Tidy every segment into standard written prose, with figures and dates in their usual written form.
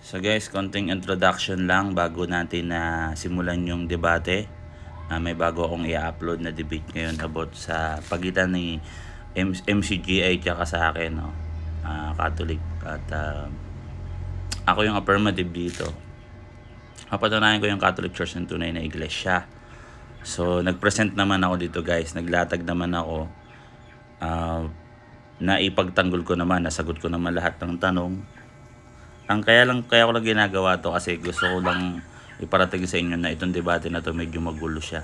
So guys, konting introduction lang bago natin na simulan yung debate. May bago akong i-upload na debate ngayon about sa pagitan ni MCGI tsaka sa akin, no? Catholic. At ako yung affirmative dito. Papatunayan ko yung Catholic Church ng tunay na iglesia. So nag-present naman ako dito guys. Naglatag naman ako. Na ipagtanggol ko naman, nasagot ko naman lahat ng tanong. Kaya ko lang ginagawa to kasi gusto ko lang iparating sa inyo na itong debate na to medyo magulo siya.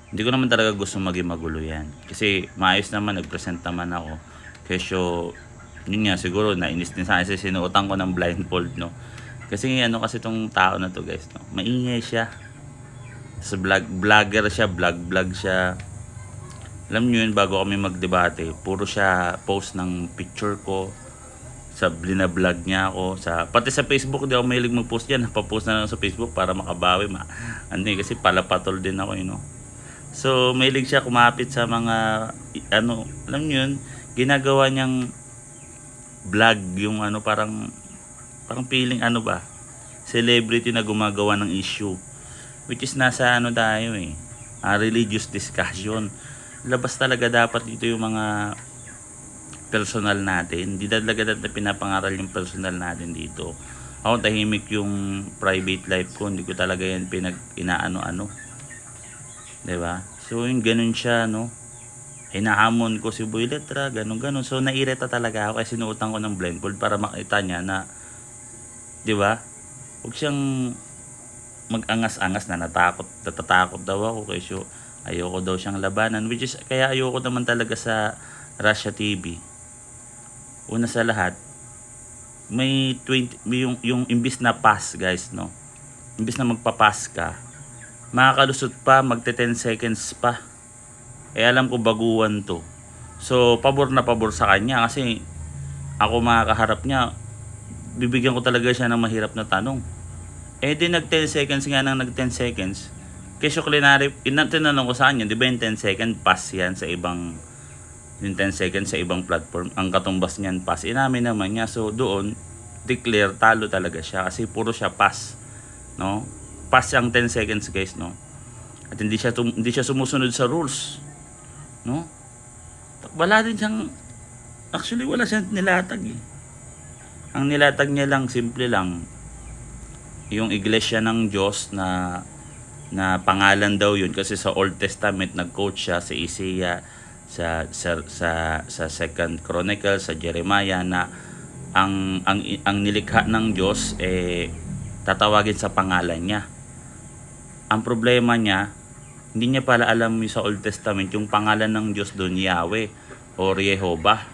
Hindi ko naman talaga gusto maging magulo yan. Kasi maayos naman, nag-present naman ako. Kesyo, yun nga, siguro nainis din sa akin kasi sinuotan ko ng blindfold, no? Kasi kasi tong tao na to guys, no? Maingay siya. Sa vlogger siya, vlog siya. Alam nyo yun, bago kami magdebate, puro siya post ng picture ko. Sa blina-vlog niya ako pati sa Facebook, di ako mahilig mag-post yan. Papost na lang sa Facebook para makabawi kasi palapatol din ako, so mahilig siya kumapit sa mga alam niyo yun, ginagawa niyang vlog yung parang feeling celebrity na gumagawa ng issue, which is nasa tayo religious discussion. Labas talaga dapat dito yung mga personal natin. Hindi talaga pinapangaral yung personal natin dito. Ako tahimik yung private life ko. Hindi ko talaga yan inaano-ano. Diba? So yung ganun siya, no? Hinahamon ko si Boy Letra, ganun. So nairita talaga ako kasi sinuotan ko ng blindfold para makita niya na, diba? Huwag siyang mag-angas-angas na natatakot daw ako kasi ayoko daw siyang labanan, which is kaya ayoko naman talaga sa Russia TV. Una sa lahat, may yung imbis na pass guys, no? Imbis na magpapass ka, makakalusot pa, magte 10 seconds pa. Alam ko baguhan to. So pabor na pabor sa kanya kasi ako makakaharap niya, bibigyan ko talaga siya ng mahirap na tanong. Di nag 10 seconds nga nang nag 10 seconds. Kesyo Culinary, tinanong ko sa kanya, di ba yung 10 second pass yan sa ibang, yung 10 seconds sa ibang platform, ang katumbas niyan pass. Inamin naman niya. So doon declare talo talaga siya kasi puro siya pass, no? Pass ang 10 seconds guys, no? At hindi siya sumusunod sa rules, no? Wala din siyang, actually wala siyang nilatag Ang nilatag niya lang, simple lang, yung iglesia ng Diyos na pangalan daw yun kasi sa Old Testament nag-quote siya sa Isaiah, sa Second Chronicles, sa Jeremiah na ang nilikha ng Diyos tatawagin sa pangalan niya. Ang problema niya, hindi niya pala alam sa Old Testament yung pangalan ng Diyos doon, Yahweh or Jehovah,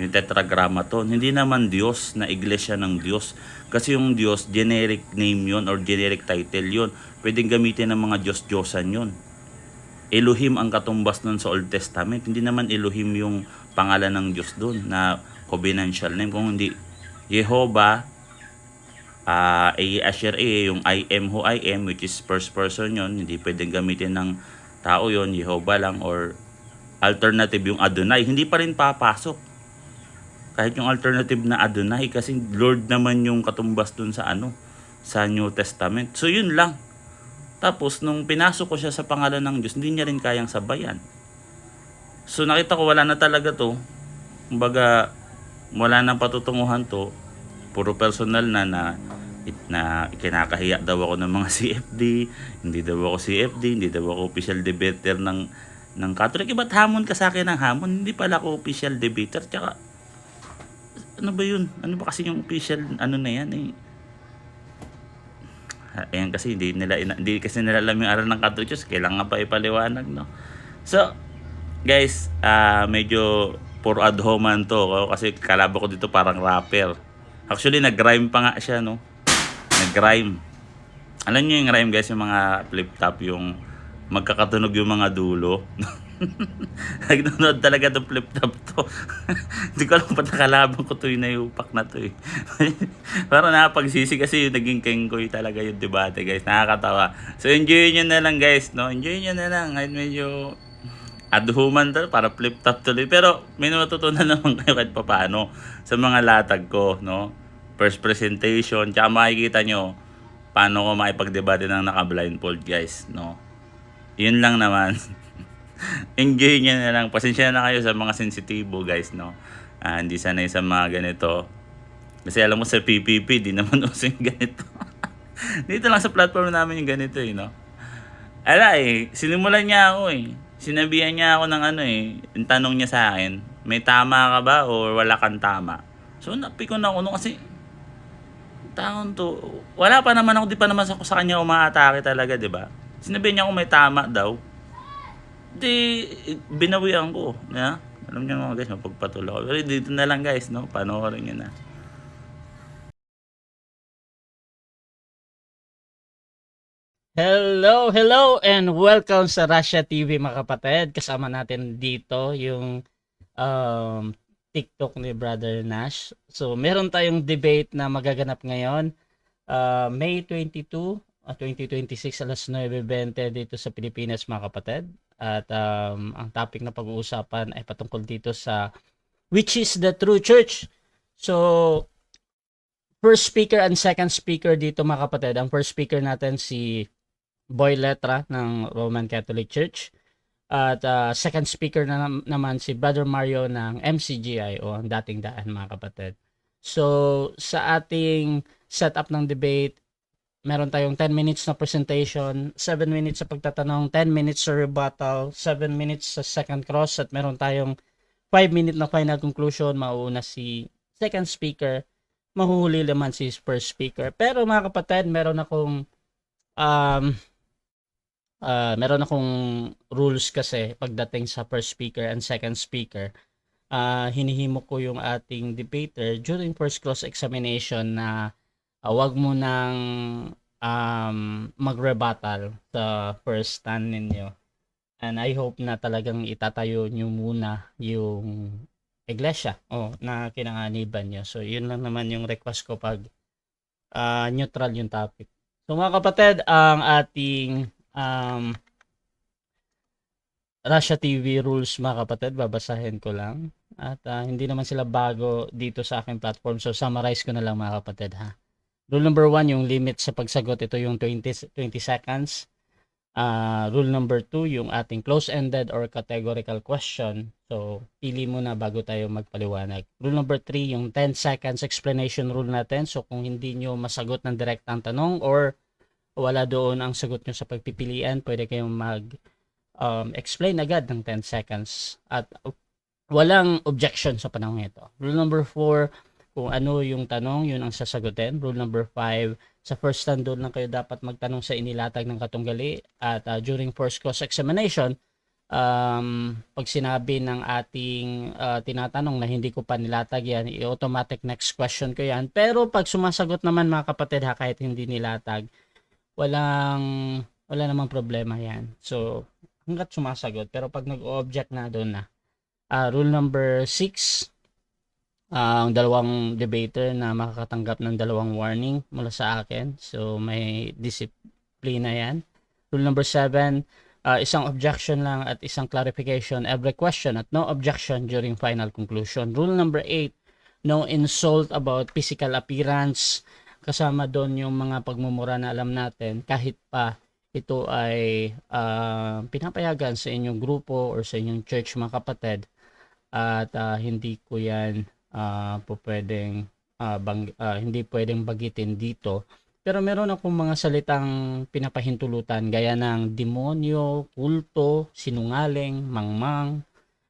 yung tetragrammaton. Hindi naman Diyos na iglesia ng Diyos. Kasi yung Diyos, generic name yun or generic title yun. Pwedeng gamitin ng mga Diyos-Diyosan yun. Elohim ang katumbas nun sa Old Testament. Hindi naman Elohim yung pangalan ng Diyos doon na covenantal name. Kung hindi Jehovah, Asher yung I am who I am, which is first person yun. Hindi pwedeng gamitin ng tao yun, Jehovah lang, or alternative yung Adonai. Hindi pa rin papasok kahit yung alternative na Adonai kasi Lord naman yung katumbas dun sa sa New Testament. So yun lang. Tapos nung pinasok ko siya sa pangalan ng Diyos, hindi niya rin kayang sabayan. So nakita ko wala na talaga to. Kumbaga wala nang patutunguhan to. Puro personal na kinakahiya daw ako ng mga CFD. Hindi daw ako CFD, hindi daw ako official debater ng Catholic. Ba't hamon ka sa akin ng hamon? Hindi pala ako official debater. Tsaka ano ba yun? Ano ba kasi yung official na yan Ayan kasi hindi kasi nila alam yung aral ng Catholic Church. Kailangan pa ipaliwanag, no? So guys, medyo puro ad homan to kasi kalabo ko dito parang rapper. Actually nag-rhyme pa nga siya, no? Nag-rhyme. Alam niyo yung rhyme guys, yung mga flip top, yung magkakatunog yung mga dulo. Nagnonood talaga itong flip top to. Hindi ko alam ba't nakalaban ko to yung nayupak na to Parang nakapagsisi kasi yung naging kengkoy talaga yung debate guys. Nakakatawa. So enjoy nyo na lang guys, no? Enjoy nyo na lang. Kahit medyo adhuman to, para flip top tuloy. Pero may natutunan naman kayo kahit papaano sa mga latag ko, no? first presentation, tsaka makikita nyo paano ko makipagdebate ng naka-blindfold guys, no? Yun lang naman. Enjoy nyo na lang. Pasensya na kayo sa mga sensitibo guys, no? Hindi sanay sa mga ganito. Kasi alam mo sa PPP, di naman uso yung ganito. Dito lang sa platform namin yung ganito no? Sinimulan niya ako Sinabihan niya ako ng yung tanong niya sa akin, may tama ka ba or wala kang tama? So napikon ako kasi taon to, wala pa naman ako, di pa naman ako sa kanya umaatake talaga, di ba? Sinabihan niya ako may tama daw. Di, binawian ko. Na? Alam niyo mga guys, mapagpatuloy ako. Pero dito na lang guys, no? Panoorin niyo na. Hello, and welcome sa Russia TV mga kapatid. Kasama natin dito yung TikTok ni Brother Nash. So, meron tayong debate na magaganap ngayon. May 22, 2026, alas 9:20 dito sa Pilipinas mga kapatid. At ang topic na pag-uusapan ay patungkol dito sa which is the true church. So, first speaker and second speaker dito mga kapatid. Ang first speaker natin si Boy Letra ng Roman Catholic Church. At second speaker naman si Brother Mario ng MCGI o ang dating daan mga kapatid. So sa ating setup ng debate, meron tayong 10 minutes na presentation, 7 minutes sa pagtatanong, 10 minutes sa rebuttal, 7 minutes sa second cross, at meron tayong 5 minute na final conclusion. Mauuna si second speaker, mahuhuli naman si first speaker. Pero mga kapatid, meron akong rules kasi pagdating sa first speaker and second speaker. Hinihimok ko yung ating debater during first cross examination na wag mo nang mag-rebuttal sa first stand ninyo. And I hope na talagang itatayo nyo muna yung iglesia na kinanganiban nyo. So yun lang naman yung request ko pag neutral yung topic. So mga kapatid, ang ating Russia TV rules mga kapatid, babasahin ko lang. At hindi naman sila bago dito sa aking platform. So summarize ko na lang mga kapatid ha. Rule number 1, yung limit sa pagsagot, ito yung 20 seconds. Rule number 2, yung ating close-ended or categorical question. So pili muna bago tayo magpaliwanag. Rule number 3, yung 10 seconds explanation rule natin. So kung hindi nyo masagot ng direct ang tanong or wala doon ang sagot nyo sa pagpipilian, pwede kayong explain agad ng 10 seconds at walang objection sa panahon ito. Rule number 4, kung ano yung tanong, yun ang sasagutin. Rule number 5, sa first stand doon lang kayo dapat magtanong sa inilatag ng katunggali. At during first cross examination, pag sinabi ng ating tinatanong na hindi ko pa nilatag yan, i-automatic next question ko yan. Pero pag sumasagot naman mga kapatid kahit hindi nilatag, wala namang problema yan. So hanggat sumasagot, pero pag nag-object na doon na. Rule number 6, ang dalawang debater na makakatanggap ng dalawang warning mula sa akin. So may disiplina yan. Rule number 7, isang objection lang at isang clarification every question at no objection during final conclusion. Rule number 8, no insult about physical appearance. Kasama doon yung mga pagmumura na alam natin kahit pa ito ay pinapayagan sa inyong grupo or sa inyong church mga kapatid. At hindi ko yan hindi pwedeng bagitin dito. Pero meron akong mga salitang pinapahintulutan gaya ng demonyo, kulto, sinungaling, mangmang.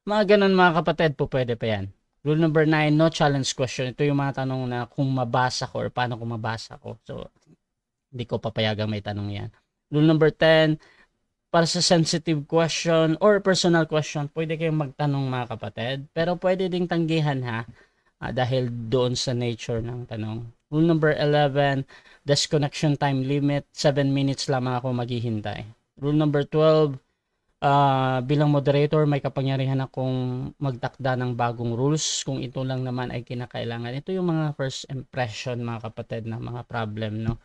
Mga ganun mga kapatid, po pwede pa yan. Rule number 9, no challenge question. Ito yung mga tanong na kung mabasa ko or paano kung mabasa ko. So, hindi ko papayagang may tanong yan. Rule number 10, para sa sensitive question or personal question, pwede kayong magtanong mga kapatid. Pero pwede ding tanggihan dahil doon sa nature ng tanong. Rule number 11, disconnection time limit, 7 minutes lamang ako maghihintay. Rule number 12, bilang moderator, may kapangyarihan akong magtakda ng bagong rules kung ito lang naman ay kinakailangan. Ito yung mga first impression mga kapatid na mga problem, no?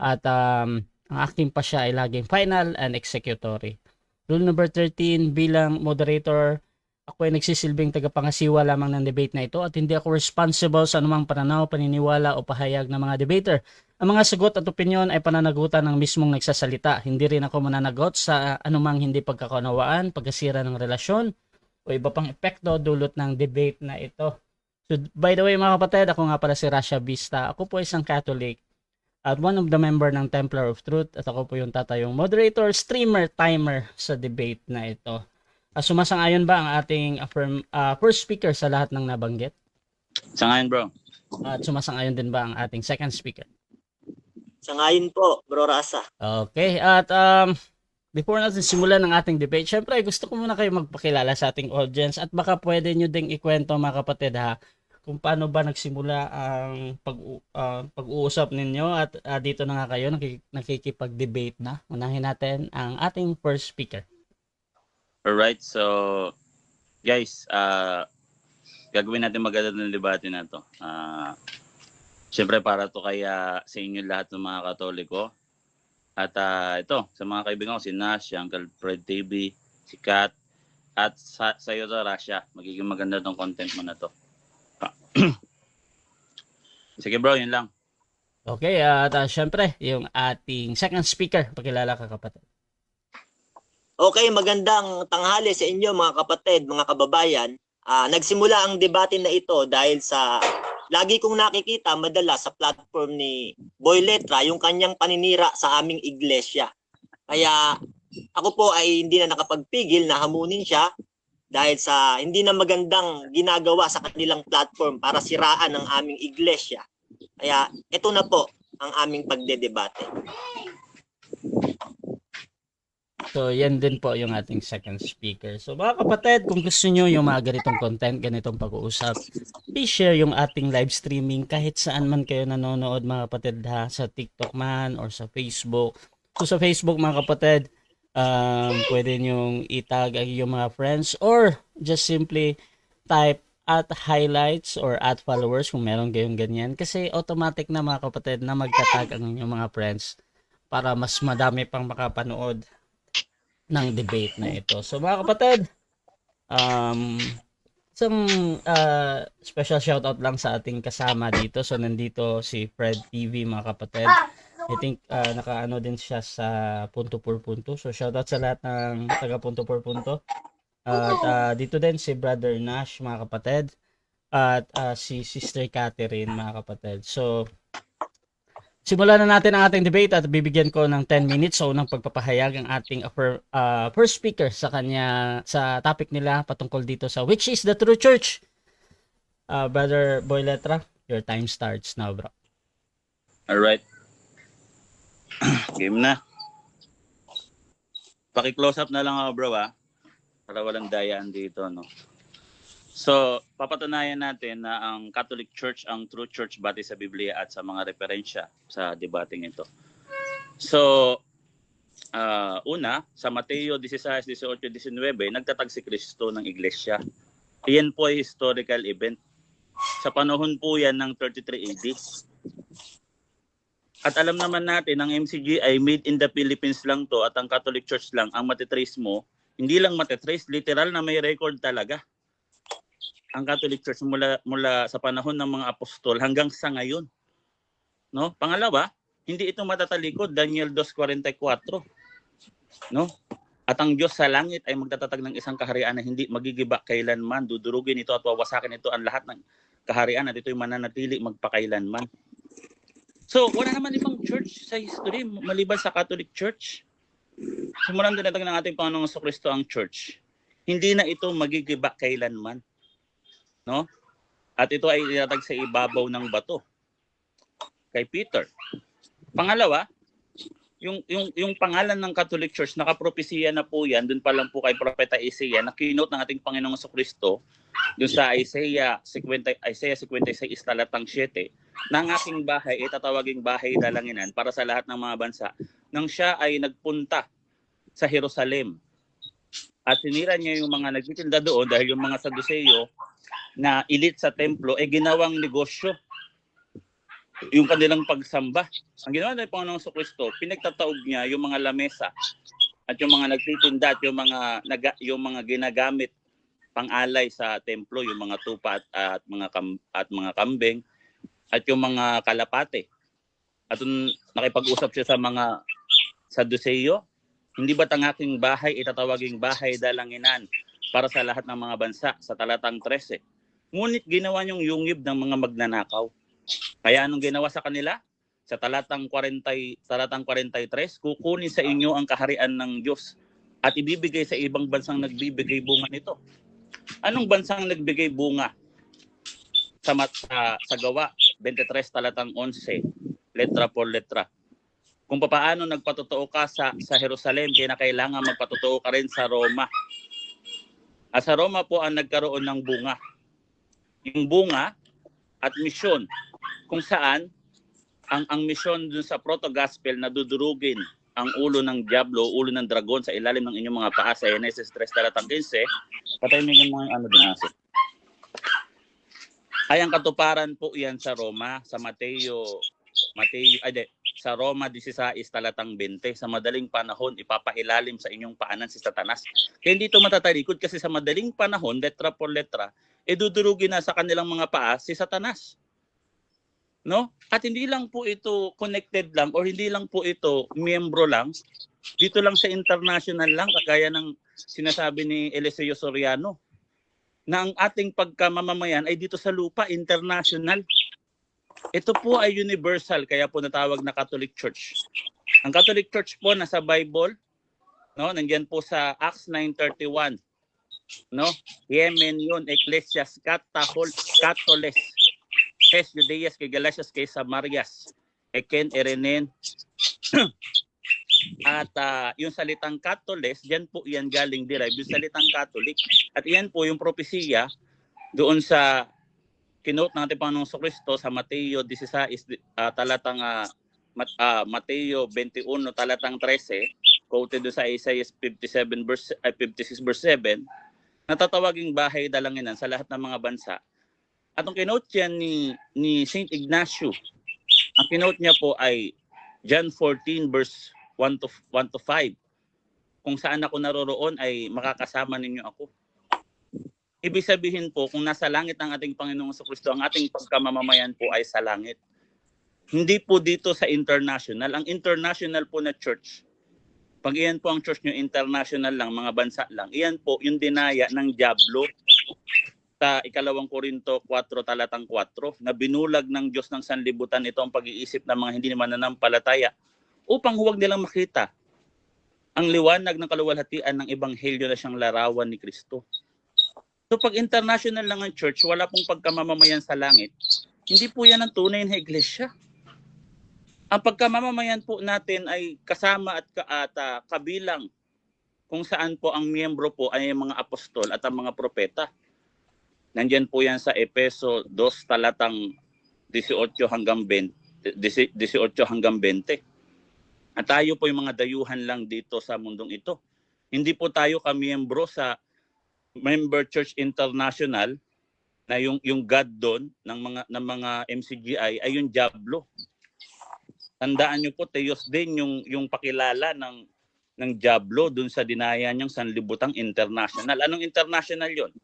At ang aking pa siya ay laging final and executory. Rule number 13, bilang moderator, Ako ay nagsisilbing tagapangasiwa lamang ng debate na ito at hindi ako responsible sa anumang pananaw, paniniwala o pahayag ng mga debater. Ang mga sagot at opinyon ay pananagutan ng mismong nagsasalita. Hindi rin ako mananagot sa anumang hindi pagkakunawaan, pagkasira ng relasyon o iba pang epekto dulot ng debate na ito. So, by the way mga kapatid, ako nga pala si Rasha Vista. Ako po isang Catholic at one of the member ng Templar of Truth at ako po yung tatayong moderator, streamer, timer sa debate na ito. Sumasang-ayon ba ang ating first speaker sa lahat ng nabanggit? Sangayon, bro. At sumasang-ayon din ba ang ating second speaker? Sangayon po, Bro Rasa. Okay, at before natin simulan ng ating debate, syempre gusto ko muna kayo magpakilala sa ating audience at baka pwede nyo ding ikwento mga kapatid ha, kung paano ba nagsimula ang pag-uusap ninyo at dito na nga kayo nakikipag-debate na. Unahin natin ang ating first speaker. Alright, so guys, gagawin natin maganda ng debate na to. Siyempre para to kaya sa inyo lahat ng mga Katoliko. At ito, sa mga kaibigan ko, si Nash, si Uncle Fred TV, si Kat, at sa iyo to, Rasha. Magiging maganda tong content mo na to. Sige bro, yun lang. Okay, at syempre, yung ating second speaker, pakilala ka kapatid. Okay, magandang tanghali sa inyo mga kapatid, mga kababayan. Nagsimula ang debate na ito dahil sa lagi kong nakikita madalas sa platform ni Boy Letra yung kanyang paninira sa aming iglesia. Kaya ako po ay hindi na nakapagpigil na hamunin siya dahil sa hindi na magandang ginagawa sa kanilang platform para siraan ang aming iglesia. Kaya ito na po ang aming pagdedebate. So, yan din po yung ating second speaker. So, mga kapatid, kung gusto nyo yung mga ganitong content, ganitong pag-uusap, please share yung ating live streaming kahit saan man kayo nanonood mga kapatid ha, sa TikTok man or sa Facebook. So, sa Facebook mga kapatid, pwede nyong itag yung mga friends or just simply type at highlights or at followers kung meron kayong ganyan. Kasi automatic na mga kapatid na magtatag ang inyong mga friends para mas madami pang makapanood ng debate na ito. So mga kapatid, isang special shoutout lang sa ating kasama dito. So nandito si Fred TV mga kapatid. I think nakaano din siya sa Punto por Punto. So shoutout sa lahat ng taga Punto por Punto. At dito din si Brother Nash mga kapatid. At si Sister Catherine mga kapatid. So simulan na natin ang ating debate at bibigyan ko ng 10 minutes sa unang pagpapahayag ang ating first speaker sa topic nila patungkol dito sa which is the true church. Brother Boy Letra, your time starts now, bro. Alright. Game na. Paki-close up na lang ako bro para walang dayaan dito no. So, papatunayan natin na ang Catholic Church ang true church batay sa Biblia at sa mga referensya sa debating ito. So, una, sa Mateo 16, 18, 19, nagtatag si Kristo ng iglesia. Iyan po ay historical event. Sa panahon po yan ng 33 AD. At alam naman natin, ang MCG ay made in the Philippines lang to at ang Catholic Church lang ang matitrace mo. Hindi lang matitrace, literal na may record talaga. Ang Catholic Church mula sa panahon ng mga apostol hanggang sa ngayon. No? Pangalawa, hindi ito matatalikod, Daniel 2:44. No? At ang Diyos sa langit ay magtatatag ng isang kaharian na hindi magigiba kailanman, dudurugin ito at wawasakin ito ang lahat ng kaharian at ito'y mananatili magpakailanman. So, wala naman ibang church sa history maliban sa Catholic Church. Simulan din natin ng ating Panginoong Kristo ang church. Hindi na ito magigiba kailanman. No? At ito ay itatag sa ibabaw ng bato kay Peter. Pangalawa, yung pangalan ng Catholic Church nakapropesiya na po yan, dun pa lang po kay Propeta Isaiah na kinote ng ating Panginoong Kristo dun sa Isaiah 56 talatang 7 na ang aking bahay ay tatawaging bahay dalanginan para sa lahat ng mga bansa nang siya ay nagpunta sa Jerusalem. At sinira niya yung mga nagtitinda doon dahil yung mga Saduceo na elite sa templo ay ginawang negosyo yung kanilang pagsamba. Ang ginawa ng Panginoong Kristo, pinagtataob niya yung mga lamesa at yung mga nagtitinda at yung mga ginagamit pang-alay sa templo, yung mga tupa at mga kambing at yung mga kalapate. At nakipag-usap siya sa mga Saduceo, hindi ba't ang aking bahay itatawaging bahay dalanginan para sa lahat ng mga bansa, sa talatang 13. Ngunit ginawa niyong yungib ng mga magnanakaw. Kaya anong ginawa sa kanila? Sa talatang 43, kukunin sa inyo ang kaharian ng Diyos at ibibigay sa ibang bansang nagbibigay bunga nito. Anong bansang nagbigay bunga? Sa Gawa 23 talatang 11, letra por letra. Kung paano nagpatotoo ka sa Jerusalem, kinakailangan magpatotoo ka rin sa Roma. At sa Roma po ang nagkaroon ng bunga. Yung bunga at misyon, kung saan ang misyon dun sa proto-gospel na dudurugin ang ulo ng diablo, ulo ng dragon sa ilalim ng inyong mga paa sa Genesis 3 talatang 15, patahimik mo yung din aso. Ay ang katuparan po yan sa Roma, sa sa Roma 16 talatang 20, sa madaling panahon ipapailalim sa inyong paanan si Satanas. Kaya hindi ito matatalikod kasi sa madaling panahon, letra por letra, dudurugin na sa kanilang mga paa si Satanas. No? At hindi lang po ito connected lang or hindi lang po ito miyembro lang. Dito lang sa international lang, kagaya ng sinasabi ni Eliseo Soriano, na ang ating pagkamamamayan ay dito sa lupa, international. Ito po ay universal, kaya po natawag na Catholic Church. Ang Catholic Church po nasa Bible, no, nandiyan po sa Acts 9:31. No? Yemen yun, Ecclesias Catoles. Hes Judeas kay Galatias kay Samarias. Eken Erenen. At yung salitang Catoles, diyan po yan galing derive, yung salitang Catholic. At yan po yung propesiya doon sa kinote natin Panginoong Kristo sa Mateo 16 talatang Mateo 21 talatang 13, quoted doon sa Isaiah 56 verse 7, natatawaging bahay dalanginan sa lahat ng mga bansa. At ang kinote yan ni Saint Ignacio, ang kinote niya po ay John 14 verse 1 to 5. Kung saan ako naroroon ay makakasama ninyo ako. Ibig sabihin po, kung nasa langit ang ating Panginoong Kristo, ang ating pagkamamamayan po ay sa langit. Hindi po dito sa international. Ang international po na church, pag iyan po ang church nyo, international lang, mga bansa lang, iyan po yung dinaya ng diablo sa 2 Korinto 4 talatang 4, na binulag ng Diyos ng sanlibutan ito ang pag-iisip ng mga hindi mananampalataya upang huwag nilang makita ang liwanag ng kaluwalhatian ng ebanghelyo na siyang larawan ni Kristo. So pag international lang ang church, wala pong pagkamamamayan sa langit, hindi po yan ang tunay na iglesia. Ang pagkamamamayan po natin ay kasama at kabilang kung saan po ang miyembro po ay mga apostol at ang mga propeta. Nandiyan po yan sa Efeso 2 talatang 18 hanggang 20. At tayo po yung mga dayuhan lang dito sa mundong ito. Hindi po tayo kamiyembro sa Member Church International na yung God doon ng mga MCGI ay yung diablo. Tandaan niyo po, Teos din yung pakilala ng diablo doon sa dinaya niyang sanlibutang international. Anong international yon?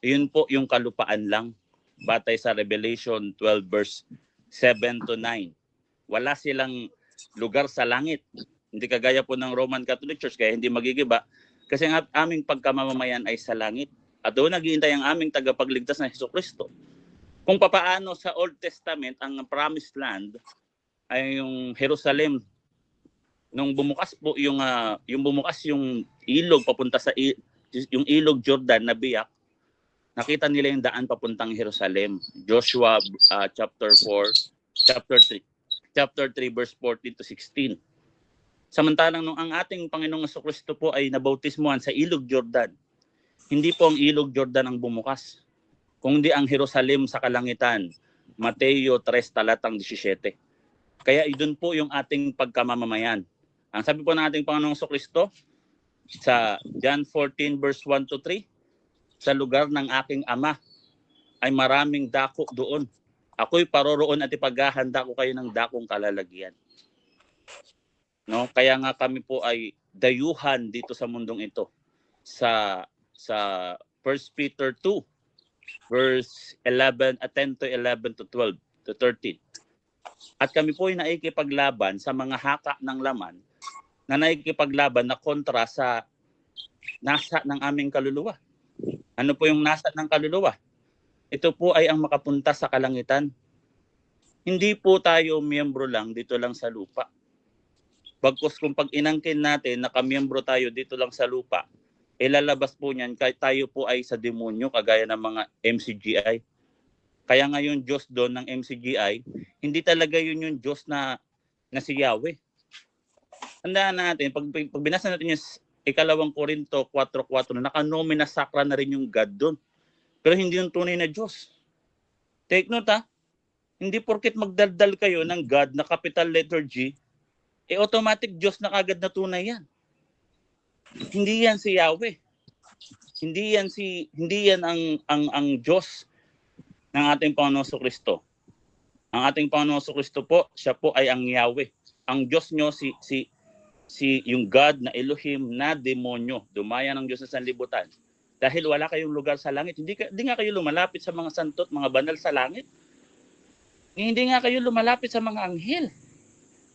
Yun po yung kalupaan lang, batay sa Revelation 12 verse 7 to 9. Wala silang lugar sa langit. Hindi kagaya po ng Roman Catholic Church, kaya hindi magigiba. Kasi ang aming pagkamamamayan ay sa langit. At doon naghihintay ang aming tagapagligtas na Jesucristo. Kung papaano sa Old Testament ang promised land ay yung Jerusalem. Nung bumukas po yung ilog papunta sa yung ilog Jordan na biyak, nakita nila yung daan papuntang Jerusalem. Joshua chapter 3 verse 14 to 16. Samantalang nung ang ating Panginoong Jesucristo po ay nabautismuhan sa ilog Jordan, hindi po ang ilog Jordan ang bumukas, kundi ang Jerusalem sa kalangitan. Mateo 3 talatang 17. Kaya doon po yung ating pagkamamamayan. Ang sabi po ng ating Panginoong Jesucristo sa John 14 verse 1 to 3, sa lugar ng aking Ama ay maraming dako doon. Ako'y paroroon at ipaghahanda ko kayo ng dakong kalalagyan. No, kaya nga kami po ay dayuhan dito sa mundong ito sa 1 Peter 2, verse 11, 10 to 11 to 12 to 13. At kami po ay naikipaglaban sa mga haka ng laman na naikipaglaban na kontra sa nasa ng aming kaluluwa. Ano po yung nasa ng kaluluwa? Ito po ay ang makapunta sa kalangitan. Hindi po tayo miyembro lang dito lang sa lupa. Bagkus kung pag inangkin natin na kamiyembro tayo dito lang sa lupa, ilalabas po niyan kahit tayo po ay sa demonyo kagaya ng mga MCGI. Kaya nga yung Diyos doon ng MCGI, hindi talaga yun yung Diyos na si Yahweh. Tandaan natin, pag binasa natin yung ikalawang Korinto 4:4, nakanomina sakra na rin yung God doon. Pero hindi yung tunay na Diyos. Take note ha, hindi porket magdaldal kayo ng God na capital letter G, automatic Diyos na kagad na tunay yan. Hindi yan si Yahweh. Hindi yan ang Diyos ng ating Panginoon Kristo. Ang ating Panginoon Kristo po, siya po ay ang Yahweh. Ang Diyos nyo si yung God na Elohim na demonyo, dumaya ng Diyos sa sanlibutan. Dahil wala kayong lugar sa langit, hindi nga kayo lumalapit sa mga santo at mga banal sa langit. Hindi nga kayo lumalapit sa mga anghel.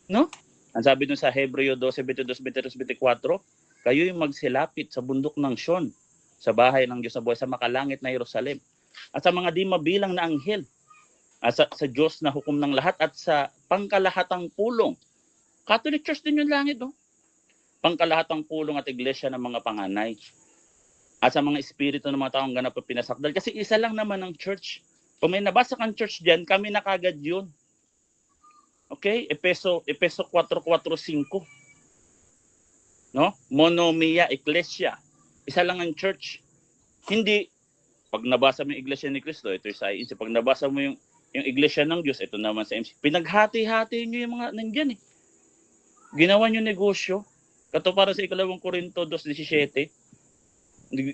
No? Ang sabi dun sa Hebreo 12:22-24, kayo yung magsilapit sa bundok ng Sion, sa bahay ng Diyos na buhay, sa makalangit na Jerusalem, at sa mga di mabilang na anghel, at sa Diyos na hukom ng lahat, at sa pangkalahatang pulong. Catholic Church din yung langit, no? Pangkalahatang pulong at iglesia ng mga panganay, at sa mga espiritu ng mga taong ganap at pinasakdal. Kasi isa lang naman ang church. Kung may nabasa kang church dyan, kami na kagad yun. Okay? Efeso 4:4-5. No? Monomia, Ecclesia. Isa lang ang church. Hindi, pag nabasa mo yung Iglesia ni Cristo, ito yung sa INC. Pag nabasa mo yung Iglesia ng Diyos, ito naman sa MC. Pinaghati-hati nyo yung mga nandyan eh. Ginawa nyo negosyo. Katuparan sa ikalawang Korinto 2:17.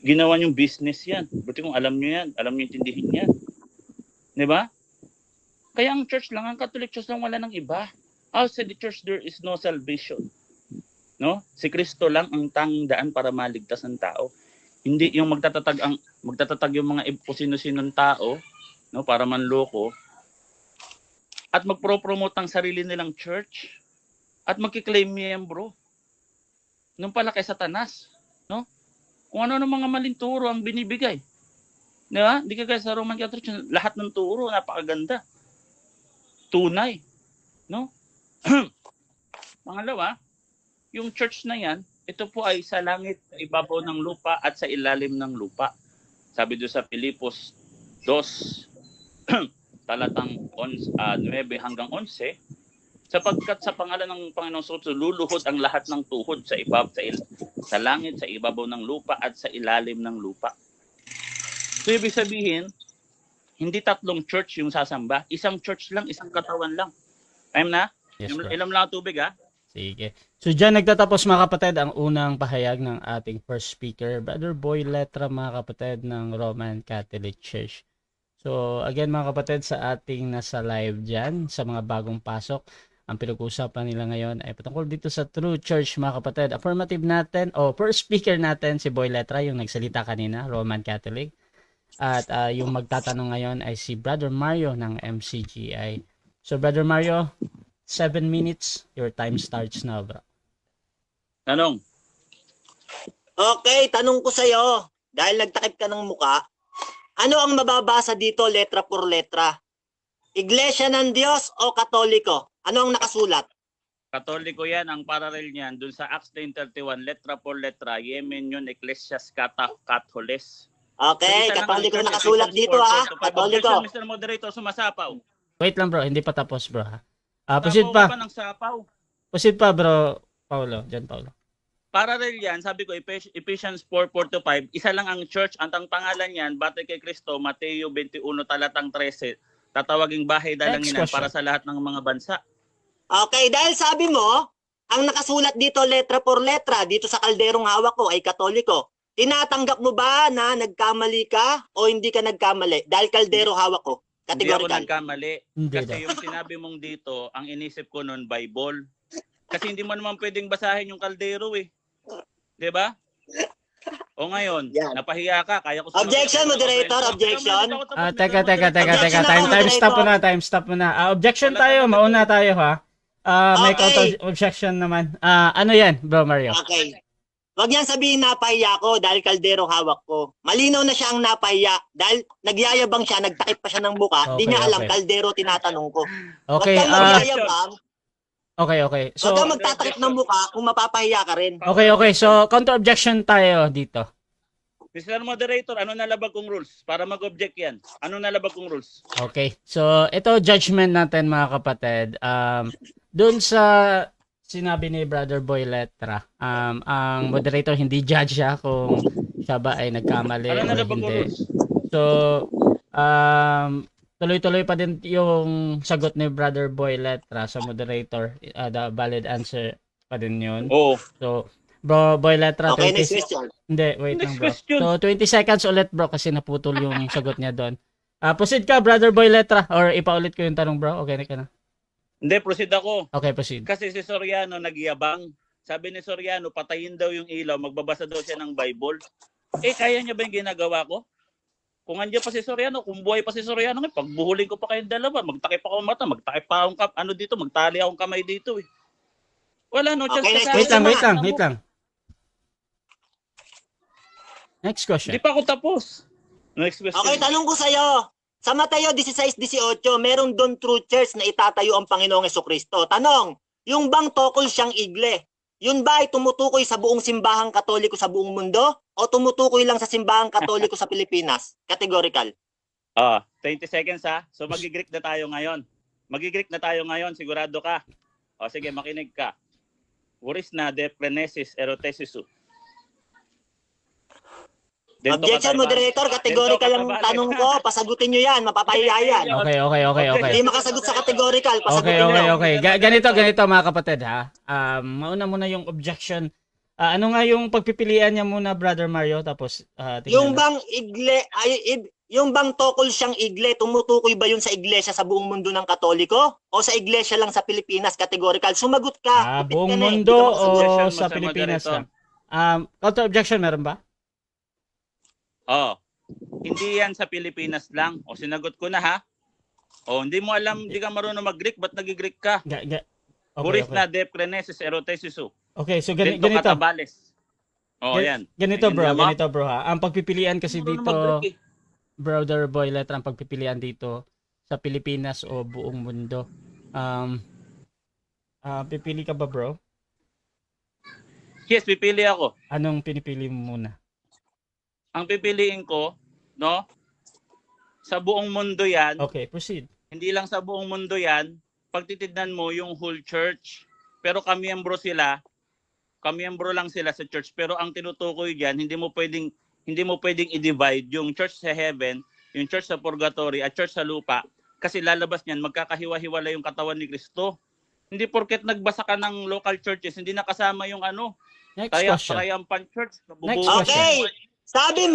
Ginawa nyo business yan. Buti kung alam nyo yan. Alam nyo intindihin yan. Diba? Kaya ang church lang, ang Catholic Church lang, wala ng iba. Outside the church, there is no salvation. No? Si Kristo lang ang tanging daan para maligtas ang tao. Hindi yung magtatatag yung mga kung sino-sinong tao, no, para manloko at magpro-promote ang sarili nilang church at magki-claim miyembro. Nung pala kay Satanas, no? Kung ano ng mga maling turo ang binibigay. Di ba? Hindi kagaya sa Roman Catholic Church, lahat ng turo napakaganda. Tunay, no? Pangalawa, yung church na yan, ito po ay sa langit, sa ibabaw ng lupa at sa ilalim ng lupa. Sabi doon sa Pilipos 2, talatang 9 hanggang 11, sapagkat sa pangalan ng Panginoon Kristo, luluhod ang lahat ng tuhod sa sa langit, sa ibabaw ng lupa at sa ilalim ng lupa. So ibig sabihin, hindi tatlong church yung sasamba, isang church lang, isang katawan lang. Time na? Yes, bro. Ilam lang ang tubig ha? Sige. So dyan nagtatapos mga kapatid ang unang pahayag ng ating first speaker, Brother Boy Letra mga kapatid ng Roman Catholic Church. So again mga kapatid, sa ating nasa live dyan, sa mga bagong pasok, ang pinag-uusapan nila ngayon ay patungkol dito sa True Church mga kapatid. Affirmative natin, first speaker natin si Boy Letra, yung nagsalita kanina, Roman Catholic. At yung magtatanong ngayon ay si Brother Mario ng MCGI. So Brother Mario, 7 minutes, your time starts now, bro. Tanong. Okay, tanong ko sa'yo, dahil nagtakip ka ng muka, ano ang mababasa dito letra por letra? Iglesia ng Diyos o Katoliko? Ano ang nakasulat? Katoliko yan, ang parallel niyan, dun sa Acts 10:31, letra por letra, Yemen yun, Ecclesias Catholes. Okay, Katoliko nakasulat dito ha. Katoliko. Mr. Moderator, sumasapaw. Wait lang bro, hindi pa tapos bro ha. Proceed pa. Ng sapaw. Proceed pa bro, Paulo. John Paulo. Parallel yan, sabi ko, Ephesians 4:4-5, isa lang ang church, ang pangalan yan, batay kay Kristo, Mateo 21 talatang 13, tatawaging bahay dalanginan para sa lahat ng mga bansa. Okay, dahil sabi mo, ang nakasulat dito letra por letra, dito sa kalderong hawak ko ay Katoliko. Tinatanggap mo ba na nagkamali ka o hindi ka nagkamali? Dahil kaldero hawak ko. Hindi ako Categorical. nagkamali. Hindi Kasi daw. yung sinabi mong dito, ang inisip ko noon, Bible. Kasi hindi mo naman pwedeng basahin yung kaldero eh. 'Di ba? O ngayon, Yan. napahiya ka, kaya ko Objection, moderator, objection. Teka. Objection ako, Time stop moderator. muna, time stop muna. Objection Wala tayo, talaga mauna tayo ha. May Okay. counter objection naman. Ano yan, bro Mario? Okay. Wag niyan sabihin napahiya ko dahil kaldero hawak ko. Malinaw na siya ang napahiya dahil nagyayabang siya, nagtakip pa siya ng buka. Di Okay, niya alam, okay. kaldero tinatanong ko. Okay, Wag kang magyayabang, okay. wag So, kang magtatakip ng buka kung mapapahiya ka rin. okay. So, counter objection tayo dito. Mr. Moderator, ano nalabag kong rules? Para mag-object yan. Ano nalabag kong rules? Okay. So, ito judgment natin mga kapatid. Doon sa sinabi ni Brother Boy Letra, ang moderator hindi judge siya kung siya ba ay nagkamali Ano o nalabag kong hindi. rules? So, tuloy-tuloy pa din yung sagot ni Brother Boy Letra sa moderator. The valid answer pa din yun. Oo. So, Bro Boy Letra, Okay, 20 next question. Hindi, wait Next lang bro. question. So, 20 seconds ulit bro kasi naputol yung sagot niya doon. Proceed ka, Brother Boy Letra. Or ipaulit ko yung tanong bro. Okay na ka na. Hindi, proceed ako. Okay, proceed. Kasi si Soriano nagyabang. Sabi ni Soriano, patayin daw yung ilaw, magbabasa daw siya ng Bible. Kaya niya ba yung ginagawa ko? Kung andiyan pa si Soriano, kung buhay pa si Soriano, pagbuhulin ko pa kayong dalawa, magtakip ako ng mata, magtakip pa akong magtali akong kamay dito eh. Wala, no chance Okay, ka next sa question. Wait lang. Next question. Hindi pa ako tapos. Next question. Okay, tanong ko sa'yo. Sa Mateo 16:18, meron doon true church na itatayo ang Panginoong Hesukristo. Tanong, yung bang tokol siyang igle, yun ba ay tumutukoy sa buong simbahang katoliko sa buong mundo? O tumutukoy lang sa simbahang katoliko sa Pilipinas? Categorical. 20 seconds ha. So magigreek na tayo ngayon. Sigurado ka? O sige, makinig ka. Wuris na de prenesis erotesisu. Objection, moderator, categorical ang tanong ko. Pasagutin nyo yan, mapapahiya yan. Okay. Hindi makasagot sa categorical, pasagutin nyo. Okay. Ganito mga kapatid ha. Mauna muna yung objection. Ano nga yung pagpipilian niya muna, Brother Mario? Tapos, tingnan Yung na. bang igle, yung bang tokol siyang igle, tumutukoy ba yun sa iglesia sa buong mundo ng Katoliko? O sa iglesia lang sa Pilipinas, categorical? Sumagot ka. Ipit Buong ka na eh, mundo hindi ka makasagot. o Objection mo sa sa Pilipinas moderator. lang? Counter objection meron ba? Hindi yan sa Pilipinas lang. O sinagot ko na ha. Hindi mo alam, hindi ka marunong mag-Greek, ba't nag-Greek ka? Wuris na de prenesis erotesisu. Okay, so Dento ganito. katabales. Yan. Ganito bro Naintindihan mo? ha. Ang pagpipilian kasi Marunong dito, mag-Greek eh. Brother Boy Letra, ang pagpipilian dito sa Pilipinas o buong mundo. Pipili ka ba bro? Yes, pipili ako. Anong pinipili mo muna? Ang pipiliin ko, no? Sa buong mundo yan, Okay, proceed. hindi lang sa buong mundo yan, pagtitignan mo yung whole church, pero kamiyembro lang sila sa church, pero ang tinutukoy diyan, hindi mo pwedeng i-divide yung church sa heaven, yung church sa purgatory at church sa lupa, kasi lalabas niyan magkakahiwa-hiwala yung katawan ni Kristo. Hindi porket nagbasa ka ng local churches, hindi nakasama yung Next question. triumphant church. Next question. Okay. Sabi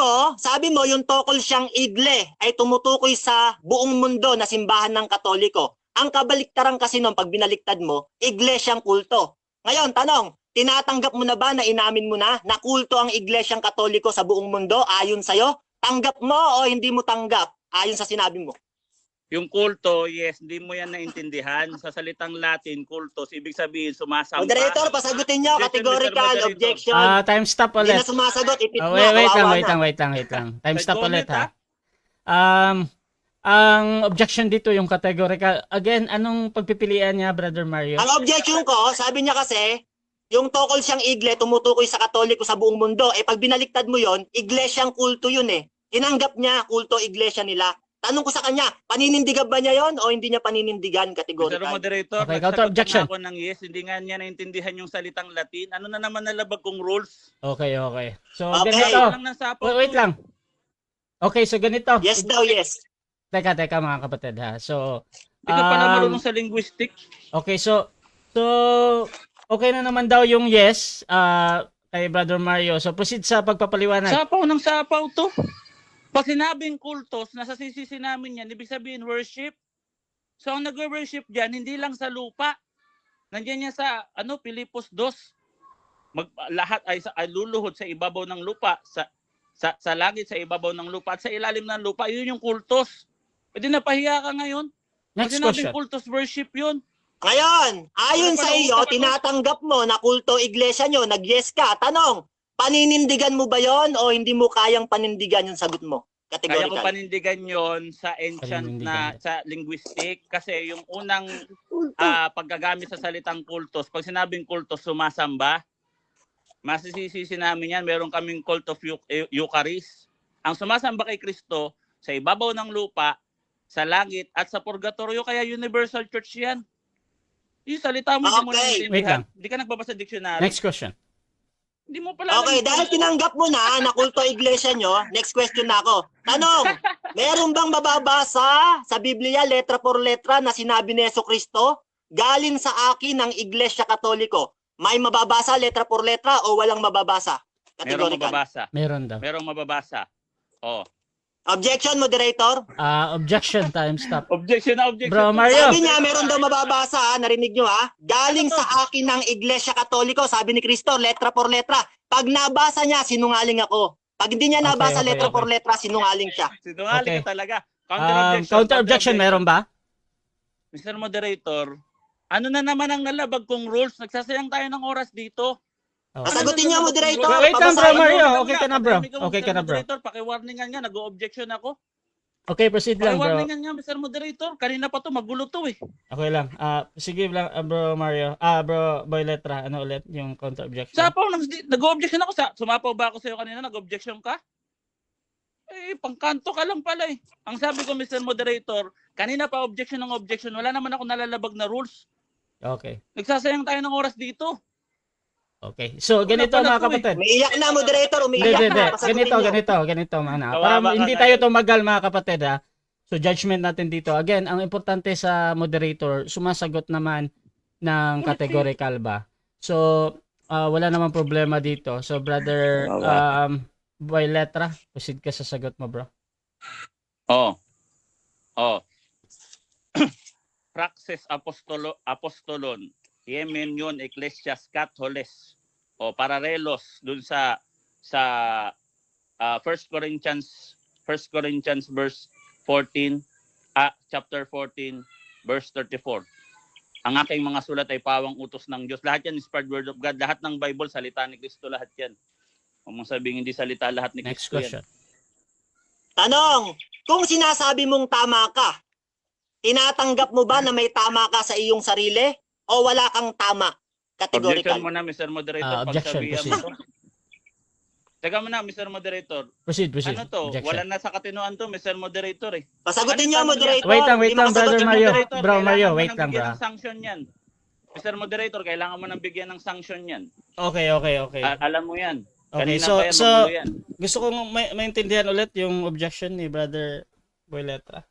mo yung tokol siyang igle ay tumutukoy sa buong mundo na simbahan ng Katoliko. Ang kabaliktaran kasi nung pag binaliktad mo, iglesyang kulto. Ngayon, tanong, tinatanggap mo na ba na inamin mo na kulto ang iglesyang Katoliko sa buong mundo ayon sa'yo? Tanggap mo o hindi mo tanggap ayon sa sinabi mo? Yung kulto, yes, hindi mo yan naintindihan. Sa salitang Latin, kultos, ibig sabihin sumasamba. Moderator, pasagutin nyo, Objection, categorical, Mr. Moderator. objection. Time stop Hindi ulit. na sumasagot, ipit na, Wait kawawa na. lang. Time stop ulit Comment, ha. Ang objection dito yung categorical. Again, anong pagpipilian niya, Brother Mario? Ang objection ko, sabi niya kasi, yung tokol siyang igle, tumutukoy sa Katoliko sa buong mundo. Pag binaliktad mo yon, iglesyang kulto yun eh. Tinanggap niya, kulto, iglesia nila. Tanong ko sa kanya, paninindigan ba niya yon o hindi niya paninindigan Mr. categorical? Moderator, Okay, nagsagot counter objection. na ako ng yes, hindi nga niya naintindihan yung salitang Latin. Ano na naman nalabag kong rules? Okay. So, Okay. ganito. Lang ng sapaw Wait to. lang. Okay, so ganito. Yes daw, yes. Teka mga kapatid ha. So, Hindi ka pala marunong sa linguistics. okay, so okay na naman daw yung yes kay Brother Mario. So, proceed sa pagpapaliwanag. Sapaw ng sapaw to. Pag sinabing kultos, nasa sisisi namin yan, ibig sabihin worship. So ang nag-worship dyan, hindi lang sa lupa. Nandiyan yan sa Pilipos 2. lahat ay luluhod sa ibabaw ng lupa, sa langit, sa ibabaw ng lupa at sa ilalim ng lupa. Yun yung kultos. Pwede napahiya ka ngayon. Next Kasi nabing question. kultos worship yun. Ngayon, ayon Wala sa pala iyo, utak ako. tinatanggap mo na kulto iglesia nyo, nag-yes ka. Tanong, paninindigan mo ba yon o hindi mo kayang panindigan yung sagot mo? Kaya ko Categorical. panindigan yon sa ancient Panindigan. sa linguistic kasi yung unang paggagamit sa salitang kultos, pag sinabing kultos, sumasamba, masisisi namin yan, meron kaming cult of Eucharist. Ang sumasamba kay Kristo sa ibabaw ng lupa, sa langit at sa purgatorio, kaya universal church yan. Yung salita mo, hindi mo Okay. naiintindihan. Wait lang. Hindi ka nagbabasa dictionary. Next question. Hindi mo pala Okay, dahil tinanggap mo na kulto iglesia nyo, next question na ako. Tanong, meron bang mababasa sa Biblia letra por letra na sinabi ni Jesucristo, galing sa akin ng Iglesia Katoliko? May mababasa letra por letra o walang mababasa? merong Categorical. mababasa. Meron daw. Merong mababasa. Oh. Objection, moderator. Objection time, stop. Objection na objection. Bro, Mario. Sabi niya, meron daw mababasa, narinig nyo ha? Galing sa akin ng Iglesia Katoliko, sabi ni Cristo, letra por letra. Pag nabasa niya, sinungaling ako. Pag hindi niya nabasa Okay, letra por letra, sinungaling siya. Sinungaling Okay. ka talaga. Counter-objection. Counter-objection, meron ba? Mr. Moderator, ano na naman ang nalabag kong rules? Nagsasayang tayo ng oras dito. Okay. Sagutin niya, moderator. Wait lang, bro, Pabasahin mo. Mario. Okay ka na, bro. Okay ka na, bro. Moderator, paki-warningan nga, nag-o-objection ako. Okay, proceed lang, bro. Paki-warningan nga, Mr. Moderator. Kanina pa to, magulo to eh. Okay lang. Sige lang, bro Mario. Bro Boy Letra, ano ulit yung counter-objection? Sapaw, nag-o-objection ako. Sumapaw ba ako sa'yo kanina? Nag-objection ka? Eh, pangkanto ka lang pala eh. Ang sabi ko, Mr. Moderator, kanina pa objection ng objection. Wala naman ako nalalabag na rules. Okay. Nagsasayang tayo ng oras dito. Okay. So, ganito pala mga to eh. kapatid. Umiiyak na, moderator. Hindi, Umiiyak hindi. na. Pasagutin niyo. Ganito, man. Kawawa Para ka hindi na tayo eh. tumagal, mga kapatid, ha. So, judgment natin dito. Again, ang importante sa moderator, sumasagot naman ng categorical ba. So, wala namang problema dito. So, brother, Boy Letra, proceed ka sa sagot mo, bro. Oh. Praxis apostolon, Yemen yun, Ecclesias Catholes, o pararelos dun sa 1 Corinthians verse 14, chapter 14, verse 34. Ang aking mga sulat ay pawang utos ng Diyos. Lahat yan inspired word of God. Lahat ng Bible, salita ni Kristo, lahat yan. Huwag mong sabihin hindi salita lahat ni Next Kristo question. yan. Tanong, kung sinasabi mong tama ka, tinatanggap mo ba na may tama ka sa iyong sarili o wala kang tama? Categorical. Objection mo na, Mr. Moderator. Objection, pagsabihan mo to. Teka mo na, Mr. Moderator. Proceed. Ano to? Objection. Wala na sa katinoan to, Mr. Moderator eh. Pasagutin Ano niyo, tama moderator. Wait lang, Hindi makasagot brother yung Mario. moderator. Bro, Mario, Kailangan mo wait nang lang, bigyan bro. ng sanction yan. Mr. Moderator, kailangan mo nang bigyan ng sanction yan. Okay. Alam mo yan. Okay, Kanina so pa yan, magulo yan. gusto kong maintindihan ulit yung objection ni brother Boy Letra.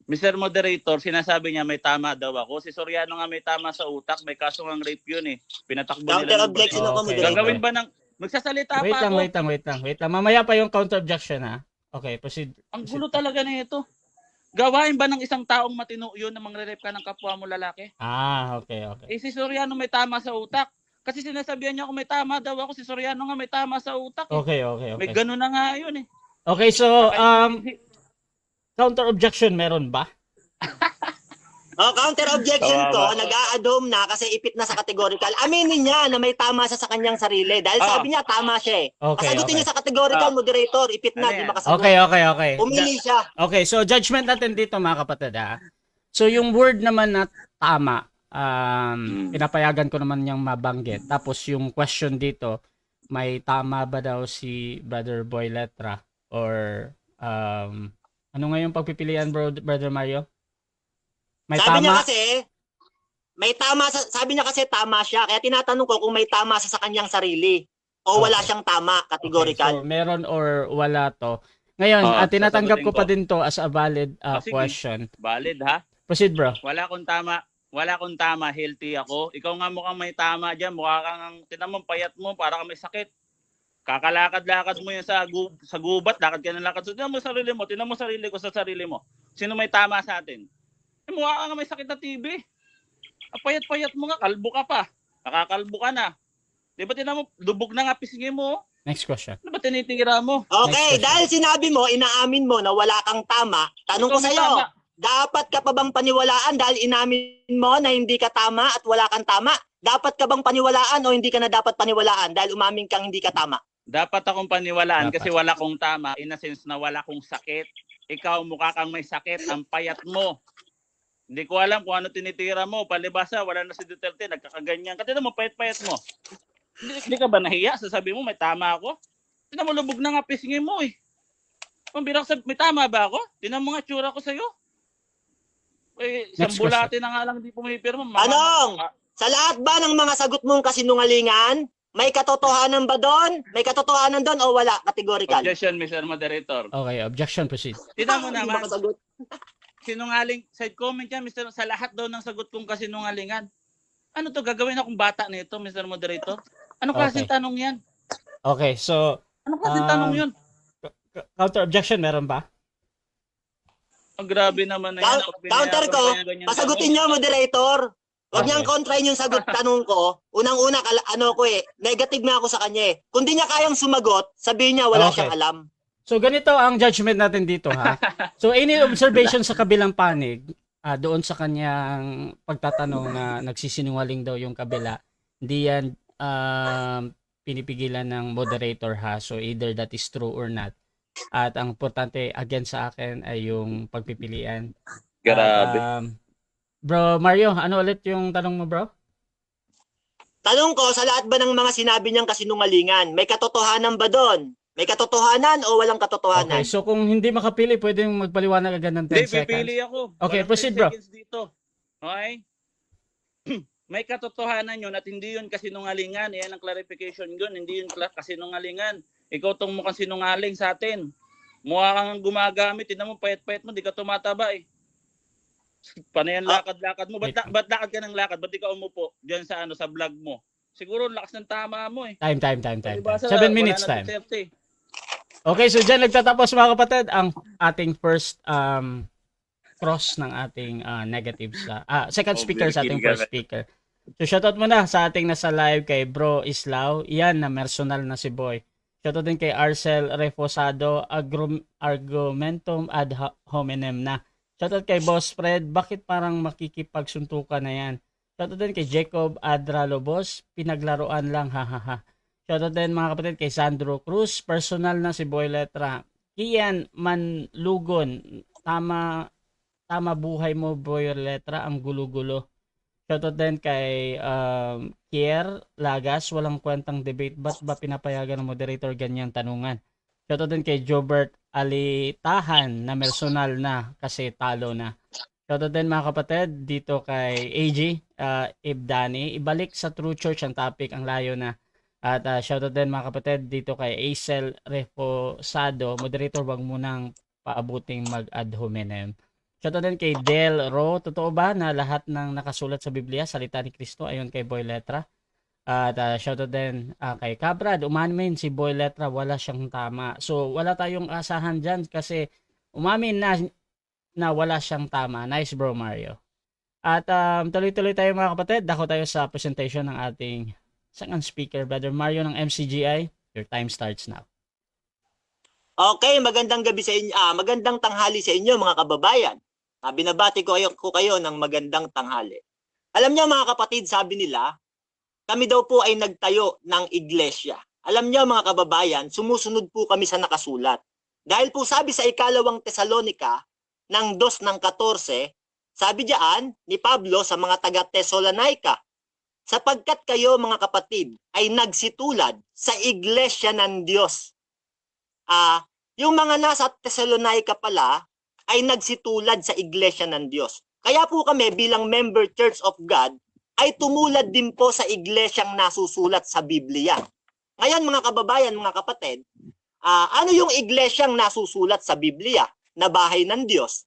Mr. Moderator, sinasabi niya may tama daw ako. Si Soriano nga may tama sa utak. May kaso ng rape yun eh. Pinatakbo nila. Counter-objection ako, Okay. moderator. Gagawin ba ng... Magsasalita Wait pa ako. lang. Mamaya pa yung counter-objection, ha? Okay, proceed. Ang gulo talaga na ito. Gawain ba ng isang taong matino yun na mangre-rape ka ng kapwa mo lalaki? Okay. Eh si Soriano may tama sa utak. Kasi sinasabihan niya ako may tama daw ako. Si Soriano nga may tama sa utak. Eh. Okay. May ganun na nga yun eh. Okay, so, counter-objection meron ba? Counter-objection ko, Kawawa. nag-a-adom na kasi ipit na sa categorical. Aminin niya na may tama siya sa kanyang sarili. Dahil sabi niya, tama siya eh. Okay, Pasagutin okay. niya sa categorical, moderator. Ipit na, Ano di yan? makasagot. Okay. Pumili siya. Okay, so judgment natin dito, mga kapatid, ha? So, yung word naman na tama, pinapayagan ko naman niyang mabanggit. Tapos, yung question dito, may tama ba daw si Brother Boy Letra? Or, ano nga yung pagpipilian, Brother Mario? May Sabi niya tama? kasi, sabi niya kasi tama siya. Kaya tinatanong ko kung may tama siya sa kanyang sarili. O wala Okay. siyang tama, Okay, categorical. so, meron or wala to. Ngayon, tinatanggap ko pa din to as a valid Sige. question. Valid ha? Proceed, bro. Wala akong tama, healthy ako. Ikaw nga mukhang may tama dyan. Mukha kang, tinan mo, payat mo, para kang may sakit. Kakalakad-lakad mo yan sa gubat, lakad ka ng lakad. So, tinan mo sarili mo, tinan mo sarili ko sa sarili mo. Sino may tama sa atin? Eh, mukha ka nga may sakit na TB. Payat-payat mo nga, kalbo ka pa. Nakakalbo ka na. Di ba tinan mo, lubog na nga pisngi mo. Next question. Ano ba tinitira mo? Okay, Next question. dahil sinabi mo, inaamin mo na wala kang tama, tanong ko Ikaw may sa'yo, tama. dapat ka pa bang paniwalaan dahil inamin mo na hindi ka tama at wala kang tama? Dapat ka bang paniwalaan o hindi ka na dapat paniwalaan dahil umamin kang hindi ka tama? Dapat akong paniwalaan Dapat. kasi wala kong tama. In a sense na wala kong sakit. Ikaw mukha kang may sakit. Ang payat mo. Hindi ko alam kung ano tinitira mo. Palibasa, wala na si Duterte. Nagkakaganyan. Kasi mo, payat-payat mo. Hindi ka ba nahiya? Sasabi mo, may tama ako? Tinan mo, lubog na nga pisngi mo eh. Pambirang sabi, may tama ba ako? Tinan mo nga tsura ko sa'yo. Eh, isang Next bulate na nga lang hindi pumipirma. Anong? Sa lahat ba ng mga sagot mong kasinungalingan, may katotohanan ba doon? May katotohanan doon o wala? Categorical. Objection, Mr. Moderator. Okay, objection, proceed. Tinan mo Hindi naman. makasagot. Sinungaling, side comment yan, Mr. Sa lahat daw ng sagot kong kasinungalingan. Ano to, gagawin akong bata nito, Mr. Moderator? Ano klaseng Okay. tanong yan? Okay, so, Ano klaseng tanong yun? counter objection meron ba? Ang grabe naman na yan. Counter ko, pasagutin nyo, moderator. Huwag Okay. niyang kontrahin yung sagot tanong ko. Unang-una, negative na ako sa kanya eh. Kung di niya kayang sumagot, sabihin niya wala Okay. siyang alam. So, ganito ang judgment natin dito, ha? So, any observation sa kabilang panig, doon sa kanyang pagtatanong na nagsisinungaling daw yung kabila, hindi yan pinipigilan ng moderator, ha? So, either that is true or not. At ang importante, again sa akin, ay yung pagpipilian. Grabe. Bro Mario, ano ulit yung tanong mo, bro? Tanong ko, sa lahat ba ng mga sinabi niyang kasinungalingan, may katotohanan ba doon? May katotohanan o walang katotohanan? Okay, so kung hindi makapili, pwede yung magpaliwanag agad ng 10 Hindi, seconds. pipili ako. Okay, Walang proceed, 10 bro. seconds dito. Okay? May katotohanan yun at hindi yun kasinungalingan. Yan ang clarification yun. Hindi yun kasinungalingan. Ikaw tong mukhang sinungaling sa atin. Mukha kang gumagamit. Tignan mo, payat-payat mo. Di ka tumataba eh. Panayan lakad-lakad mo. Ba't lakad ka ng lakad? Ba't di ka umupo diyan sa sa vlog mo? Siguro lakas ng tama mo eh. Time. Palibasa, 7 minutes wala na time. Duterte. Okay, so dyan nagtatapos mga kapatid ang ating first cross ng ating negatives. Second speaker sa ating first speaker. So shoutout muna sa ating nasa live kay Bro Islao. Iyan na personal na si Boy. Shoutout din kay Arcel Refosado, Argumentum ad hominem na. Shoutout kay Boss Fred, bakit parang makikipagsuntukan na yan? Shoutout din kay Jacob Adralobos, pinaglaruan lang, hahaha. Shoutout din mga kapatid kay Sandro Cruz, personal na si Boy Letra. Kian Manlugon, tama buhay mo Boy Letra, ang gulo-gulo. Shoutout din kay Kier Lagas, walang kwentang debate, ba't ba pinapayagan ng moderator ganyang tanungan? Shoutout din kay Jobert Alitahan na personal na kasi talo na. Shoutout din mga kapatid dito kay AG Ibdani, ibalik sa True Church ang topic, ang layo na. At shoutout din mga kapatid dito kay Acel Refosado, moderator, wag mo nang paabuting mag-ad hominem. Shoutout din kay Del Ro, totoo ba na lahat ng nakasulat sa Biblia salita ni Kristo? Ayon kay Boy Letra. At shoutout din kay Cabrad, umamin si Boy Letra, wala siyang tama. So wala tayong asahan dyan kasi umamin na wala siyang tama. Nice bro Mario. At tuloy-tuloy tayo mga kapatid, dako tayo sa presentation ng ating second speaker, Brother Mario ng MCGI. Your time starts now. Okay, magandang gabi sa inyo. Magandang tanghali sa inyo mga kababayan. Binabati ko kayo ng magandang tanghali. Alam niyo mga kapatid, sabi nila, kami daw po ay nagtayo ng iglesia. Alam niyo mga kababayan, sumusunod po kami sa nakasulat. Dahil po sabi sa ikalawang Tesalonica ng 2:14, sabi diyan ni Pablo sa mga taga Thessalonica, sapagkat kayo mga kapatid ay nagsitulad sa iglesia ng Diyos. Yung mga nasa Thessalonica pala ay nagsitulad sa iglesia ng Diyos. Kaya po kami bilang member Church of God ay tumulad din po sa iglesyang nasusulat sa Biblia. Ngayon mga kababayan, mga kapatid, ano yung iglesyang nasusulat sa Biblia na bahay ng Diyos?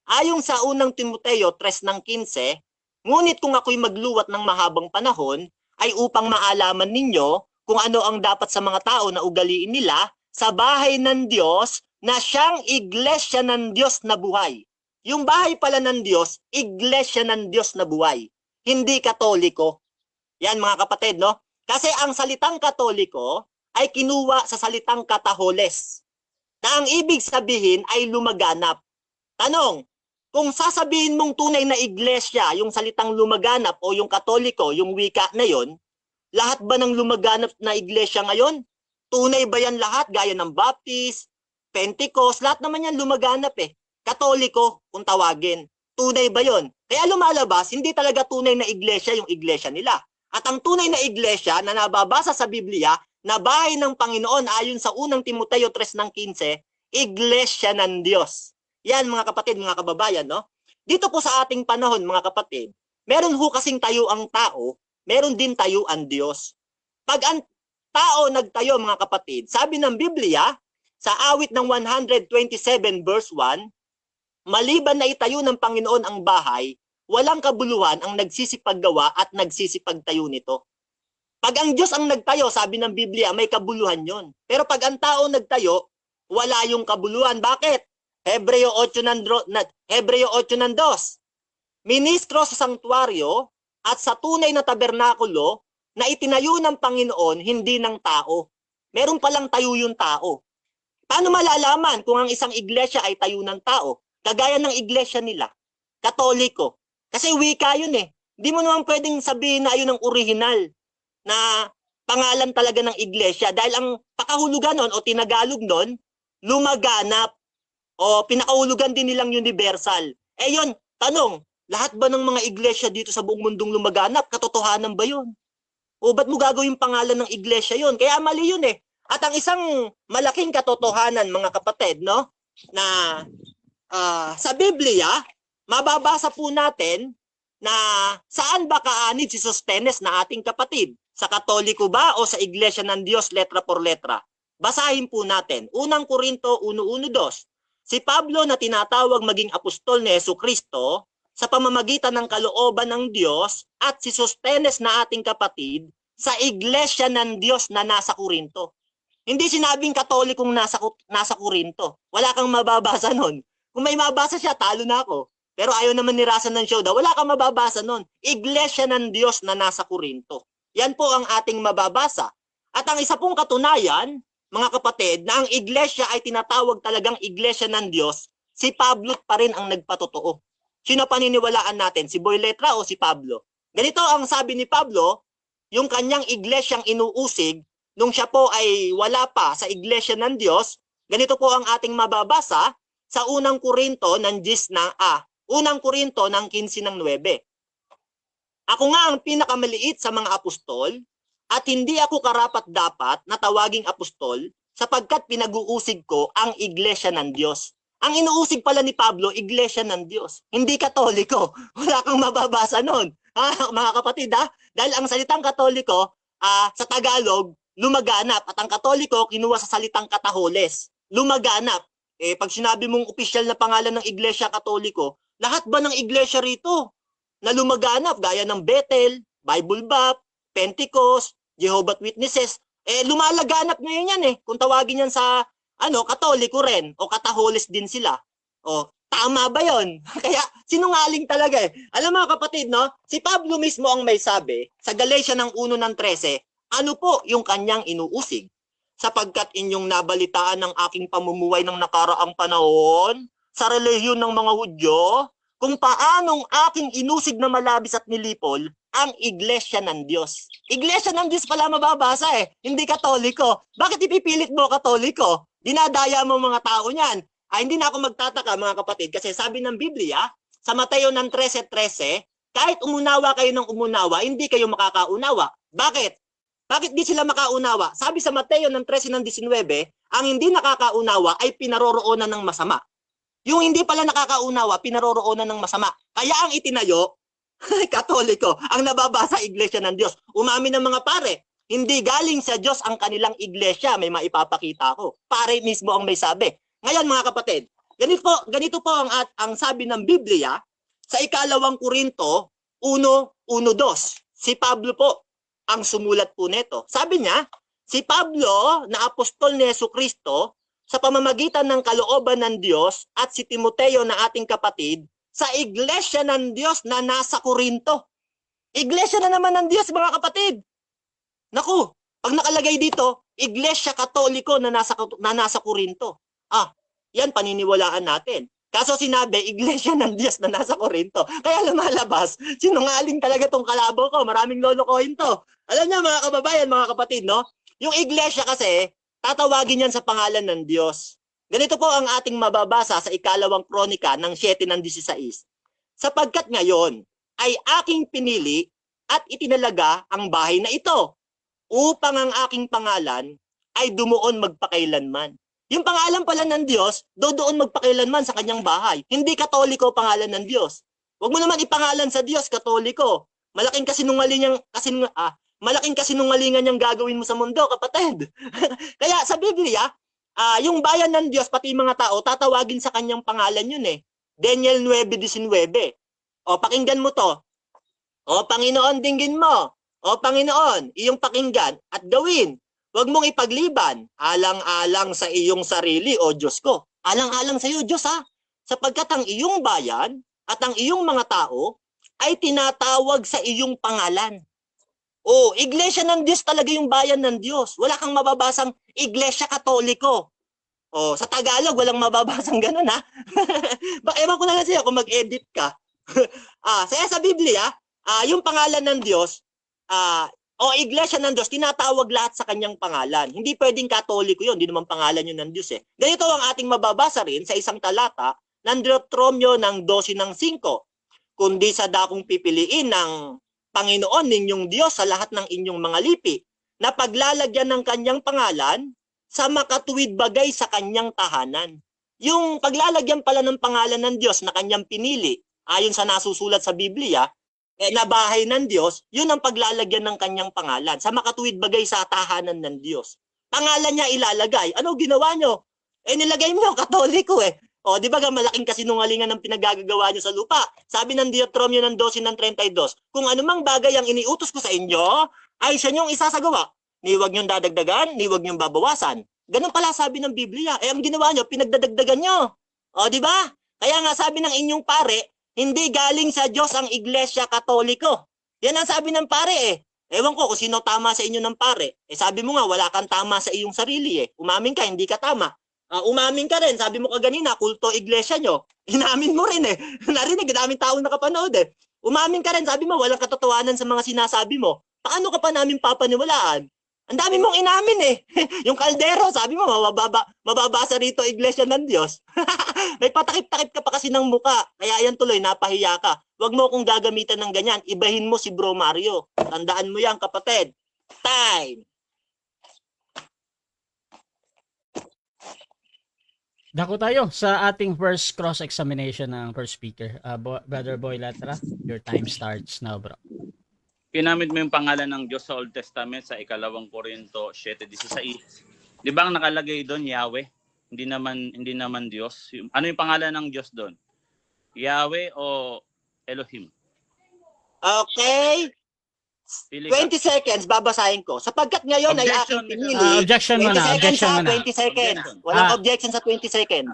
Ayon sa unang Timoteo 3:15, ngunit kung ako'y magluwat ng mahabang panahon, ay upang maalaman ninyo kung ano ang dapat sa mga tao na ugaliin nila sa bahay ng Diyos na siyang iglesia ng Diyos na buhay. Yung bahay pala ng Diyos, iglesia ng Diyos na buhay. Hindi katoliko. Yan mga kapatid, no? Kasi ang salitang Katoliko ay kinuha sa salitang kataholes, na ang ibig sabihin ay lumaganap. Tanong, kung sasabihin mong tunay na iglesia, yung salitang lumaganap o yung Katoliko, yung wika na yon, lahat ba ng lumaganap na iglesia ngayon? Tunay ba yan lahat? Gaya ng Baptist, Pentecost, lahat naman yan lumaganap eh. Katoliko, kung tawagin. Tunay ba yon? Kaya lumalabas, hindi talaga tunay na iglesia yung iglesia nila. At ang tunay na iglesia na nababasa sa Biblia, na bahay ng Panginoon ayon sa unang Timoteo 3:15, iglesia ng Diyos. Yan mga kapatid, mga kababayan, no? Dito po sa ating panahon, mga kapatid, meron ho kasing tayo ang tao, meron din tayo ang Diyos. Pag ang tao nagtayo, mga kapatid, sabi ng Biblia, sa awit ng 127 verse 1, maliban na itayo ng Panginoon ang bahay, walang kabuluhan ang nagsisipaggawa at nagsisipagtayo nito. Pag ang Diyos ang nagtayo, sabi ng Biblia, may kabuluhan yon. Pero pag ang tao nagtayo, wala yung kabuluhan. Bakit? Hebreo 8:2. Ministro sa sanktuaryo at sa tunay na tabernakulo na itinayo ng Panginoon, hindi ng tao. Meron palang tayo yung tao. Paano malalaman kung ang isang iglesia ay tayo ng tao? Kagaya ng iglesia nila, Katoliko. Kasi wika yun eh. Hindi mo naman pwedeng sabihin na yun ang original na pangalan talaga ng iglesia. Dahil ang pakahulugan nun o tinagalog nun, lumaganap. O pinakahulugan din nilang universal. Eh yun, tanong, lahat ba ng mga iglesia dito sa buong mundong lumaganap? Katotohanan ba yun? O ba't mo gagawin pangalan ng iglesia yun? Kaya mali yun eh. At ang isang malaking katotohanan, mga kapatid, no, na sa Biblia, mababasa po natin na saan ba kaanib si Sostenes na ating kapatid? Sa Katoliko ba o sa Iglesia ng Diyos letra por letra? Basahin po natin. Unang Korinto 1:1-2. Si Pablo na tinatawag maging apostol ni Jesucristo sa pamamagitan ng kalooban ng Diyos at si Sostenes na ating kapatid sa Iglesia ng Diyos na nasa Korinto. Hindi sinabing Katolikong nasa Korinto. Wala kang mababasa nun. Kung may mabasa siya, talo na ako. Pero ayaw naman ni Rasan ng show daw. Wala kang mababasa nun. Iglesia ng Diyos na nasa Korinto. Yan po ang ating mababasa. At ang isa pong katunayan, mga kapatid, na ang iglesia ay tinatawag talagang iglesia ng Diyos, si Pablo pa rin ang nagpatotoo. Sino paniniwalaan natin? Si Boy Letra o si Pablo? Ganito ang sabi ni Pablo, yung kanyang iglesyang inuusig, nung siya po ay wala pa sa iglesia ng Diyos, ganito po ang ating mababasa sa unang Korinto ng 15:9. Ako nga ang pinakamaliit sa mga apostol, at hindi ako karapat-dapat na tawaging apostol sapagkat pinag-uusig ko ang iglesia ng Diyos. Ang inuusig pala ni Pablo, iglesia ng Diyos. Hindi Katoliko. Wala kang mababasa nun. Mga kapatid, dahil ang salitang Katoliko, sa Tagalog, lumaganap. At ang Katoliko, kinuha sa salitang kataholes. Lumaganap. Pag sinabi mong opisyal na pangalan ng iglesia Katoliko, lahat ba ng iglesia rito na lumaganap? Gaya ng Bethel, Bible Bap, Pentecost, Jehovah's Witnesses, lumalaganap ngayon yan eh. Kung tawagin yan sa Katoliko rin o kataholes din sila. O tama ba 'yon? Kaya sinungaling talaga eh. Alam mga kapatid, no? Si Pablo mismo ang may sabi sa Galatia ng 1:13, ano po yung kanyang inuusig? Sapagkat inyong nabalitaan ng aking pamumuhay ng nakaraang panahon sa relihiyon ng mga Hudyo, kung paanong aking inusig na malabis at nilipol ang iglesia ng Diyos. Iglesia ng Diyos pala mababasa eh, hindi Katoliko. Bakit ipipilit mo Katoliko? Dinadaya mo mga tao niyan. Hindi na ako magtataka mga kapatid kasi sabi ng Biblia sa Mateo ng 13:13, kahit umunawa kayo ng umunawa, hindi kayo makakaunawa. Bakit? Bakit di sila makaunawa? Sabi sa Mateo ng 13:19, ang hindi nakakaunawa ay pinaroroonan ng masama. Yung hindi pala nakakaunawa, pinaroroonan ng masama. Kaya ang itinayo, Katoliko, ang nababasa iglesia ng Diyos. Umamin ng mga pare, hindi galing sa Diyos ang kanilang iglesia, may maipapakita ako. Pare mismo ang may sabi. Ngayon mga kapatid, ganito po ang sabi ng Biblia sa 2 Korinto 1:1-2. Si Pablo po ang sumulat po nito. Sabi niya, si Pablo na apostol ni Jesucristo sa pamamagitan ng kalooban ng Diyos at si Timoteo na ating kapatid sa iglesia ng Diyos na nasa Korinto. Iglesia na naman ng Diyos mga kapatid. Naku, pag nakalagay dito, Iglesia Katoliko na nasa Korinto. Yan paniniwalaan natin. Kaso sinabi, Iglesia ng Diyos na nasa Korinto. Kaya lumalabas, sinungaling talaga tong kalabo ko. Maraming lolokohin to. Alam niyo mga kababayan, mga kapatid, no? Yung Iglesia kasi, tatawagin yan sa pangalan ng Diyos. Ganito po ang ating mababasa sa 2 Kronika ng 7:16. Sapagkat ngayon ay aking pinili at itinalaga ang bahay na ito upang ang aking pangalan ay dumuon magpakailanman. Yung pangalan pala ng Diyos, doon magpakailanman sa kanyang bahay. Hindi Katoliko pangalan ng Diyos. Huwag mo naman ipangalan sa Diyos, Katoliko. Malaking kasinungalingan yung gagawin mo sa mundo, kapatid. Kaya sa Biblia, yung bayan ng Diyos, pati mga tao, tatawagin sa kanyang pangalan yun eh. Daniel 9:19. O, pakinggan mo to. O, Panginoon, dinggin mo. O, Panginoon, iyong pakinggan at gawin. Huwag mong ipagliban, alang-alang sa iyong sarili, o Diyos ko. Alang-alang sa iyo, Diyos ha. Sapagkat ang iyong bayan at ang iyong mga tao ay tinatawag sa iyong pangalan. O, Iglesia ng Diyos talaga yung bayan ng Diyos. Wala kang mababasang Iglesia Katoliko. O, sa Tagalog, walang mababasang ganun ha. Ewan ko na lang sa'yo kung mag-edit ka. Sa Biblia, yung pangalan ng Diyos, o Iglesia ng Diyos, tinatawag lahat sa kanyang pangalan. Hindi pwedeng Katoliko yun, hindi naman pangalan yun ng Diyos eh. Ganito ang ating mababasa rin sa isang talata ng Deuteronomio ng 12:5. Kundi sa dakong pipiliin ng Panginoon ninyong Diyos sa lahat ng inyong mga lipi, na paglalagyan ng kanyang pangalan sa makatuwid bagay sa kanyang tahanan. Yung paglalagyan pala ng pangalan ng Diyos na kanyang pinili, ayon sa nasusulat sa Biblia, na bahay ng Diyos, yun ang paglalagyan ng kanyang pangalan sa makatuwid bagay sa tahanan ng Diyos. Pangalan niya ilalagay. Ano ginawa nyo? Nilagay mo yung Katoliko eh. O, di ba malaking kasinungalingan ng pinagagagawa nyo sa lupa? Sabi ng Deuteronomio ng 12:32, kung anumang bagay ang iniutos ko sa inyo, ay sa inyong isasagawa. Ni huwag nyong dadagdagan, ni huwag nyong babawasan. Ganun pala sabi ng Biblia. Ang ginawa nyo, pinagdadagdagan nyo. O, di ba? Kaya nga sabi ng inyong pare, hindi galing sa Diyos ang Iglesia Katoliko. Yan ang sabi ng pare eh. Ewan ko kung sino tama sa inyo ng pare. Sabi mo nga, wala kang tama sa iyong sarili eh. Umamin ka, hindi ka tama. Umamin ka rin, sabi mo kaganina, kulto iglesia nyo. Inamin mo rin eh. Narinig, daming taong nakapanood eh. Umamin ka rin, sabi mo, walang katotohanan sa mga sinasabi mo. Paano ka pa namin papaniwalaan? Ang dami mong inamin eh. Yung kaldero, sabi mo, mababasa rito Iglesia ng Diyos. May patakip-takip ka pa kasi ng muka. Kaya yan tuloy, napahiya ka. Huwag mo akong gagamitan ng ganyan. Ibahin mo si Bro Mario. Tandaan mo yan, kapatid. Time! Dako tayo sa ating first cross-examination ng first speaker. Brother Boy Latra, your time starts now, bro. Ginamit mo yung pangalan ng Diyos sa Old Testament sa 2 Korinto 7:16. Di ba ang nakalagay doon, Yahweh? Hindi naman Diyos. Ano yung pangalan ng Diyos doon? Yahweh o Elohim? Okay. Pili ka. 20 seconds, babasahin ko. Sapagkat ngayon ay Objection, aking pinili. Objection 20 muna, seconds objection ha, muna. 20 seconds. Objection. Walang objection sa 20 seconds.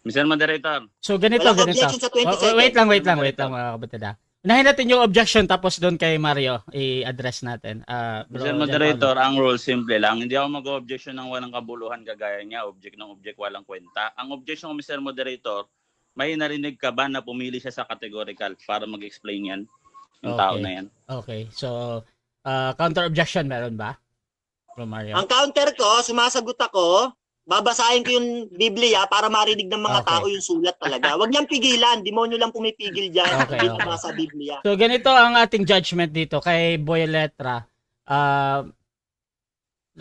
Mr. Moderator. So ganito, Walang ganito. objection sa 20 seconds. Wait lang mga kapatid. Unahin natin yung objection tapos doon kay Mario i-address natin. Mr. Moderator, ang rule simple lang. Hindi ako mag-objection ng walang kabuluhan kagaya niya. Object ng object, walang kwenta. Ang objection ng Mr. Moderator, may narinig ka ba na pumili siya sa categorical para mag-explain yan? Yung tao na yan. Okay. So, counter objection meron ba? From Mario. Ang counter ko, sumasagot ako, babasahin ko yung Biblia para marinig ng mga Okay. tao yung sulat talaga. Huwag niyang pigilan. Demonyo lang pumipigil dyan. Okay, Hindi okay. sa Biblia. So, ganito ang ating judgment dito kay Boy Letra.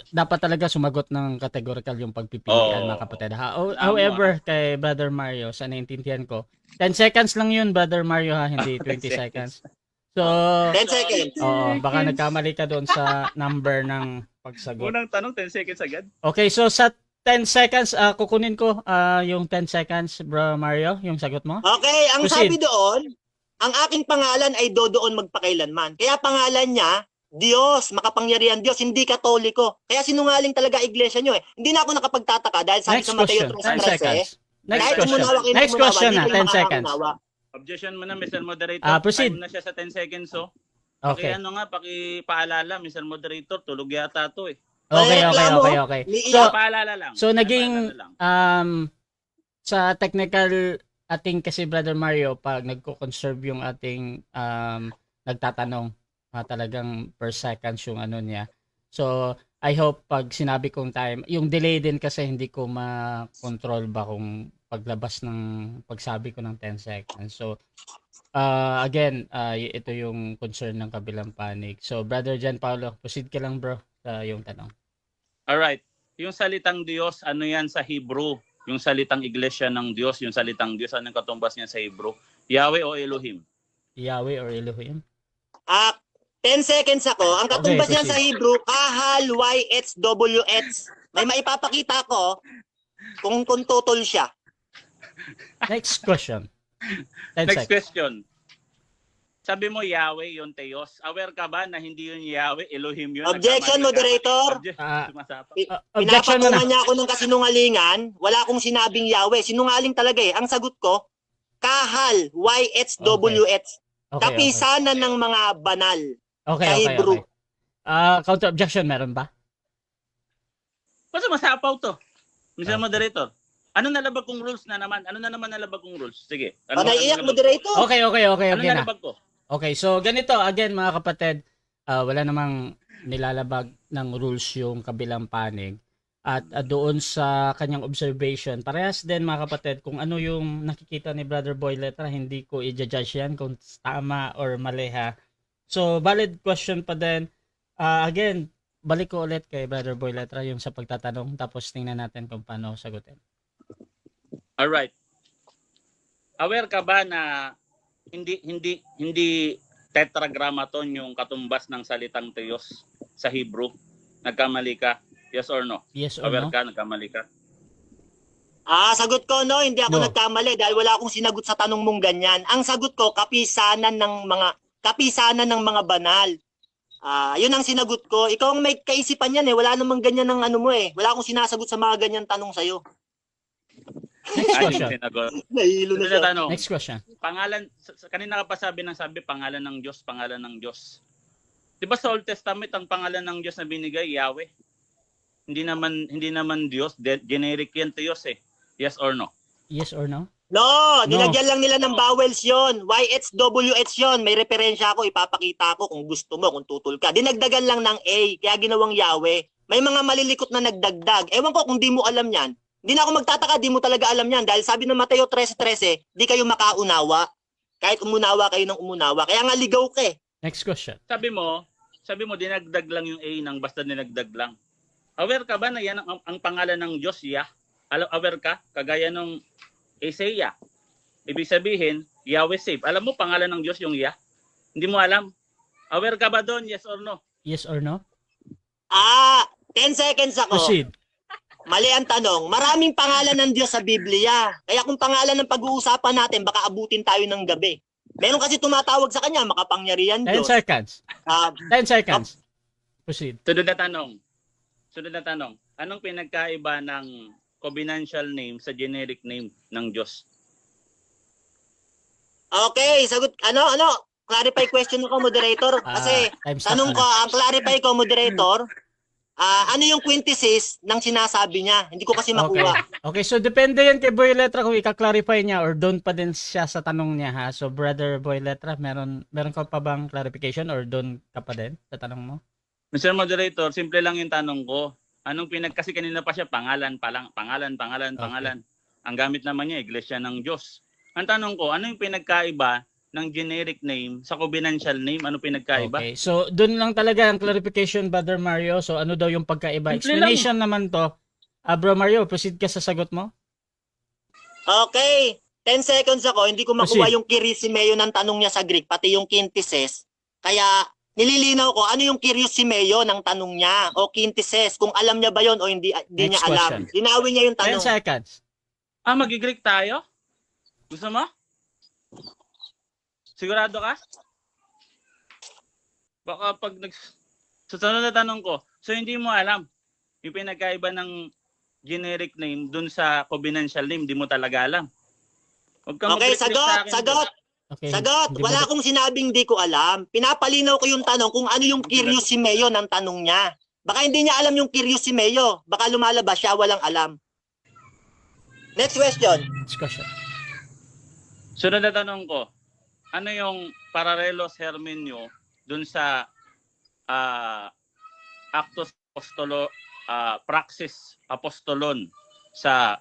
Dapat talaga sumagot ng categorical yung pagpipilian, mga kapatid. However, kay Brother Mario, sa naintindihan ko, 10 seconds lang yun, Brother Mario, ha? Hindi 20 seconds. So, 10 seconds. baka nagkamali ka doon sa number ng pagsagot. Unang tanong, 10 seconds agad. Okay, so sa 10 seconds, kukunin ko yung 10 seconds, Bro Mario, yung sagot mo. Okay, ang Proceed. sabi doon, ang aking pangalan ay doon magpakailanman. Kaya pangalan niya, Diyos, makapangyarihan Diyos, hindi Katoliko. Kaya sinungaling talaga iglesia nyo eh. Hindi na ako nakapagtataka dahil sabi Next sa Mateo question, 10 3:13, seconds. Next kahit question. umunawa kayo, Next umunawa, question hindi na, kayo 10 seconds. makakaunawa. Objection mo na, Mr. Moderator. Proceed. Time na siya sa 10 seconds, oh. Okay. Ano nga, pakipaalala, Mr. Moderator, tulog yata to eh. Okay. So, Paalala lang. so naging Paalala lang. sa technical ating kasi Brother Mario, pag nagko-conserve yung ating nagtatanong, talagang per seconds yung ano niya. So, I hope pag sinabi kong time, yung delay din kasi hindi ko ma-control ba kung paglabas ng pagsabi ko ng 10 seconds. So, again, ito yung concern ng kabilang panig. So, Brother Jan Paulo, proceed ka lang bro sa yung tanong. Alright. Yung salitang Diyos, ano yan sa Hebrew? Yung salitang iglesia ng Diyos, yung salitang Diyos, anong katumbas niya sa Hebrew? Yahweh o Elohim? Yahweh or Elohim? 10 seconds ako. Ang katumbas Okay, niyan sa Hebrew, kahal, YHWH. May maipapakita ko kung tutol siya. Next question. 10 Next seconds. question. Sabi mo Yahweh yung Theos. Aware ka ba na hindi yun Yahweh, Elohim yun? Objection, Nagkamali ka? moderator. Sumasapak. Objection mo na. Pinapatungan niya ako ng kasinungalingan. Wala akong sinabing Yahweh. Sinungaling talaga eh. Ang sagot ko, kahal, YHWH. Okay. Kapisanan ng mga banal. Okay. sa Hebrew. Counter objection meron ba? Basta masapaw to. Mr. Okay. Moderator. Ano nalabag kong rules na naman? Ano na naman nalabag kong rules? Sige. Naiiyak, nalabag ko? moderator. Okay Ano na. nalabag ko? Okay, so ganito again mga kapatid, wala namang nilalabag ng rules yung kabilang panig. At doon sa kanyang observation, parehas din mga kapatid, kung ano yung nakikita ni Brother Boy Letra, hindi ko i-judge yan kung tama or mali ha. So, valid question pa din. Again, balik ko ulit kay Brother Boy Letra yung sa pagtatanong, tapos tingnan natin kung paano sagutin. Alright. Aware ka ba na hindi tetragrammaton yung katumbas ng salitang Theos sa Hebrew? Nagkamali ka? Yes or no? Yes or Aware no? ka? Nagkamali ka? Sagot ko no, hindi ako No. nagkamali dahil wala akong sinagot sa tanong mong ganyan. Ang sagot ko, kapisanan ng mga banal. Yun ang sinagot ko. Ikaw ang may kaisipan yan eh. Wala namang ganyan ng ano mo eh. Wala akong sinasagot sa mga ganyan tanong sa'yo. Next Ay, question. yung sinagot. Nahihilo na Sunod siya. na tanong. Next question. Pangalan, kanina ka pa sabi pangalan ng Diyos, pangalan ng Diyos. Di ba sa Old Testament, ang pangalan ng Diyos na binigay, Yahweh? Hindi naman Diyos, generic yan Theos eh. Yes or no? Yes or no? No, No. nilagyan lang nila ng vowels yon. YHWH yon. May referensya ako, ipapakita ko kung gusto mo, kung tutol ka. Dinagdagan lang ng A, kaya ginawang Yahweh. May mga malilikot na nagdagdag. Ewan ko kung di mo alam yan. Hindi na ako magtataka, di mo talaga alam yan. Dahil sabi ng Mateo 13:13, di kayo makaunawa. Kahit umunawa kayo ng umunawa. Kaya nga ligaw ka eh. Next question. Sabi mo, dinagdag lang yung A ng basta dinagdag lang. Aware ka ba na yan ang pangalan ng Diyos, Yah? Aware ka? Kagaya nung Isaiah. Ibig sabihin, Yahweh save. Alam mo, pangalan ng Diyos yung Yah? Hindi mo alam? Aware ka ba doon? Yes or no? Yes or no? 10 seconds ako. Proceed. Mali ang tanong. Maraming pangalan ng Diyos sa Biblia. Kaya kung pangalan ng pag-uusapan natin, baka abutin tayo ng gabi. Meron kasi tumatawag sa kanya, makapangyarihan 10 Diyos. seconds. Ah, 10 seconds. Proceed. Sunod na tanong. Anong pinagkaiba ng covenantal name sa generic name ng Diyos? okay, sagot. Clarify question ako, moderator. Kasi time's up tanong na. ko, ang clarify ko, moderator, ano yung quintessence ng sinasabi niya? Hindi ko kasi makuha. Okay, so depende yan kay Boy Letra kung ika-clarify niya or doon pa din siya sa tanong niya ha. So Brother Boy Letra, meron ka pa bang clarification or doon ka pa din sa tanong mo? Mr. Moderator, simple lang yung tanong ko. Kasi kanina pa siya, pangalan. Ang gamit naman niya, Iglesia ng Diyos. Ang tanong ko, ano yung pinagkaiba ng generic name sa covenantal name? Ano pinagkaiba? Okay, so doon lang talaga ang clarification, Brother Mario. So ano daw yung pagkaiba? Simple Explanation naman to. Bro Mario, proceed ka sa sagot mo. Okay, 10 seconds ako. Hindi ko makuha Proceed. yung kirisimeo ng tanong niya sa Greek, pati yung quintessence. Kaya nililinaw ko, ano yung kirisimeo ng tanong niya o quintessence? Kung alam niya ba yon o hindi niya Next alam. question. Linawin niya yung 10 tanong. seconds. Mag-Greek tayo? Gusto mo? Sigurado ka? Baka pag susunod na tanong ko, so hindi mo alam yung pinagkaiba ng generic name dun sa covenantal name, hindi mo talaga alam. Huwag kang Okay, mag-Greek sa akin. sagot. Okay. Sagot, Hindi mo- wala akong sinabing di ko alam. Pinapalinaw ko yung tanong kung ano yung curious si Mayo ng tanong niya. Baka hindi niya alam yung curious si Mayo. Baka lumalabas siya, walang alam. Next question. Next question. Sunod na tanong ko, ano yung paralelos hermenyo dun sa Actus Praxis Apostolon sa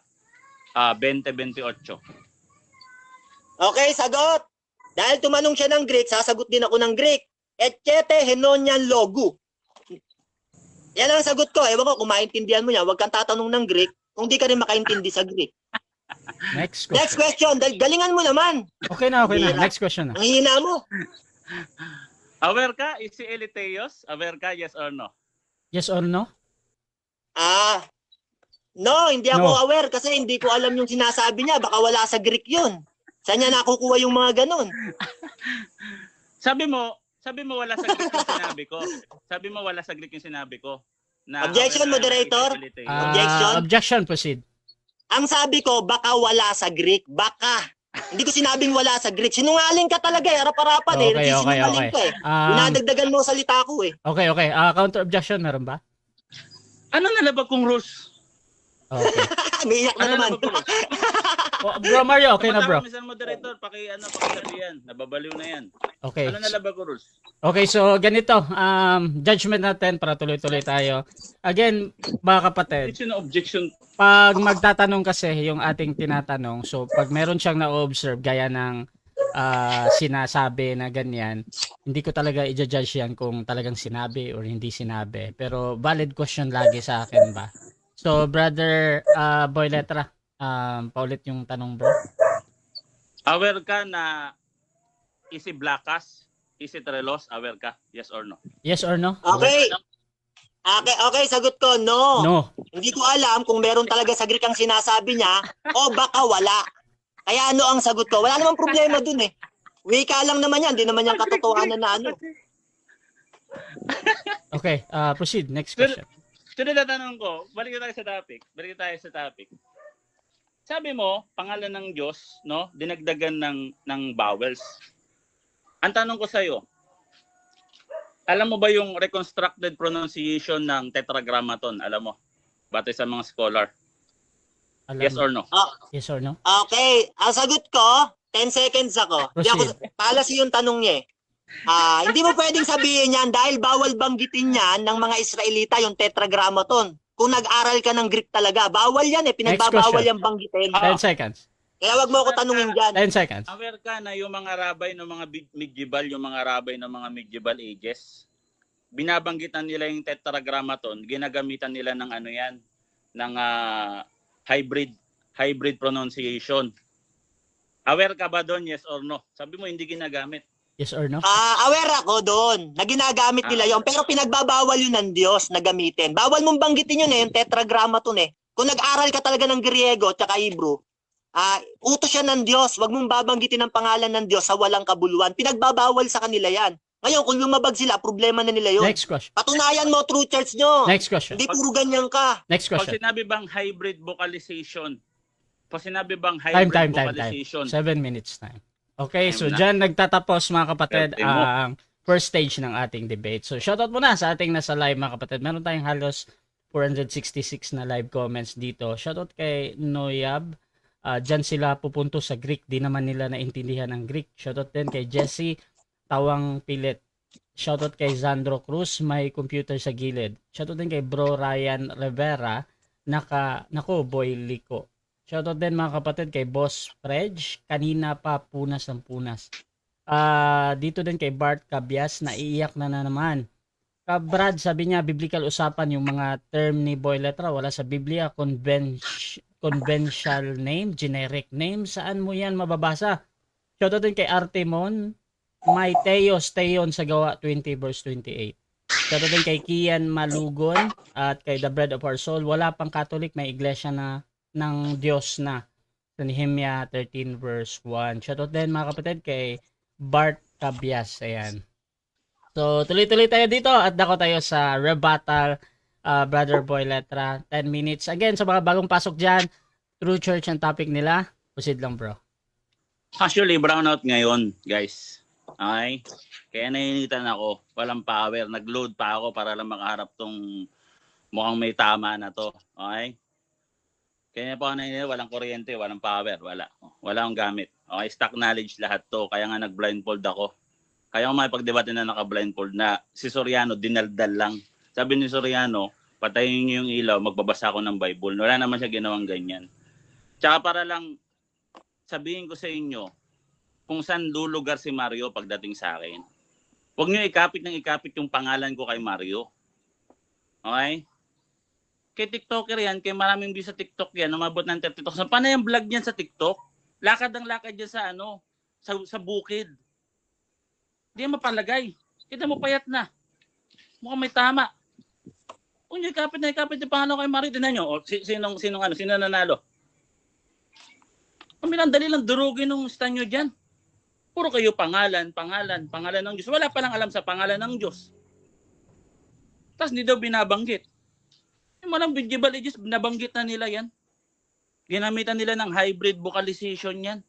20:28? Okay, sagot. Dahil tumanong siya ng Greek, sasagot din ako ng Greek. Etchete henonian logu. Yan ang sagot ko. Ewan ko kung maintindihan mo niya. Huwag kang tatanong ng Greek kung di ka rin makaintindi sa Greek. Next Next question. question. Dahil galingan mo naman. Okay na, okay na. Bira. Next question na. Ang hina mo. Aware ka? Is si Eliteos? Aware ka? Yes or no? Yes or no? No, hindi ako No. aware kasi hindi ko alam yung sinasabi niya. Baka wala sa Greek yun. Saan niya nakukuha yung mga ganun? Sabi mo wala sa Greek yung sinabi ko. Sabi mo wala sa Greek yung sinabi ko. Na Objection, aware ka moderator. is si Eliteos. Objection? Objection, proceed. Ang sabi ko, baka wala sa Greek. Baka. Hindi ko sinabing wala sa Greek. Sinungaling ka talaga eh. Harap-harapan eh. Okay, okay, Sinungaling okay. ka eh. Dinadagdagan mo ang salita ko eh. Okay, okay. Counter objection, meron ba? Ano nalabag kong rules? Okay. Umiiyak na Ano naman. nalabag kong rules? Oh, bro Mario, okay na bro. Mr. Moderator, pakisabihan. Nababaliw na yan. Okay. Ano nalabag kong rules? Okay, so ganito, judgment natin para tuloy-tuloy tayo. Again, mga kapatid, Objection. pag magtatanong kasi yung ating tinatanong, so pag meron siyang na-observe gaya ng sinasabi na ganyan, hindi ko talaga i-judge yan kung talagang sinabi or hindi sinabi. Pero valid question lagi sa akin ba? So, brother Boy Letra, paulit yung tanong bro. Aware ka na isi Blackas, isi Trelos, aware ka? Yes or no? Yes or no? Okay. Okay, sagot ko, no. No. Hindi ko alam kung meron talaga sa Greek ang sinasabi niya o baka wala. Kaya ano ang sagot ko? Wala namang problema dun eh. Wika lang naman yan. Hindi naman yan katotohanan na ano. Okay, proceed. Next question. Sunod na tanong ko, balik tayo sa topic. Sabi mo, pangalan ng Diyos, no, dinagdagan ng vowels. Ang tanong ko sa iyo, alam mo ba yung reconstructed pronunciation ng Tetragrammaton? Alam mo? Batay sa mga scholar. Alam Yes mo. or no? Yes or no? Okay, ang sagot ko, 10 seconds ako. Hindi ako palasi yung tanong niya eh. Hindi mo pwedeng sabihin yan dahil bawal banggitin yan ng mga Israelita yung Tetragrammaton. Kung nag-aral ka ng Greek talaga, bawal yan eh. Pinagbabawal question. yung banggitin. 10 seconds. Kaya wag mo ako tanungin dyan. 10 seconds. Aware ka na yung mga rabbi ng mga medieval, yung mga rabbi ng mga medieval ages, binabanggitan nila yung Tetragrammaton, ginagamitan nila ng ano yan, ng hybrid pronunciation. Aware ka ba doon, yes or no? Sabi mo hindi ginagamit. Yes or no? Aware ako doon na ginagamit nila yon, pero pinagbabawal yun ng Diyos na gamitin. Bawal mong banggitin yun eh, yung Tetragrammaton eh. Kung nag-aral ka talaga ng Griego at Hebrew, utos yan ng Diyos. Wag mong babanggitin ang pangalan ng Diyos sa walang kabuluhan. Pinagbabawal sa kanila yan. Ngayon, kung lumabag sila, problema na nila yun. Next question. Patunayan mo, true church nyo. Next question. Hindi puro ganyan ka. Next Pag question. sinabi bang hybrid vocalization, Time. vocalization, 7 minutes time. Okay, Time so na. dyan nagtatapos mga kapatid Swerte mo. ang first stage ng ating debate. So shoutout muna sa ating nasa live mga kapatid. Meron tayong halos 466 na live comments dito. Shoutout kay Noyab. Dyan sila pupunto sa Greek. Di naman nila naintindihan ang Greek. Shoutout din kay Jesse Tawang Pilit. Shoutout kay Zandro Cruz. May computer sa gilid. Shoutout din kay Bro Ryan Rivera. Nako, Boy Liko. Shoutout din mga kapatid kay Boss Fredge. Kanina pa punas ng punas. Dito din kay Bart Cabias. Naiiyak na naman. Brad, sabi niya, biblical usapan yung mga term ni Boy Letra. Wala sa Biblia. Conventional name, generic name. Saan mo yan mababasa? Shoutout din kay Artemon. May Teon sa Gawa 20 verse 28. Shoutout din kay Kian Malugon at kay The Bread of Our Soul. Wala pang Catholic, may iglesia na ng Diyos na. Sa Nehemia 13 verse 1. Shoutout din mga kapatid kay Bart Cabias. Ayan. So, tuloy-tuloy tayo dito at dako tayo sa rebuttal, Brother Boy Letra. 10 minutes. Again, sa mga bagong pasok dyan, True Church ang topic nila. Proceed lang, bro. Actually, brownout ngayon, guys. Okay? Kaya nainitan ako. Walang power. Nag-load pa ako para lang makaharap tong mukhang may tama na to. Okay? Kaya po nainitan, walang kuryente, walang power, wala. Wala akong gamit. Okay? Stock knowledge lahat to. Kaya nga nag-blindfold ako. Kaya ko makipagdebate na naka-blindfold na si Soriano, dinaldal lang. Sabi ni Soriano, patayin niyo yung ilaw, magbabasa ako ng Bible. Wala naman siya ginawang ganyan. Tsaka para lang sabihin ko sa inyo kung saan lulugar si Mario pagdating sa akin. Huwag niyo ikapit yung pangalan ko kay Mario. Okay? Kay TikToker yan, kay maraming views sa TikTok yan, umabot ng 30 TikTok. Paano yung vlog niyan sa TikTok? Lakad ang lakad niya sa sa bukid. Hindi mapalagay. Kita mo payat na. Mukhang may tama. Kung niyo ikapit yung pangalan kay Mario, tinan niyo, sino nanalo? Kami lang dali lang durugin ng stanyo dyan. Puro kayo pangalan ng Diyos. Wala pa lang alam sa pangalan ng Diyos. Tapos hindi daw binabanggit. Yung malang Bible Ages, binabanggit na nila yan. Ginamitan nila ng hybrid vocalization yan.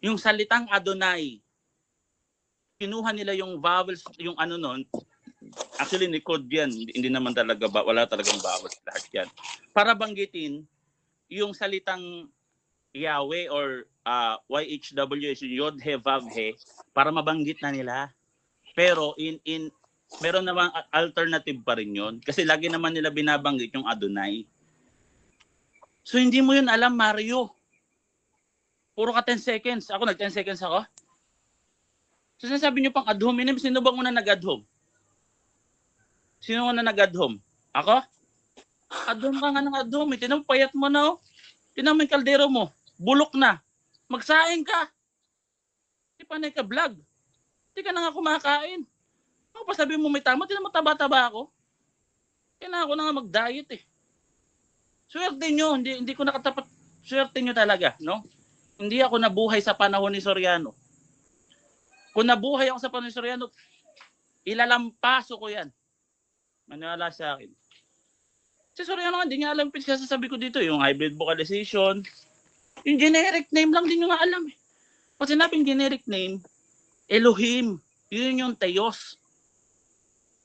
Yung salitang Adonai. Kinuha nila yung vowels, yung nun. Actually, ni code yan. Hindi naman talaga, wala talagang vowels lahat yan. Para banggitin yung salitang Yahweh or YHWH, Yod He Vav He, para mabanggit na nila. Pero meron namang alternative pa rin yun. Kasi lagi naman nila binabanggit yung Adonai. So hindi mo yun alam, Mario. Puro ka 10 seconds. Ako nag 10 seconds ako. So sinasabi nyo pang adhom. Sino bang una nag-adhom? Sino una nag-adhom? Ako? Adhom ka nga ng adhom. Tinang payat mo na. Tinang may kaldero mo. Bulok na. Magsaing ka. Hindi panay ka vlog. Hindi ka na nga kumakain. Ano pa sabi mo may tama? Tinang mo taba-taba ako. Kaya ako na nga mag-diet eh. Swerte nyo. Hindi ko nakatapat. Swerte nyo talaga. No? Hindi ako nabuhay sa panahon ni Soriano. Kung nabuhay ako sa panahon ni Soriano, ilalampaso ko yan. Maniwala sa akin. Si Soriano nga, hindi niya alam sasabi ko dito. Yung hybrid vocalization. Yung generic name lang din nyo nga alam. Pag sinabing generic name, Elohim. Yun yung Teos.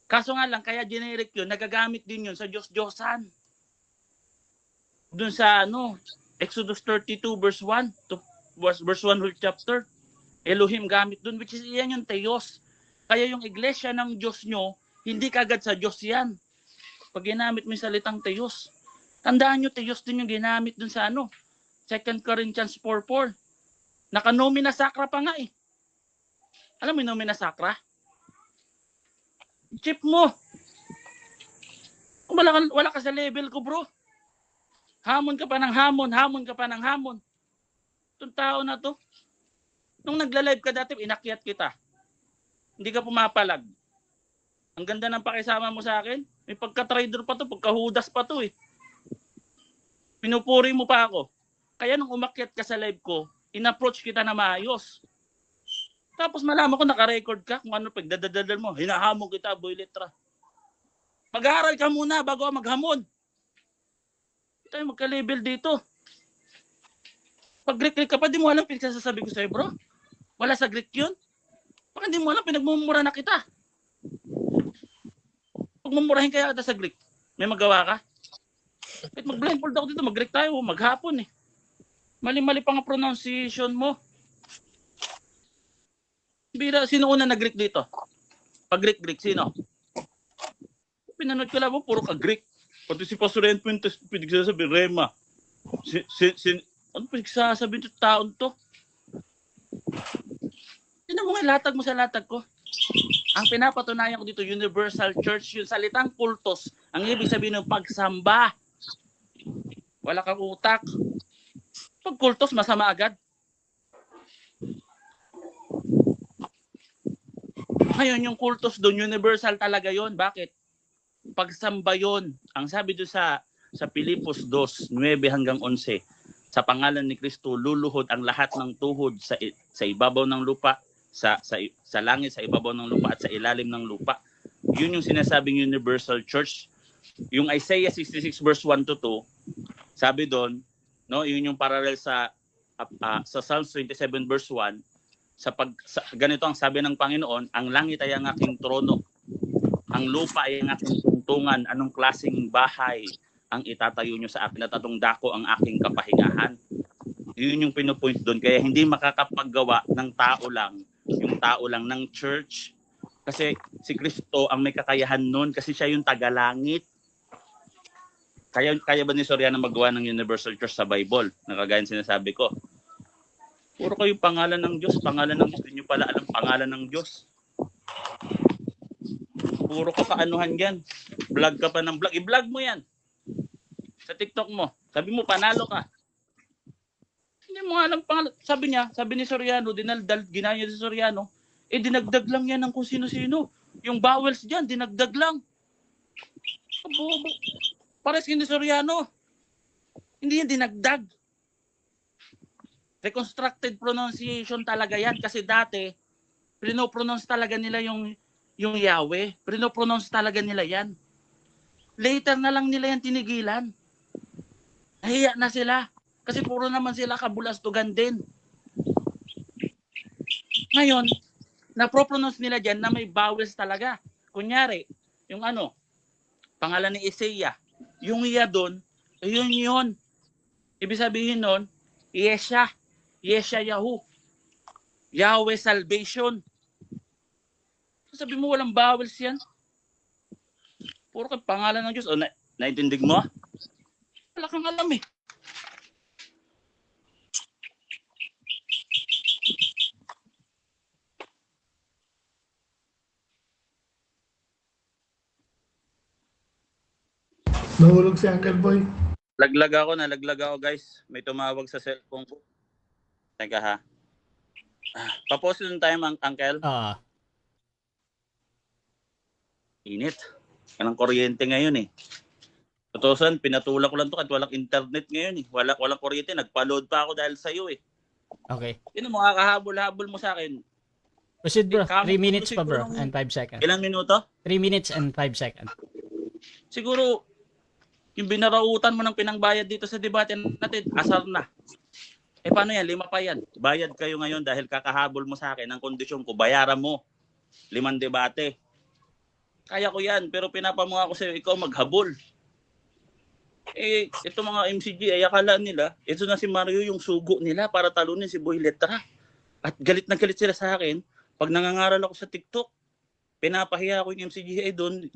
Kaso nga lang, kaya generic yun, nagagamit din yun sa Diyos-Diyosan. Doon sa Exodus 32 verse 1 to verse 1 whole chapter. Elohim gamit doon, which is yan yung Teos. Kaya yung iglesia ng Diyos nyo, hindi kagad sa Diyos yan. Pag ginamit mo yung salitang Teos. Tandaan nyo, Teos din yung ginamit doon sa 2 Corinthians 4:4. Naka-nomina sacra pa nga eh. Alam mo yung nomina sacra? Chip mo. Kung wala ka sa level ko, bro. Hamon ka pa ng hamon. Itong tao na to. Nung nagla-live ka dati, inakyat kita. Hindi ka pumapalag. Ang ganda ng pakisama mo sa akin. May pagka-trader pa to, pagkahudas pa to eh. Pinupuri mo pa ako. Kaya nung umakyat ka sa live ko, in-approach kita na maayos. Tapos malaman ko naka-record ka kung ano pagdadadadal mo. Hinahamon kita, boy letra. Mag-aaral ka muna bago maghamon. Hindi tayo magka-level dito. Pag Greek ka pa, di mo alam pinagsasabi ko sa'yo, bro. Wala sa Greek yun. Baka di mo alam, pinagmumura na kita. Pag mumurahin kaya kita sa Greek, may magawa ka? Kahit mag-blindfold ako dito, mag-Greek tayo, maghapon eh. Mali-mali pa nga pronunciation mo. Bira, sino una na-Greek dito? Pag Greek, sino? Pinanood ko lang mo, puro ka Greek. Pati si Pastor Enfuentes, pinagsasabi, Rema. Ano pinagsasabi ito taon to? Sino mo nga latag mo sa latag ko? Ang pinapatunayan ko dito, Universal Church, yung salitang kultos. Ang ibig sabihin ng pagsamba. Wala kang utak. Pag kultos, masama agad. Ngayon, yung kultos doon, universal talaga yon. Bakit? Pagsamba yon. Ang sabi doon sa Pilipos 2:9 hanggang 11, sa pangalan ni Kristo, luluhod ang lahat ng tuhod sa ibabaw ng lupa, sa langit, sa ibabaw ng lupa, at sa ilalim ng lupa. Yun yung sinasabing Universal Church. Yung Isaiah 66 verse 1 to 2, sabi doon, no, yun yung parallel sa sa Psalms 27 verse 1, ganito ang sabi ng Panginoon, ang langit ay ang aking trono, ang lupa ay ang aking tungtungan, anong klaseng bahay ang itatayo nyo sa akin at atong dako ang aking kapahingahan. Yun yung pinupoint doon. Kaya hindi makakapaggawa ng tao lang, yung tao lang ng church. Kasi si Kristo ang may kakayahan noon kasi siya yung tagalangit. Kaya ba ni Soriano magawa ng Universal Church sa Bible? Nakagaya sinasabi ko. Puro kayo pangalan ng Diyos, pangalan ng Diyos. Hindi nyo pala alam pangalan ng Diyos. Puro ka kaanuhan yan. Vlog ka pa ng vlog. I-vlog mo yan. Sa TikTok mo. Sabi mo, panalo ka. Hindi mo alam pangalan. Sabi ni Soriano, ginaya niya si Soriano, dinagdag lang yan ng kung sino-sino. Yung vowels dyan, dinagdag lang. Bobo. Pares ni Soriano. Hindi yan dinagdag. Reconstructed pronunciation talaga yan kasi dati prino-pronounce talaga nila yung Yahweh. Prino-pronounce talaga nila yan. Later na lang nila yan tinigilan. Nahiya na sila kasi puro naman sila kabulastugan din. Ngayon, na-pronounce nila dyan na may vowels talaga. Kunyari, yung pangalan ni Isaiah, yung iya doon, yun. Ibig sabihin nun, Yeshayahu. Yahweh salvation. Sabi mo walang vowels yan. Puro ka pangalan ng Diyos. Naintindig mo? Wala kang alam eh. Nahulog si Uncle Boy. Nalaglag ako guys. May tumawag sa cellphone ko. Teka ha. Papost yung time, Uncle. Init. Walang kuryente ngayon eh. Tutusan, pinatulak ko lang to at walang internet ngayon eh. Walang kuryente. Nagpa-load pa ako dahil sa'yo eh. Okay. Yun mo, kakahabol-habol mo sa akin. Proceed bro. 3 minutes pa bro and 5 seconds. Ilang minuto? 3 minutes and 5 seconds. Siguro, yung binarautan mo ng pinangbayad dito sa debate natin, asar na. Paano yan? 5 pa yan. Bayad kayo ngayon dahil kakahabol mo sa akin. Ang kondisyon ko, bayaran mo. 5 debate. Kaya ko yan, pero pinapamukha ko sa'yo, ikaw maghabol. Ito mga MCG, akala nila, ito na si Mario yung sugo nila para talunin si Boy Letra. At galit na galit sila sa akin. Pag nangangaral ako sa TikTok, pinapahiya ko yung MCG doon.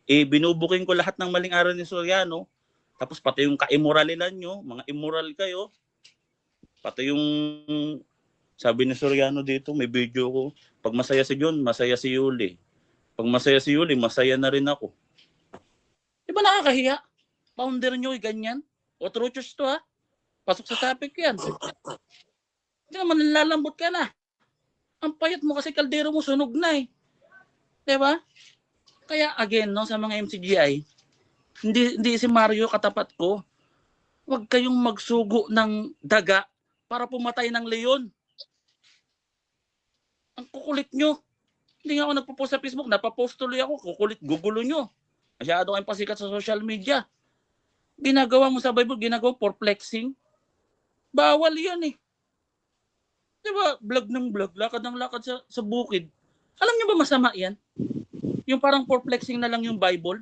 Binubuking ko lahat ng maling aral ni Soriano. Tapos pati yung ka-immoralilan nyo, mga immoral kayo. Pati yung sabi ni Soriano dito, may video ko. Pag masaya si John, masaya si Yuli. Pag masaya si Yuli, masaya na rin ako. Di ba nakakahiya? Founder nyo ganyan? O true church to ha? Pasok sa topic yan. Hindi naman nalalambot ka na. Ang payat mo kasi kaldero mo sunog na eh. Di ba? Kaya again, no, sa mga MCGI, hindi si Mario katapat ko. Huwag kayong magsugo ng daga para pumatay ng leon. Ang kukulit nyo. Hindi nga ako nagpo-post sa Facebook, napapost tuloy ako, kukulit, gugulo nyo. Masyado kayong pasikat sa social media. Ginagawa mo sa Bible, ginagawa for flexing. Bawal yan eh. Di ba, vlog ng vlog, lakad ng lakad sa bukid. Alam nyo ba masama yan? Yung parang for flexing na lang yung Bible.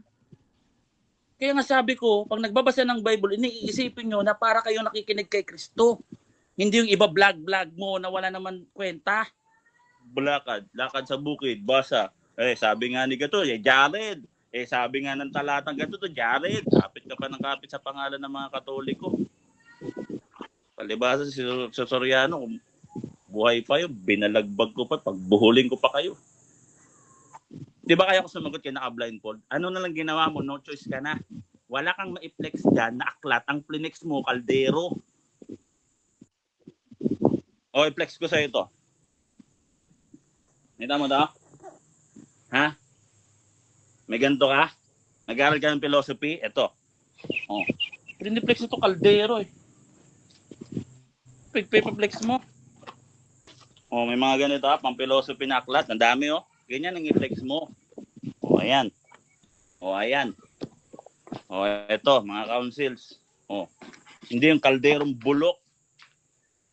Kaya nga sabi ko, pag nagbabasa ng Bible, iniisipin nyo na para kayo nakikinig kay Kristo. Hindi yung iba vlog mo na wala naman kwenta. Lakad sa bukid, basa. Sabi nga ni gato, Jared. Sabi nga ng talatang gato to, Jared. Kapit ka pa ng kapit sa pangalan ng mga Katoliko. Palibasa si Soriano, buhay pa yun, binalagbag ko pa, pagbuhuling ko pa kayo. Di ba kaya ko sumagot kay naka-blindfold? Ano na lang ginawa mo? No choice ka na. Wala kang ma-flex dyan na aklat. Ang plinex mo, kaldero. I-flex ko sa'yo ito. Nita mo daw? Ha? May ganito ka? Nag-aaral ka ng philosophy? Ito. Piniplex ito, kaldero eh. Pag-flex mo. May mga ganito pang philosophy na aklat. Ang dami Ganyan ang i-flex mo. Ayan. Ayan. Ito, mga councils. Hindi yung kalderong bulok.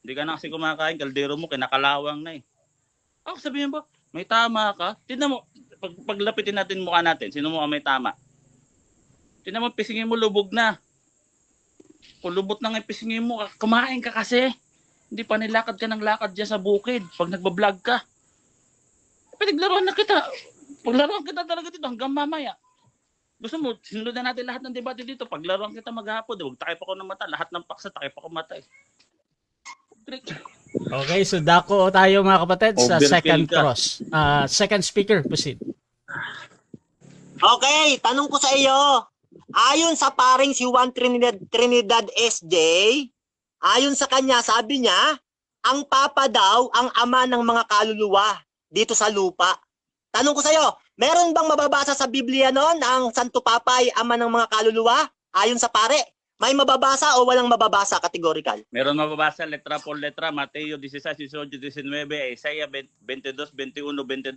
Hindi ka na kasi kumakain, kaldero mo, kinakalawang na eh. Ako sabihin ba, may tama ka? Tingnan mo, paglapitin natin mukha natin, sino mo ang may tama? Tingnan mo, pisingin mo, lubog na. Kung lubot na nga pisingin mo, kumain ka kasi. Hindi pa nilakad ka ng lakad dyan sa bukid pag nagbablog ka. Pinaglaruan na kita. Paglaruan kita talaga dito hanggang mamaya. Gusto mo, sinunod na natin lahat ng debate dito. Paglaruan kita maghapon, huwag takip ako ng mata. Lahat ng paksa, takip ako mata eh. Okay, so dako tayo mga kapatid sa Overkill second ka. cross. Second speaker, proceed. Okay, tanong ko sa iyo. Ayon sa paring si Juan Trinidad SJ, ayon sa kanya, sabi niya, ang Papa daw ang ama ng mga kaluluwa dito sa lupa. Tanong ko sa iyo, meron bang mababasa sa Biblia noon ang Santo Papa ay ama ng mga kaluluwa? Ayon sa pare, may mababasa o walang mababasa categorical? Meron mababasa letra por letra, Mateo 16, 18, 19, Isaiah 22, 21, 22.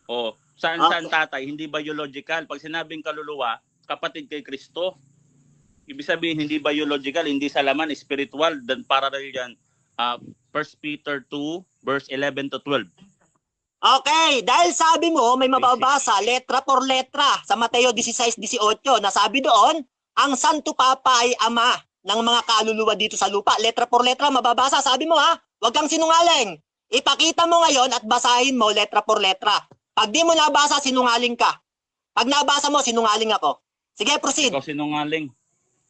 O, saan tatay? Hindi biological. Pag sinabing kaluluwa, kapatid kay Kristo. Ibig sabihin, hindi biological, hindi sa laman, spiritual. Dan parallel yan. 1 Peter 2, verse 11 to 12. Okay, dahil sabi mo may mababasa letra por letra sa Mateo 16:18 na sabi doon, ang Santo Papa ay ama ng mga kaluluwa dito sa lupa. Letra por letra mababasa, sabi mo ha, huwag kang sinungaling. Ipakita mo ngayon at basahin mo letra por letra. Pag di mo nabasa, sinungaling ka. Pag nabasa mo, sinungaling ako. Sige, proceed. Ikaw sinungaling.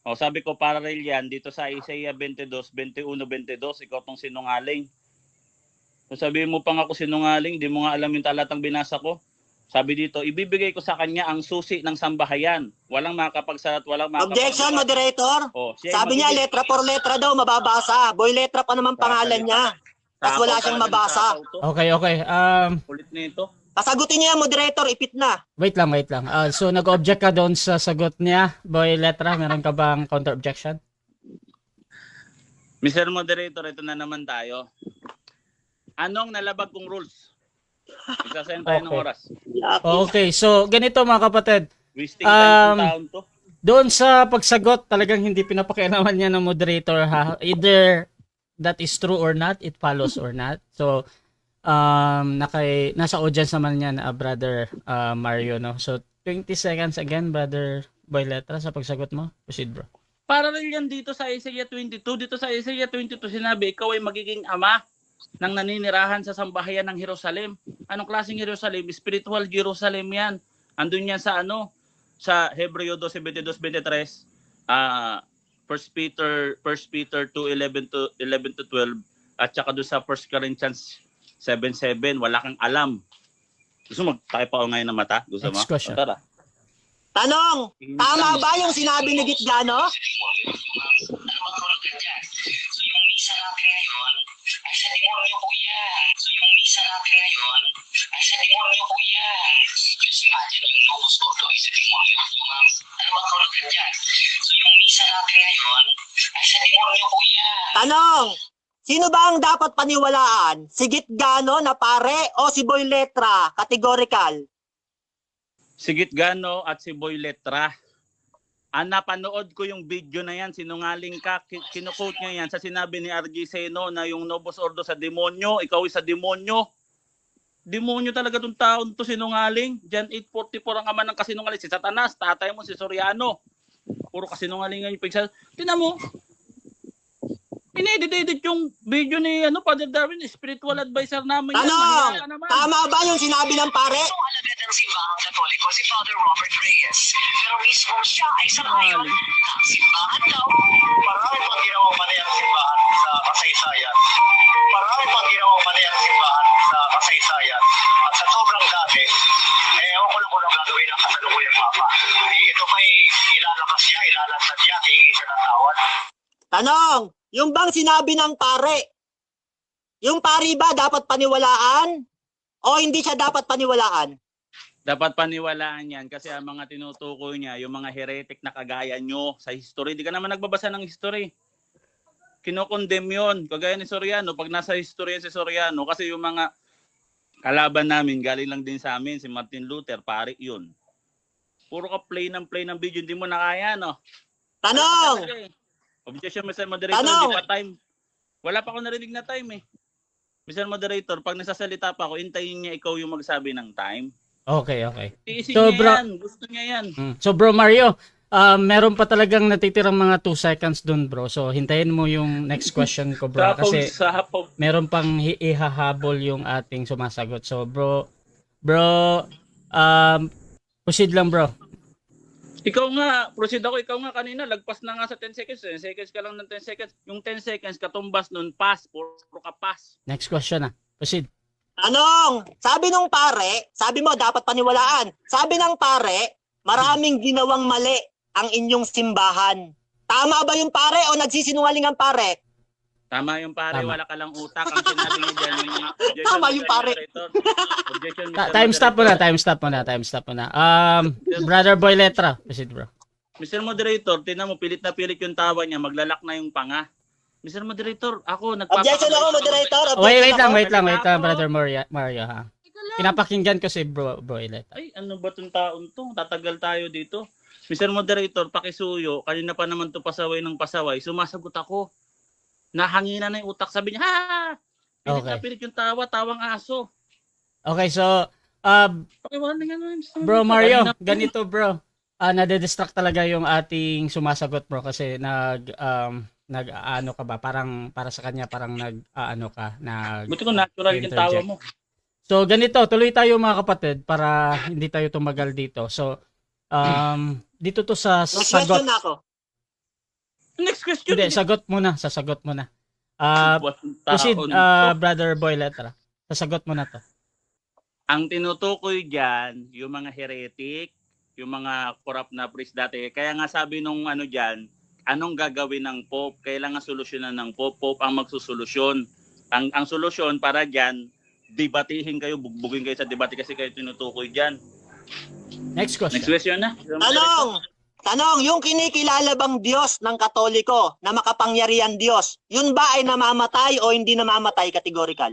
O, sabi ko parallel yan dito sa Isaiah 22, 21, 22. Ikaw tong sinungaling. So sabihin mo pang ako sinungaling, di mo nga alam yung talatang binasa ko. Sabi dito, ibibigay ko sa kanya ang susi ng sambahayan. Walang makakapagsalat, walang makakapagsalat. Objection, moderator. Oh, siya Sabi niya, letra por letra daw mababasa. Boy, letra pa naman pangalan niya. Tapos wala siyang mabasa. Okay. Kulit nito. Pasagutin niya, moderator, ipit na. Wait lang. So nag-object ka doon sa sagot niya, Boy Letra. Meron ka bang counter-objection? Mr. Moderator, ito na naman tayo. Anong nalabag kong rules? Isasayin tayo ng Okay. oras. Okay, so ganito mga kapatid. Wasting time ng taon to. Doon sa pagsagot, talagang hindi pinapakialaman niya ng moderator ha. Either that is true or not, it follows or not. So, nasa audience naman yan, brother Mario, no? So, 20 seconds again, brother Boy Letra, sa pagsagot mo. Proceed, bro. Para rin yan dito sa Isaiah 22. Dito sa Isaiah 22 sinabi, ikaw ay magiging ama ng naninirahan sa sambahayan ng Jerusalem. Anong klaseng Jerusalem? Spiritual Jerusalem yan. Andun yan sa sa Hebreo 12, 22, 23, 1 Peter 2, 11 to 12, at saka doon sa 1 Corinthians 7:7, wala kang alam. Gusto mo magtakip ako ngayon ng mata? Gusto mo? Next question. O, tara. Tanong, tama ba yung sinabi ni Gitgano? Ano yung misa natin ngayon ay sa demonyo po yan. So yung misa natin ngayon ay sa demonyo po yan. Just imagine yung Novus Ordo ay sa demonyo. Ano ba kaulugan dyan? So yung misa natin ngayon ay sa demonyo po yan. Tanong, sino ba ang dapat paniwalaan? Si Gitgano na pare o si Boy Letra? Categorical. Si Gitgano at si Boy Letra. Napanood ko yung video na yan, sinungaling ka, kinukote niya yan sa sinabi ni RG Seno na yung Novus Ordo sa demonyo, ikaw ay sa demonyo. Demonyo talaga tong taon to, sinungaling. John 8:44 ang ama ng kasinungaling, si Satanas, tatay mo si Soriano. Puro kasinungalingan yung pagsasabi. Tingnan mo, inedit yung video ni Father Darwin, spiritual advisor namin. yan. Tanong, Mahiya ka naman. tama ba yung sinabi ng pare? Ito ang alagad ng simbahang katoliko si Father Robert Reyes. Pero mismo siya ay sangayon ng simbahan daw. Marami pang ginawang mali ang simbahan sa kasaysayan. Marami pang ginawang mali ang simbahan sa kasaysayan. At sa sobrang dami, ewan ko lang kung anong gagawin ng kasalukuyang Papa. Ito may ilalakas niya, ilalantad niya, hihingi siya ng tawad. Tanong, yung bang sinabi ng pare, yung pare ba dapat paniwalaan o hindi siya dapat paniwalaan? Dapat paniwalaan yan kasi ang mga tinutukoy niya, yung mga heretic na kagaya nyo sa history. Di ka naman nagbabasa ng history. Kinokondem yun. Kagaya ni Soriano, pag nasa history si Soriano, kasi yung mga kalaban namin, galing lang din sa amin, si Martin Luther, pare yun. Puro ka play ng video, hindi mo na kaya, no? Tanong, Objection, Mr. Moderator, Tanong! hindi pa time. Wala pa ako narinig na time eh. Mr. Moderator, pag nagsasalita pa ako, intayin niya ikaw yung magsabi ng time. Okay. Iisip So, niya bro- yan. Gusto niya yan. So bro Mario, meron pa talagang natitirang mga 2 seconds dun bro. So hintayin mo yung next question ko bro. Kasi Sapaw. meron pang ihahabol yung ating sumasagot. So bro, proceed lang bro. Ikaw nga, proceed ako. Ikaw nga kanina, lagpas na nga sa 10 seconds. 10 seconds ka lang ng 10 seconds. Yung 10 seconds, katumbas nun, pass. Puro ka pass. Next question na. Proceed. Tanong, sabi nung pare, sabi mo dapat paniwalaan. Sabi ng pare, maraming ginawang mali ang inyong simbahan. Tama ba yung pare o nagsisinungaling ang pare? Tama yung pare, Tama. wala ka lang utak. Ang sinabi niya dyan, yung mga objection, Tama yung Mr. pare. Moderator. Objection, Mr. Time stop Moderator. muna. Brother Boy Letra. Proceed bro. Mr. Moderator, tinan mo, pilit na pilit yung tawa niya, maglalak na yung panga. Mr. Moderator, ako, Objection ako, moderator. Wait Objection lang, ako. Brother Mario ha. Pinapakinggan ko si bro Letra. Ay, ano ba itong taon to? Tatagal tayo dito. Mr. Moderator, pakisuyo, kanina pa naman to pasaway ng pasaway, sumasagot ako. Nahangina na yung utak, sabi niya, ha! Pilit na Okay. pilit yung tawa, tawang aso. Okay, so Pakiwanan nga naman, Mr. bro Moderator. Mario, Kanina- ganito bro. Nade-distract talaga yung ating sumasagot bro kasi nag-ano ka ba? Parang para sa kanya parang Buti ko natural yung tawa interject. mo. So ganito, tuloy tayo mga kapatid para hindi tayo tumagal dito. So dito to sa Next sagot. question na ako. Next question. Hindi, sagot muna. Buwang Proceed, taon to. Brother Boy Letra. Sasagot mo na to. Ang tinutukoy dyan, yung mga heretic, yung mga corrupt na priest dati. Kaya nga sabi nung ano dyan, anong gagawin ng Pope? Kailangan solusyonan ng Pope. Pope ang magsusolusyon. Ang solusyon para dyan, debatihin kayo, bugbugin kayo sa debate kasi kayo tinutukoy dyan. Next question. Next question na. Tanong, yung kinikilala bang Diyos ng Katoliko na makapangyarihan Diyos, yun ba ay namamatay o hindi namamatay categorical?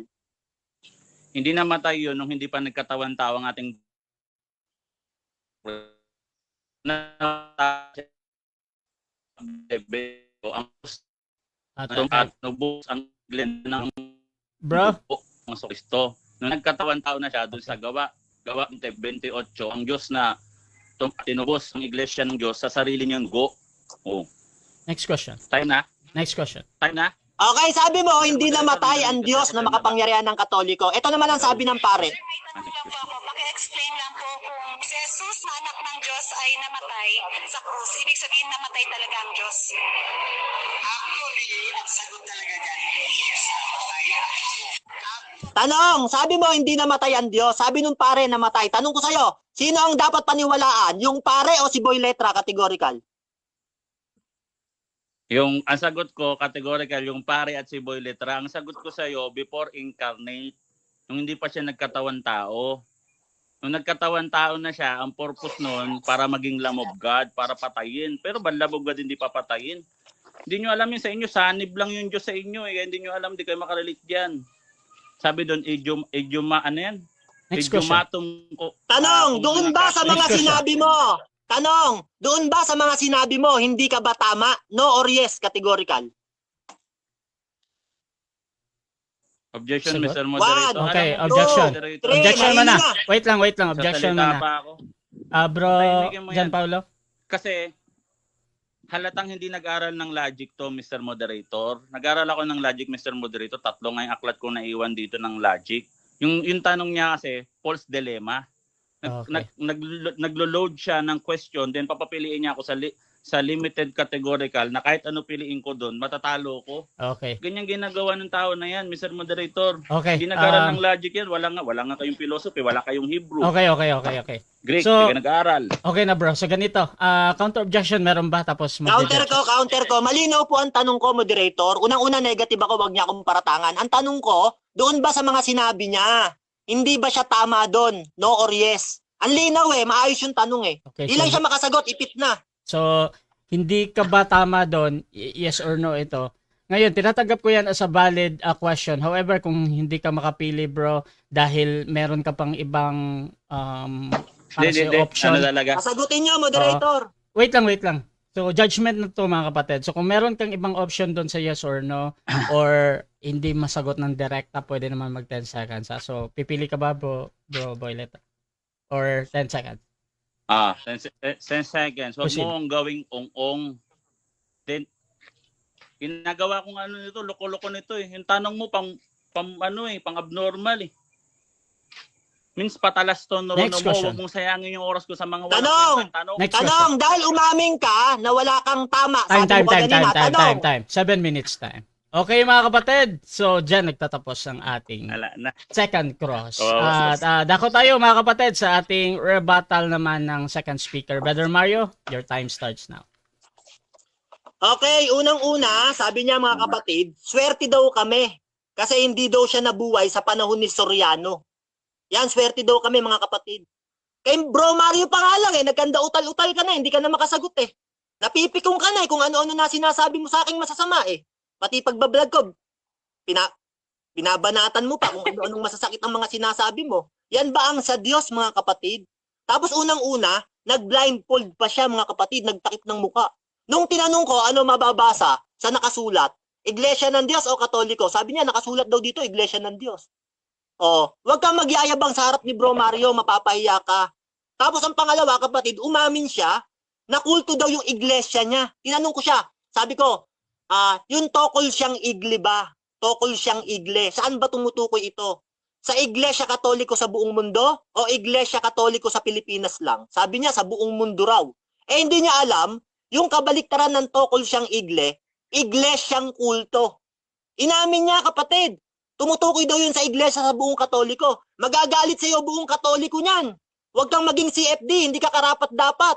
Hindi namatay yun nung hindi pa nagkatawan-tao ang ating at nubos ang glen ng Bro, ng Kristo. Nung nagkatawan-tao na siya doon sa gawa 28, ang Diyos na tinubos ang iglesia ng Diyos sa sarili niyang go. Oh, next question. time na? Time na? Okay, sabi mo, hindi namatay ang Diyos na makapangyarihan ng Katoliko. Ito naman ang sabi ng pare. Sir, may tanong lang po ako. Paki-explain lang po kung si Jesus na anak ng Diyos ay namatay sa krus. Ibig sabihin namatay talaga ang Diyos. Actually, ang sagot talaga dyan, yes, namatay ang Diyos. Tanong, sabi mo, hindi namatay ang Diyos. Sabi nung pare, namatay. Tanong ko sa'yo, sino ang dapat paniwalaan? Yung pare o si Boy Letra, categorical? Yung ang sagot ko categorical yung pare at si Boy Letra. Ang sagot ko sa iyo before incarnate, nung hindi pa siya nagkatawan tao. Nung nagkatawan tao na siya, ang purpose noon para maging Lamb of God, para patayin. Pero ba Lamb of God hindi papatayin? Hindi nyo alam yun sa inyo, sanib lang yung Diyos sa inyo. Hindi nyo alam, di kayo makarelate diyan. Sabi doon, ano yan? Next question. Tanong, doon ba sa mga Next question. sinabi mo? Tanong, doon ba sa mga sinabi mo, hindi ka ba tama? No or yes, categorical? Objection, Sagot? Mr. Moderator. Okay, Alam mo, objection. Moderator, Three, Objection mali muna. na. Wait lang. Objection sasalita muna. pa ako. Bro, Tahimikin mo yan. Jan Paulo. Kasi halatang hindi nag-aral ng logic to, Mr. Moderator. Nag-aral ako ng logic, Mr. Moderator. 3 nga yung aklat ko naiwan dito ng logic. Yung tanong niya kasi, false dilemma. Okay. Naglo-load siya ng question, then papapiliin niya ako sa limited categorical na kahit ano piliin ko doon, matatalo ko. Okay. Ganyan ginagawa ng tao na yan, Mr. Moderator. Okay. Hindi nag-aral ng logic yan. Wala nga kayong philosophy, wala kayong Hebrew. Okay. Greek, So- hindi ka nag-aaral. Okay na bro. So ganito, counter objection meron ba tapos Counter ko. Malinaw po ang tanong ko, moderator. Unang-una, negative ako, wag niya akong paratangan. Ang tanong ko, doon ba sa mga sinabi niya? Hindi ba siya tama doon? No or yes? Ang linaw maayos yung tanong Okay, Di lang siya makasagot, ipit na. So, hindi ka ba tama doon? Yes or no ito? Ngayon, tinatanggap ko yan as a valid question. However, kung hindi ka makapili, bro, dahil meron ka pang ibang para Hindi. sa'yo option. Ano talaga? Kasagutin niyo, moderator. Wait lang. So, judgment na to mga kapatid. So, kung meron kang ibang option doon sa yes or no, or hindi masagot ng direkta, pwede naman mag 10 seconds. So, pipili ka ba, bro Boylet? Or 10 seconds? 10 seconds. Huwag Proceed. mo ang gawing ong-ong. Then, ginagawa kong ano nito, loko-loko nito eh. Yung tanong mo pang abnormal eh. Means patalas to, Next mo. question. Huwag mong sayangin yung oras ko sa mga walang Tanong! kwentang tanong. Next question. Tanong, dahil umaming ka na wala kang tama. Sabi mo pa kanina, tanong. Time. 7 minutes time. Okay mga kapatid. So, dyan nagtatapos ang ating Ala na. second cross. Oh, At dako tayo mga kapatid sa ating rebuttal naman ng second speaker. Brother Mario, your time starts now. Okay, unang-una, sabi niya mga kapatid, swerte daw kami. Kasi hindi daw siya nabuhay sa panahon ni Soriano. Yan, swerte daw kami mga kapatid. Kay Bro Mario pa nga lang nagkanda utal-utal ka na, hindi ka na makasagot eh. Napipikong ka na kung ano-ano na sinasabi mo sa aking masasama eh. Pati pagbablog ko, binabanatan mo pa kung ano-anong masasakit ang mga sinasabi mo. Yan ba ang sa Diyos mga kapatid? Tapos unang-una, nag-blindfold pa siya mga kapatid, nagtakip ng muka. Nung tinanong ko ano mababasa sa nakasulat, Iglesia ng Diyos o Katoliko, sabi niya nakasulat daw dito Iglesia ng Diyos. Oh, wag kang magyayabang sa harap ni Bro Mario, mapapahiya ka. Tapos ang pangalawa kapatid, umamin siya na kulto daw yung iglesia niya. Tinanong ko siya, sabi ko, yung tokol siyang igle ba? Tokol siyang igle. Saan ba tumutukoy ito? Sa Iglesia Katoliko sa buong mundo o Iglesia Katoliko sa Pilipinas lang? Sabi niya sa buong mundo raw. Eh hindi niya alam, yung kabaliktaran ng tokol siyang igle, iglesyang kulto. Inamin niya kapatid. Tumutukoy daw yun sa iglesia sa buong Katoliko. Magagalit sa iyo buong Katoliko niyan. Huwag kang maging CFD, hindi ka karapat-dapat.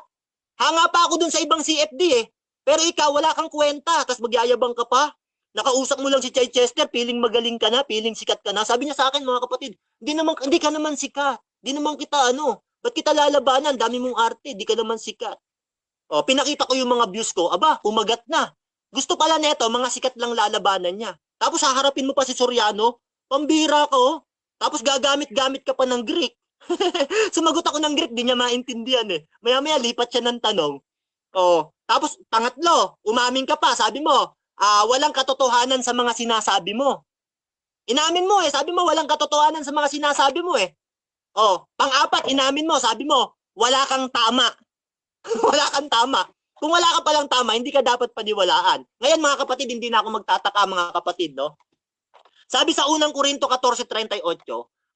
Hanga pa ako dun sa ibang CFD eh. Pero ikaw, wala kang kwenta, tapos magyayabang ka pa. Nakausap mo lang si Chichester, feeling magaling ka na, feeling sikat ka na. Sabi niya sa akin mga kapatid, hindi ka naman sikat. Hindi naman kita ba't kita lalabanan? Dami mong arte, di ka naman sikat. O, pinakita ko yung mga views ko, aba, umagat na. Gusto pala neto, mga sikat lang lalabanan niya. Tapos haharapin mo pa si Soriano, pambira ka oh. Tapos gagamit-gamit ka pa ng Greek. Sumagot ako ng Greek, di niya maintindihan eh. Maya-maya lipat siya ng tanong. Oh, tapos pangatlo, umamin ka pa, sabi mo, walang katotohanan sa mga sinasabi mo. Inamin mo sabi mo walang katotohanan sa mga sinasabi mo eh. Oh, pang-apat, inamin mo, sabi mo, wala kang tama. Wala kang tama. Kung wala ka palang tama, hindi ka dapat paniwalaan. Ngayon mga kapatid, hindi na ako magtataka mga kapatid, no? Sabi sa unang Korinto 14:38,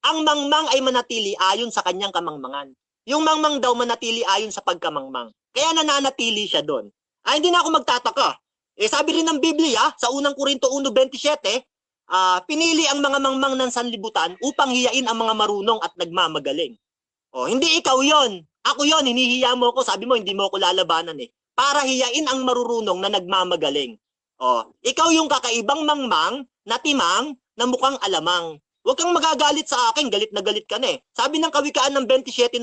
ang mangmang ay manatili ayon sa kanyang kamangmangan. Yung mangmang daw manatili ayon sa pagkamangmang. Kaya nananatili siya doon. Hindi na ako magtataka. Sabi rin ng Biblia, sa unang Korinto 1:27, pinili ang mga mangmang ng sanlibutan upang hiyain ang mga marunong at nagmamagaling. Hindi ikaw yon. Ako yon, hinihiya mo ko. Sabi mo, hindi mo ako lalabanan eh. Para hiyain ang marurunong na nagmamagaling. Ikaw yung kakaibang mangmang, na timang, na mukhang alamang. Huwag kang magagalit sa akin, galit na galit ka na eh. Sabi ng Kawikaan ng 27:3,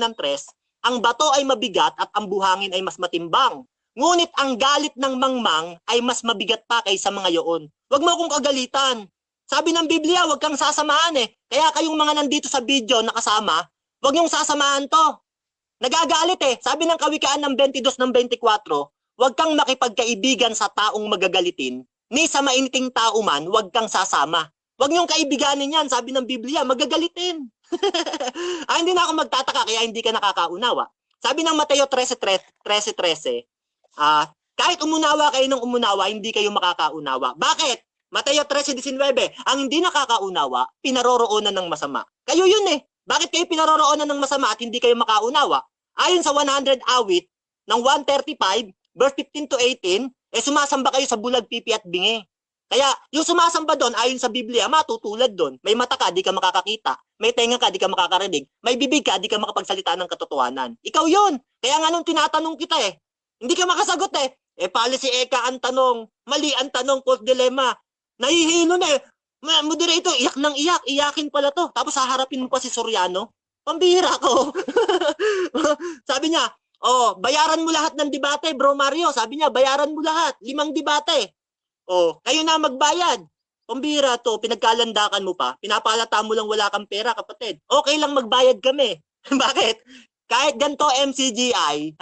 ang bato ay mabigat at ang buhangin ay mas matimbang. Ngunit ang galit ng mangmang ay mas mabigat pa kaysa mga yoon. Huwag mo akong kagalitan. Sabi ng Biblia, huwag kang sasamahan eh. Kaya kayong mga nandito sa video nakasama, huwag niyong sasamahan to. Nagagalit eh. Sabi ng Kawikaan ng 22:24, huwag kang makipagkaibigan sa taong magagalitin, ni sa mainiting tao man, huwag kang sasama. Huwag niyong kaibiganin yan, sabi ng Biblia, magagalitin. Hindi na ako magtataka, kaya hindi ka nakakaunawa. Sabi ng Mateo 13:13, kahit umunawa kayo ng umunawa, hindi kayo makakaunawa. Bakit? Mateo 13:19, ang hindi nakakaunawa, pinaroroonan ng masama. Kayo yun eh. Bakit kayo pinaroroonan ng masama at hindi kayo makaunawa? Ayon sa 100 awit ng 135, verse 15 to 18, sumasamba kayo sa bulag, pipi at bingi. Kaya yung sumasamba doon, ayon sa Biblia, matutulad doon. May mata ka, di ka makakakita. May tenga ka, di ka makakarinig. May bibig ka, di ka makapagsalita ng katotohanan. Ikaw yun. Kaya nga nung tinatanong kita hindi ka makasagot policy Eka ang tanong, mali ang tanong, false dilemma. Nahihilo na moderator, iyak ng iyak, iyakin pala to. Tapos haharapin mo pa si Soriano. Pambihira ko. Sabi niya, bayaran mo lahat ng debate, Bro Mario. Sabi niya, bayaran mo lahat. 5 debate. Kayo na magbayad. Pambihira to, pinagkalandakan mo pa. Pinapalata mo lang wala kang pera, kapatid. Okay lang magbayad kami. Bakit? Kahit ganito MCGI,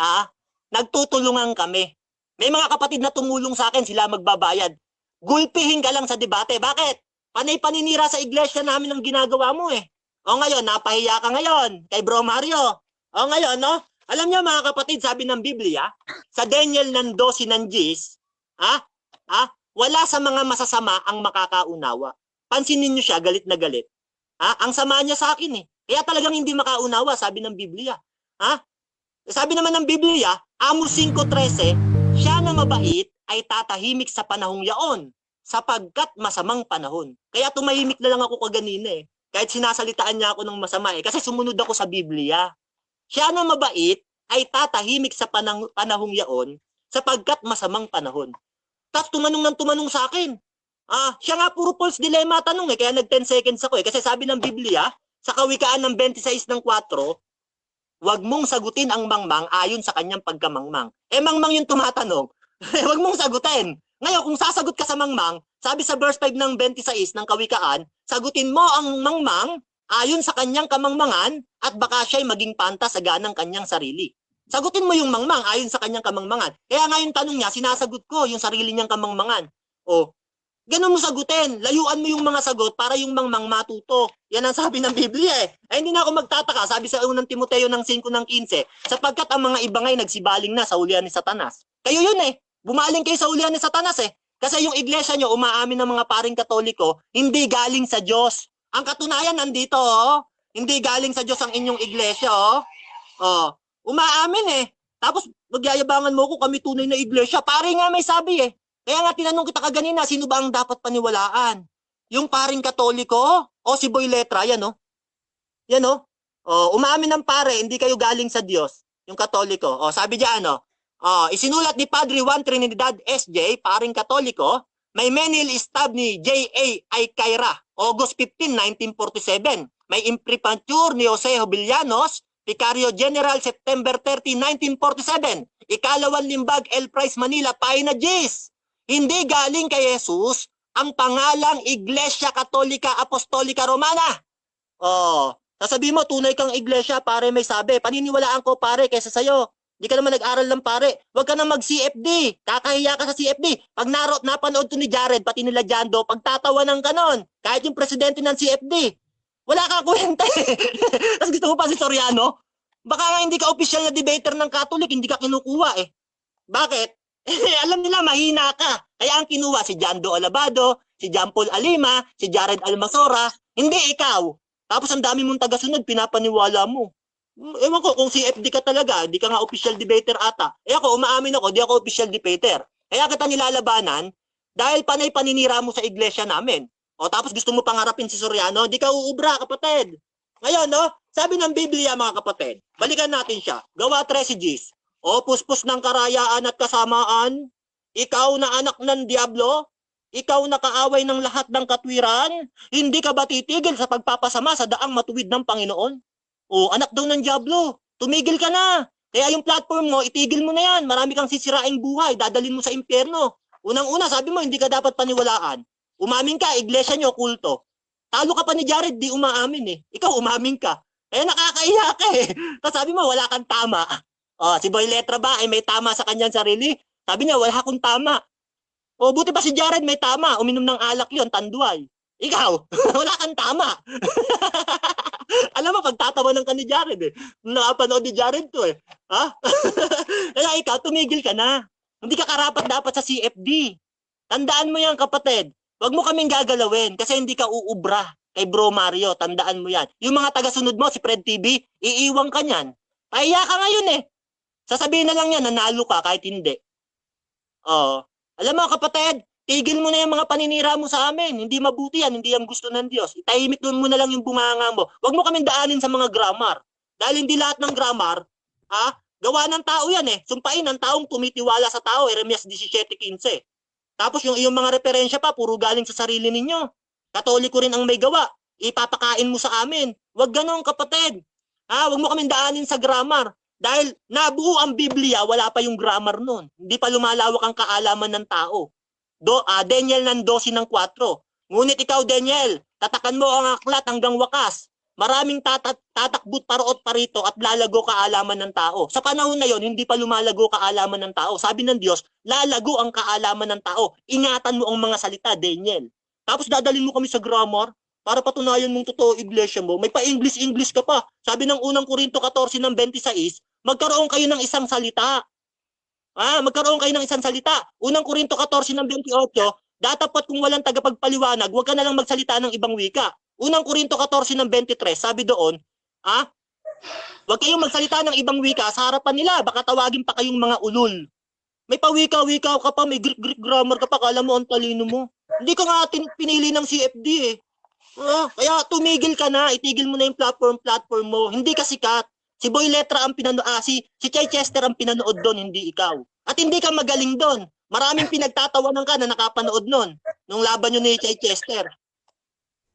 nagtutulungan kami. May mga kapatid na tumulong sa akin, sila magbabayad. Gulpihin ka lang sa debate. Bakit? Panay paninira sa iglesia namin ang ginagawa mo eh. O ngayon, napahiya ka ngayon kay Bro Mario. O ngayon, no? Alam niyo mga kapatid, sabi ng Biblia, sa Daniel ng 12 ng Gis, wala sa mga masasama ang makakaunawa. Pansinin niyo siya, galit na galit. Ang sama niya sa akin eh. Kaya talagang hindi makaunawa, sabi ng Biblia. Sabi naman ng Biblia, Amos 5:13, siya na mabait ay tatahimik sa panahong yaon, sapagkat masamang panahon. Kaya tumahimik na lang ako kaganina eh. Kahit sinasalitaan niya ako ng masama eh. Kasi sumunod ako sa Biblia. Siya na mabait ay tatahimik sa panahong yaon, sapagkat masamang panahon. Tapos tumanong sa akin. Siya nga puro false dilemma tanong eh. Kaya nag 10 seconds ako eh. Kasi sabi ng Biblia, sa Kawikaan ng 26:4, wag mong sagutin ang mangmang ayon sa kanyang pagkamangmang. Mangmang yung tumatanong. Wag mong sagutin. Ngayon, kung sasagot ka sa mangmang, sabi sa verse 5 ng 26 ng Kawikaan, sagutin mo ang mangmang ayon sa kanyang kamangmangan at baka siya'y maging pantasga ng kanyang sarili. Sagutin mo yung mangmang ayon sa kanyang kamangmangan. Kaya nga yung tanong niya, sinasagot ko yung sarili niyang kamangmangan. Ganun mo sagutin. Layuan mo yung mga sagot para yung mangmang matuto. Yan ang sabi ng Biblia eh. Ay hindi na ako magtataka. Sabi sa unang Timoteo ng 5:15, sapagkat ang mga ibangay nagsibaling na sa hulihan ni Satanas. Kayo yun eh. Bumaling kayo sa hulihan ni Satanas eh. Kasi yung iglesia nyo, umaamin ng mga paring Katoliko, hindi galing sa Diyos. Ang katunayan nandito oh. Hindi galing sa Diyos ang inyong iglesia oh. Umaamin eh. Tapos magyayabangan mo ko kami tunay na iglesia. Pare nga may sabi eh. Kaya nga tinanong kita kaganina, sino ba ang dapat paniwalaan? Yung paring Katoliko o si Boy Letra, yan o. Yan o. Umaamin ng pare, hindi kayo galing sa Diyos. Yung Katoliko. Sabi diyan isinulat ni Padre Juan Trinidad SJ, paring Katoliko, may menil stab ni J.A. Aycaira, August 15, 1947. May imprimatur ni Jose Jovellanos, Vicario General, September 30, 1947. Ikalawang limbag, El Price, Manila, Paina Gis. Hindi galing kay Jesus ang pangalang Iglesia Katolika Apostolika Romana. Sasabihin mo, tunay kang iglesia, pare may sabi. Paniniwalaan ko pare kaysa sa'yo. Hindi ka naman nag-aral ng pare. Huwag ka na mag-CFD. Kakahiya ka sa CFD. Pag napanood to ni Jared, pati nila Jando, pagtatawanan ka nun. Kahit yung presidente ng CFD. Wala kang kwenta eh. Tapos gusto mo pa si Soriano? Baka nga hindi ka official na debater ng Catholic, hindi ka kinukuha eh. Bakit? Alam nila mahina ka. Kaya ang kinuha si Jando Alabado, si John Paul Alima, si Jared Almasora, hindi ikaw. Tapos ang dami mong tagasunod, pinapaniwala mo. Ewan ko kung CFD ka talaga, di ka nga official debater ata. Ako, umaamin ako, di ako official debater. Kaya kita nilalabanan dahil panay paninira mo sa iglesia namin. Tapos gusto mo pangarapin si Soriano, di ka uubra kapatid. Ngayon, sabi ng Biblia mga kapatid, balikan natin siya. Gawa 13 Gis. Puspos ng karayaan at kasamaan, ikaw na anak ng Diablo, ikaw na kaaway ng lahat ng katwiran, hindi ka ba titigil sa pagpapasama sa daang matuwid ng Panginoon? Anak daw ng Diablo, tumigil ka na. Kaya yung platform mo, itigil mo na yan. Marami kang sisiraing buhay, dadalhin mo sa impyerno. Unang-una, sabi mo, hindi ka dapat paniwalaan. Umamin ka, iglesia nyo, kulto. Talo ka pa ni Jared, di umaamin eh. Ikaw, umamin ka. Kaya nakakaiya ka eh. Tapos sabi mo, wala kang tama. Si Boy Letra ba ay may tama sa kanyang sarili? Sabi niya, wala akong tama. Buti pa si Jared may tama. Uminom ng alak yon, tanduay. Ikaw, wala kang tama. Alam mo, pagtatawanan ka ni Jared eh. Nakapanood ni Jared to eh. Kaya ikaw, tumigil ka na. Hindi ka karapat dapat sa CFD. Tandaan mo yan kapatid. Huwag mo kaming gagalawin kasi hindi ka uubra kay Bro Mario. Tandaan mo yan. Yung mga tagasunod mo, si Fred TV, iiwang ka niyan. Pahiya ka ngayon eh. Sasabihin na lang yan, nanalo ka kahit hindi. Alam mo kapatid, tigil mo na yung mga paninira mo sa amin. Hindi mabuti yan, hindi yan gusto ng Diyos. Itahimik mo na lang yung bunganga mo. Huwag mo kaming daanin sa mga grammar. Dahil hindi lahat ng grammar, gawa ng tao yan eh. Sumpain ng taong tumitiwala sa tao, Jeremias 17:15. Tapos yung mga referensya pa, puro galing sa sarili ninyo. Katoliko rin ang may gawa. Ipapakain mo sa amin. Huwag ganon kapatid. Huwag mo kaming daanin sa grammar. Dahil nabuo ang Biblia, wala pa yung grammar nun. Hindi pa lumalawak ang kaalaman ng tao. Daniel ng 12:4. Ngunit ikaw, Daniel, tatakan mo ang aklat hanggang wakas. maraming tatakbut paraot parito at lalago kaalaman ng tao. Sa panahon na yon, hindi pa lumalago kaalaman ng tao. Sabi ng Diyos, lalago ang kaalaman ng tao. Ingatan mo ang mga salita, Daniel. Tapos dadalhin mo kami sa grammar para patunayan mong totoo iglesia mo. May pa-English ka pa. Sabi ng unang Korinto 14 ng 26, magkaroon kayo ng isang salita. Magkaroon kayo ng isang salita. Unang Korinto 14 ng 28, datapat kung walang tagapagpaliwanag, huwag ka na lang magsalita ng ibang wika. Unang Korinto 14 ng 23, sabi doon, huwag kayong magsalita ng ibang wika sa harapan nila, baka tawagin pa kayong mga ulul. May pawika-wika ka pa, may Greek grammar ka pa, kala mo ang talino mo. Hindi ka nga pinili ng CFD eh. Kaya tumigil ka na, itigil mo na yung platform mo. Hindi ka sikat. Si Boy Letra ang pinanood, si Chichester ang pinanood doon, hindi ikaw. At hindi ka magaling doon. Maraming pinagtatawanan ka na nakapanood noon nung laban nyo ni Chichester.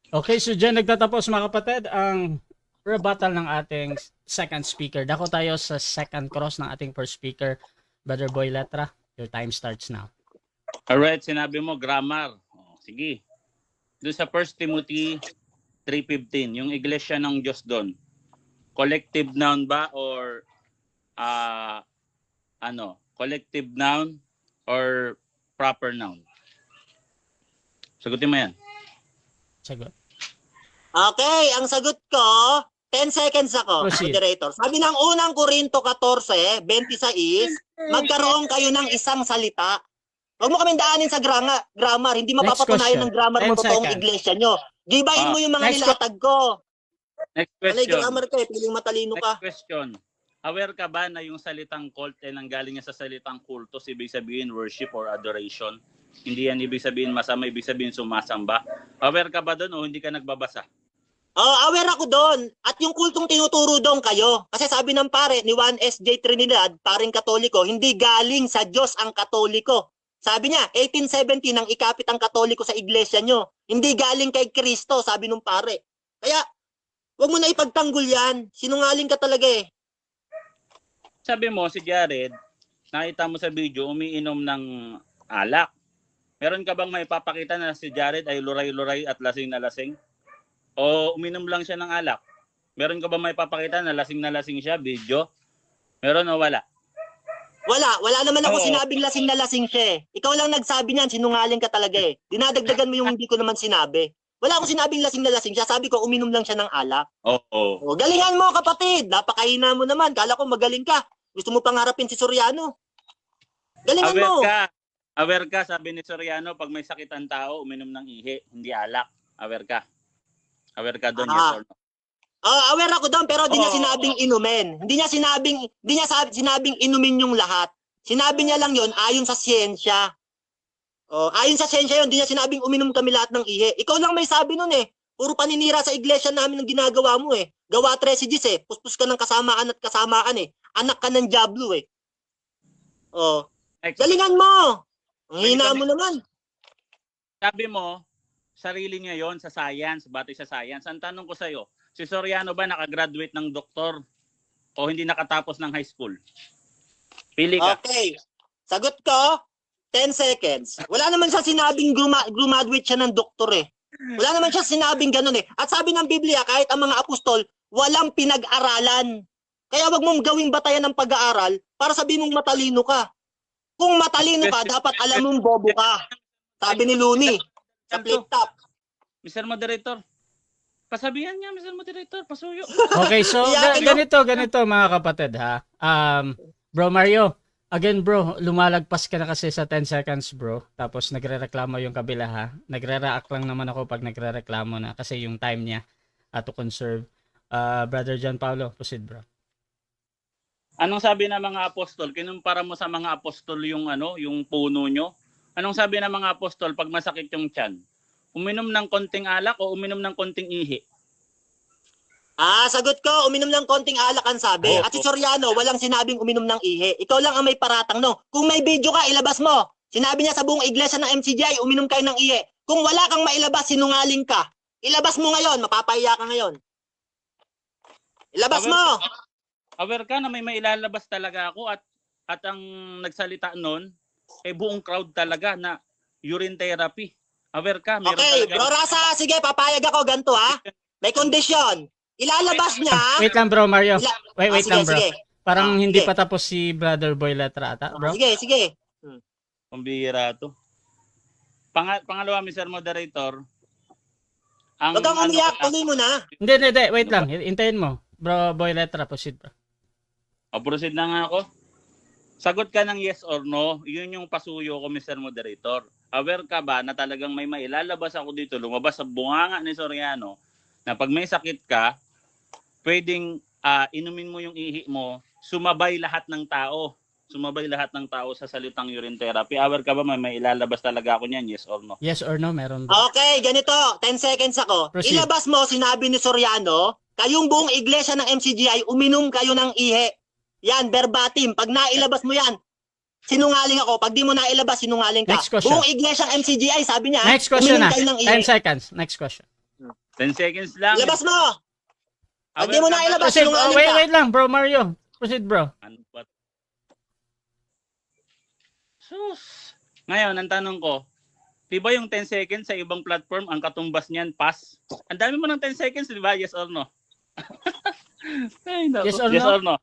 Okay, so dyan nagtatapos mga kapatid ang rebuttal ng ating second speaker. Dako tayo sa second cross ng ating first speaker, Brother Boy Letra. Your time starts now. Alright, sinabi mo grammar. Sige. Doon sa 1 Timothy 3:15, yung iglesia ng Diyos doon, collective noun ba or collective noun or proper noun? Sagutin mo yan. Sagot. Okay, ang sagot ko, 10 seconds ako, Proceed. moderator. Sabi ng unang Korinto 14, 26, magkaroon kayo ng isang salita. Huwag mo kaming daanin sa grammar. Hindi mapapatunayan ng grammar mo 10 totoong seconds. iglesia nyo. Gibahin mo yung mga Next nilatag ko. Next Alay, question. grammar ka eh. Piling matalino ka. Next question. Aware ka ba na yung salitang cult ay nanggaling niya sa salitang kultos, ibig sabihin worship or adoration? Hindi yan ibig sabihin masama, ibig sabihin sumasamba. Aware ka ba doon o hindi ka nagbabasa? Aware ako doon. At yung kultong tinuturo doon kayo. Kasi sabi ng pare ni Juan S.J. Trinidad, paring Katoliko, hindi galing sa Diyos ang Katoliko. Sabi niya, 1870 nang ikapit ang Katoliko sa iglesia nyo. Hindi galing kay Kristo, sabi nung pare. Kaya, wag mo na ipagtanggol yan. Sinungaling ka talaga eh. Sabi mo, si Jared, nakita mo sa video, umiinom ng alak. Meron ka bang maipapakita na si Jared ay luray-luray at lasing na lasing? O uminom lang siya ng alak? Meron ka bang maipapakita na lasing siya, video? Meron o wala? Wala naman ako Oo. sinabing lasing na lasing siya eh. Ikaw lang nagsabi niyan, sinungaling ka talaga eh. Dinadagdagan mo yung hindi ko naman sinabi. Wala akong sinabing lasing na lasing siya. Sabi ko, uminom lang siya ng alak. Oo. Galingan mo kapatid. Napakahina mo naman. Kala ko magaling ka. Gusto mo pangarapin si Soriano. Galingan mo. Aware ka, sabi ni Soriano, pag may sakit ang tao, uminom ng ihi, hindi alak. Aware ka. Aware ka doon, yes or no? Aware ako doon pero di niya Oo. sinabing inumin. Hindi niya sinabing inumin yung lahat. Sinabi niya lang yon ayon sa siyensya. Ayon sa siyensya yon, di niya sinabing uminom kami lahat ng ihi. Ikaw lang may sabi nun eh. Puro paninira sa iglesia namin ang ginagawa mo eh. Gawa 13 eh. Puspos ka ng kasamaan at kasamaan eh. Anak ka ng diablo eh. Next. Galingan mo. Ang hina mo naman. Sabi mo, sarili niya yon sa science, batay sa science. Ang tanong ko sa'yo, si Soriano ba nakagraduate ng doktor o hindi nakatapos ng high school? Pili ka. Okay. Sagot ko, 10 seconds. Wala naman siya sinabing graduate siya ng doktor eh. Wala naman siya sinabing ganun eh. At sabi ng Biblia, kahit ang mga apostol, walang pinag-aralan. Kaya wag mong gawing batayan ng pag-aaral para sabihin mong matalino ka. Kung matalino ka, dapat alam mong bobo ka. Sabi ni Looney sa flip top. Mr. Moderator, pasabihan niya, Mr. Moderator, pasuyo. Okay, so ganito mga kapatid ha. Bro Mario, again bro, lumalagpas ka na kasi sa 10 seconds bro. Tapos nagrereklamo yung kabila ha. Nagre-react lang naman ako pag nagrereklamo na kasi yung time niya to conserve. Brother John Paulo, proceed bro. Anong sabi ng mga apostol? Kinumpara mo sa mga apostol yung yung puno nyo? Anong sabi ng mga apostol pag masakit yung tiyan? Uminom ng konting alak o uminom ng konting ihi? Sagot ko, uminom ng konting alak ang sabi. Oo. At si Soriano, walang sinabing uminom ng ihi. Ikaw lang ang may paratang, no? Kung may video ka, ilabas mo. Sinabi niya sa buong iglesia ng MCGI, uminom kayo ng ihi. Kung wala kang mailabas, sinungaling ka. Ilabas mo ngayon, mapapahiya ka ngayon. Ilabas mo! Aware ka na may mailalabas talaga ako at ang nagsalita noon buong crowd talaga na urine therapy. Aware ka? Meron Okay, talaga. Bro Rasa, sige, papayag ako ganito ha. May kondisyon. Ilalabas niya. Wait lang bro, Mario. Ila- Wait sige, lang bro. sige. Parang hindi sige. pa tapos si Brother Boy Letra ata, bro. Sige, sige. Pambihira to. Pangalawa, Mr. Moderator. Ang Huwag kang umiyak, ano, tuloy mo na. Hindi. Wait lang. Hintayin mo. Bro, Boy Letra, proceed bro. proceed na nga ako. Sagot ka ng yes or no. Yun yung pasuyo ko, Mr. Moderator. Aware ka ba na talagang may mailalabas ako dito, lumabas sa bunganga ni Soriano, na pag may sakit ka, pwedeng inumin mo yung ihi mo, sumabay lahat ng tao. Sumabay lahat ng tao sa salitang urine therapy. Aware ka ba may ilalabas talaga ako niyan, yes or no? Yes or no, meron bro. Okay, ganito. 10 seconds ako. Proceed. Ilabas mo, sinabi ni Soriano, kayong buong iglesia ng MCGI, uminom kayo ng ihi. Yan, verbatim. Pag nailabas mo yan, sinungaling ako. Pag di mo nailabas, sinungaling ka. Next question. Buong iglesia ng MCGI, sabi niya, Next question uminom na. kayo ng ihi. 10 seconds. Next question. 10 seconds lang. Ilabas mo. Pag Aware di mo ka ba? nailabas, Proceed. sinungaling ka. Wait lang, bro Mario. Proceed bro. Ano ba? Sus. Ngayon, ang tanong ko, di ba yung 10 seconds sa ibang platform, ang katumbas niyan, pass? Ang dami mo ng 10 seconds, di ba? Yes or no? Ay, naku. Yes or yes no? or no?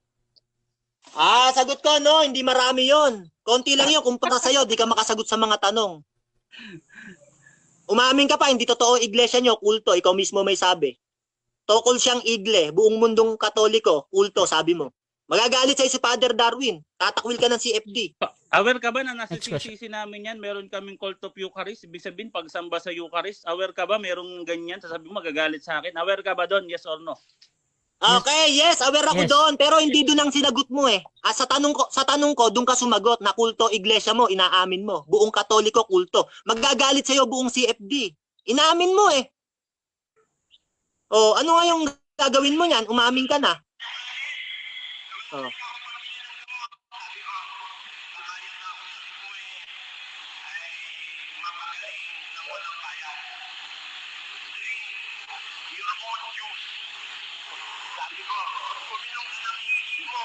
Sagot ko, no, hindi marami yon. Konti lang yun. Kumpara sa'yo, di ka makasagot sa mga tanong. Umamin ka pa, hindi totoo iglesia nyo, kulto. Ikaw mismo may sabi. Tokol siyang igle, buong mundong katoliko, kulto, sabi mo. Magagalit sa'yo si Father Darwin. Tatakwil ka ng CFD. Aware ka ba na nasa Next question. CCC namin yan, meron kaming cult of Eucharist, ibig sabihin pagsamba sa Eucharist, aware ka ba merong ganyan, sasabi mo magagalit sa akin, aware ka ba doon, yes or no? Okay, yes, aware ako Yes. doon, pero hindi doon ang sinagot mo eh. Sa tanong ko, doon ka sumagot na kulto iglesia mo, inaamin mo. Buong katoliko kulto. Magagalit sa'yo buong CFD. Inaamin mo eh. Oh, ano nga yung gagawin mo niyan? Umamin ka na. Oh. Sabi ko, uminom ka ng ihi mo.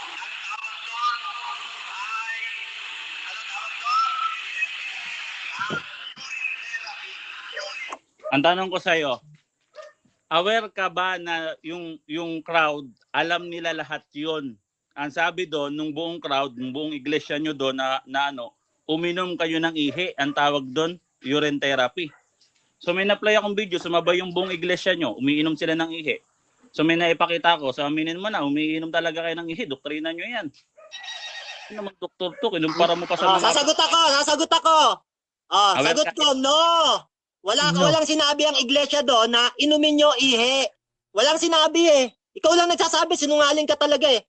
Ang tawag doon ay, ano tawag doon? Urine therapy. Ang tanong ko sa'yo, aware ka ba na yung crowd, alam nila lahat yun? Ang sabi doon, nung buong crowd, nung buong iglesia nyo doon na uminom kayo ng ihi, ang tawag doon, urine therapy. So may na-play akong video, sumabay yung buong iglesia nyo, umiinom sila ng ihi. So may naipakita ko, sa aminin mo na, umiinom talaga kayo ng ihi, doktrina nyo yan. Ano naman doktor to, kinumpara mo pa sa mga... Sasagot ako. Aware Sagot ka? ko, no. Walang sinabi ang iglesia doon na inumin nyo ihi. Walang sinabi eh. Ikaw lang nagsasabi, sinungaling ka talaga eh.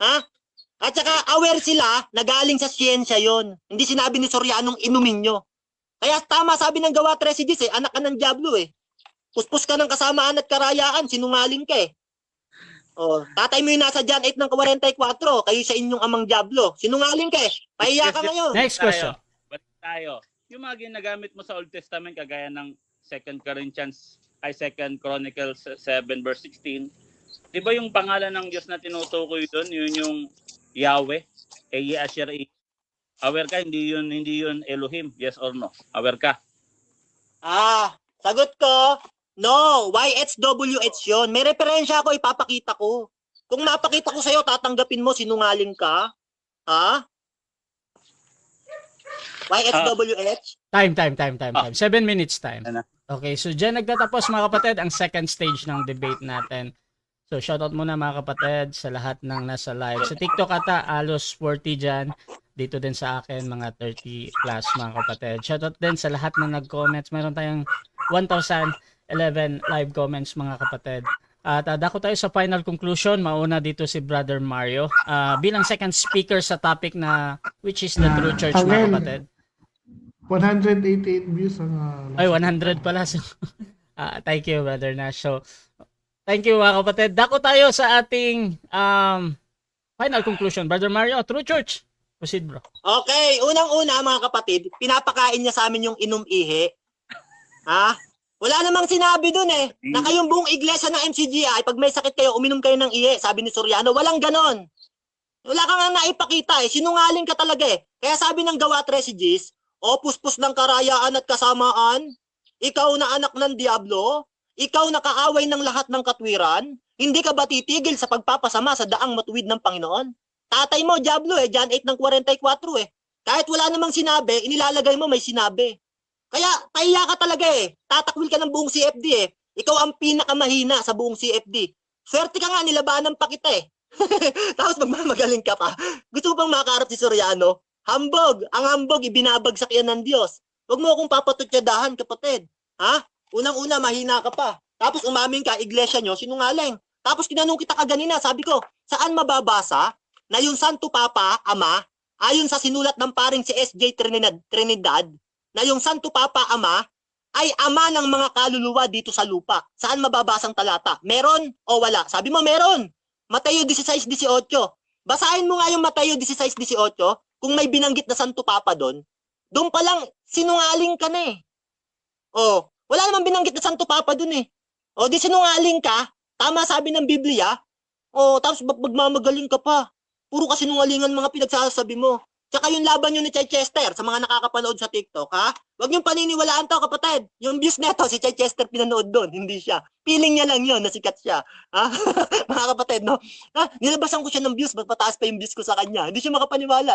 Ha? At saka aware sila na galing sa siyensya yon. Hindi sinabi ni Sorianong inumin nyo. Kaya tama sabi ng gawa 13 eh, anak ka ng diablo eh. Puspos ka ng kasamaan at karayaan, sinungaling ka eh. Oh, tatay mo yung nasa John 8 ng 44, kayo sa inyong amang diablo. Sinungaling ka eh. Pahiya ka ngayon. Next question. Balik tayo. Yung mga ginagamit mo sa Old Testament, kagaya ng 2 Chronicles 7 verse 16, di ba yung pangalan ng Diyos na tinutukoy doon, yun yung Yahweh, Eye Asher Eye. Aware ka, hindi yun Elohim, yes or no? Aware ka? Sagot ko, no, YHWH yun. May referensya ako, ipapakita ko. Kung napakita ko sa'yo, tatanggapin mo, sinungaling ka? Ha? YHWH? Time. 7 minutes time. Ano? Okay, so dyan nagtatapos mga kapatid ang second stage ng debate natin. So shoutout muna mga kapatid sa lahat ng nasa live. Sa TikTok ata, alos 40 dyan. Dito din sa akin, mga 30 plus mga kapatid. Shoutout din sa lahat na nag-comments. Meron tayong 1,011 live comments mga kapatid. At dako tayo sa final conclusion. Mauna dito si Brother Mario. Bilang second speaker sa topic na which is the true church mga Again. kapatid. 188 views ang Ay, 100 pala. So, thank you, Brother Nash. So, thank you, mga kapatid. Dako tayo sa ating final conclusion. Brother Mario, True Church. Proceed, bro. Okay, unang-una mga kapatid, pinapakain niya sa amin yung inom-ihi. Ha? Wala namang sinabi dun eh, na kayong buong iglesia ng MCGI, pag may sakit kayo, uminom kayo ng ihi, sabi ni Soriano. Walang ganon. Wala kang nga naipakita eh, sinungaling ka talaga eh. Kaya sabi ng gawa 13 Gs, o puspos ng karayaan at kasamaan, ikaw na anak ng diablo, Ikaw nakaaway ng lahat ng katwiran, hindi ka ba titigil sa pagpapasama sa daang matuwid ng Panginoon? Tatay mo, Diablo John 8 ng 44 Kahit wala namang sinabi, inilalagay mo may sinabi. Kaya, pahiya ka talaga Tatakwil ka ng buong CFD Ikaw ang pinakamahina sa buong CFD. Swerte ka nga, nilabanan pa kita Tapos magmamagaling ka pa. Gusto mo bang makaharap si Soriano? Hambog! Ang hambog, ibinabagsak yan ng Diyos. Huwag mo akong papatutyadahan, kapatid. Ha? Unang-una, mahina ka pa. Tapos umamin ka, iglesia nyo, sinungaling. Tapos tinanong kita kaganina, sabi ko, saan mababasa na yung Santo Papa, Ama, ayon sa sinulat ng paring si S.J. Trinidad, na yung Santo Papa, Ama, ay ama ng mga kaluluwa dito sa lupa. Saan mababasang talata? Meron o wala? Sabi mo, meron. Mateo 16:18. Basahin mo nga yung Mateo 16:18 kung may binanggit na Santo Papa doon. Doon pa lang, sinungaling ka na wala namang binanggit na Santo Papa doon di sinungaling ka. Tama sabi ng Biblia. Tapos magmamagaling ka pa. Puro ka sinungalingan mga pinagsasabi mo. Tsaka yung laban nyo ni Chichester sa mga nakakapanood sa TikTok, ha? Huwag niyong paniniwalaan to, kapatid. Yung views neto, si Chichester pinanood doon, hindi siya. Feeling niya lang yun, nasikat siya. Ha? Mga kapatid, no? Ha? Nilabasan ko siya ng views, ba't mataas pa yung views ko sa kanya? Hindi siya makapaniwala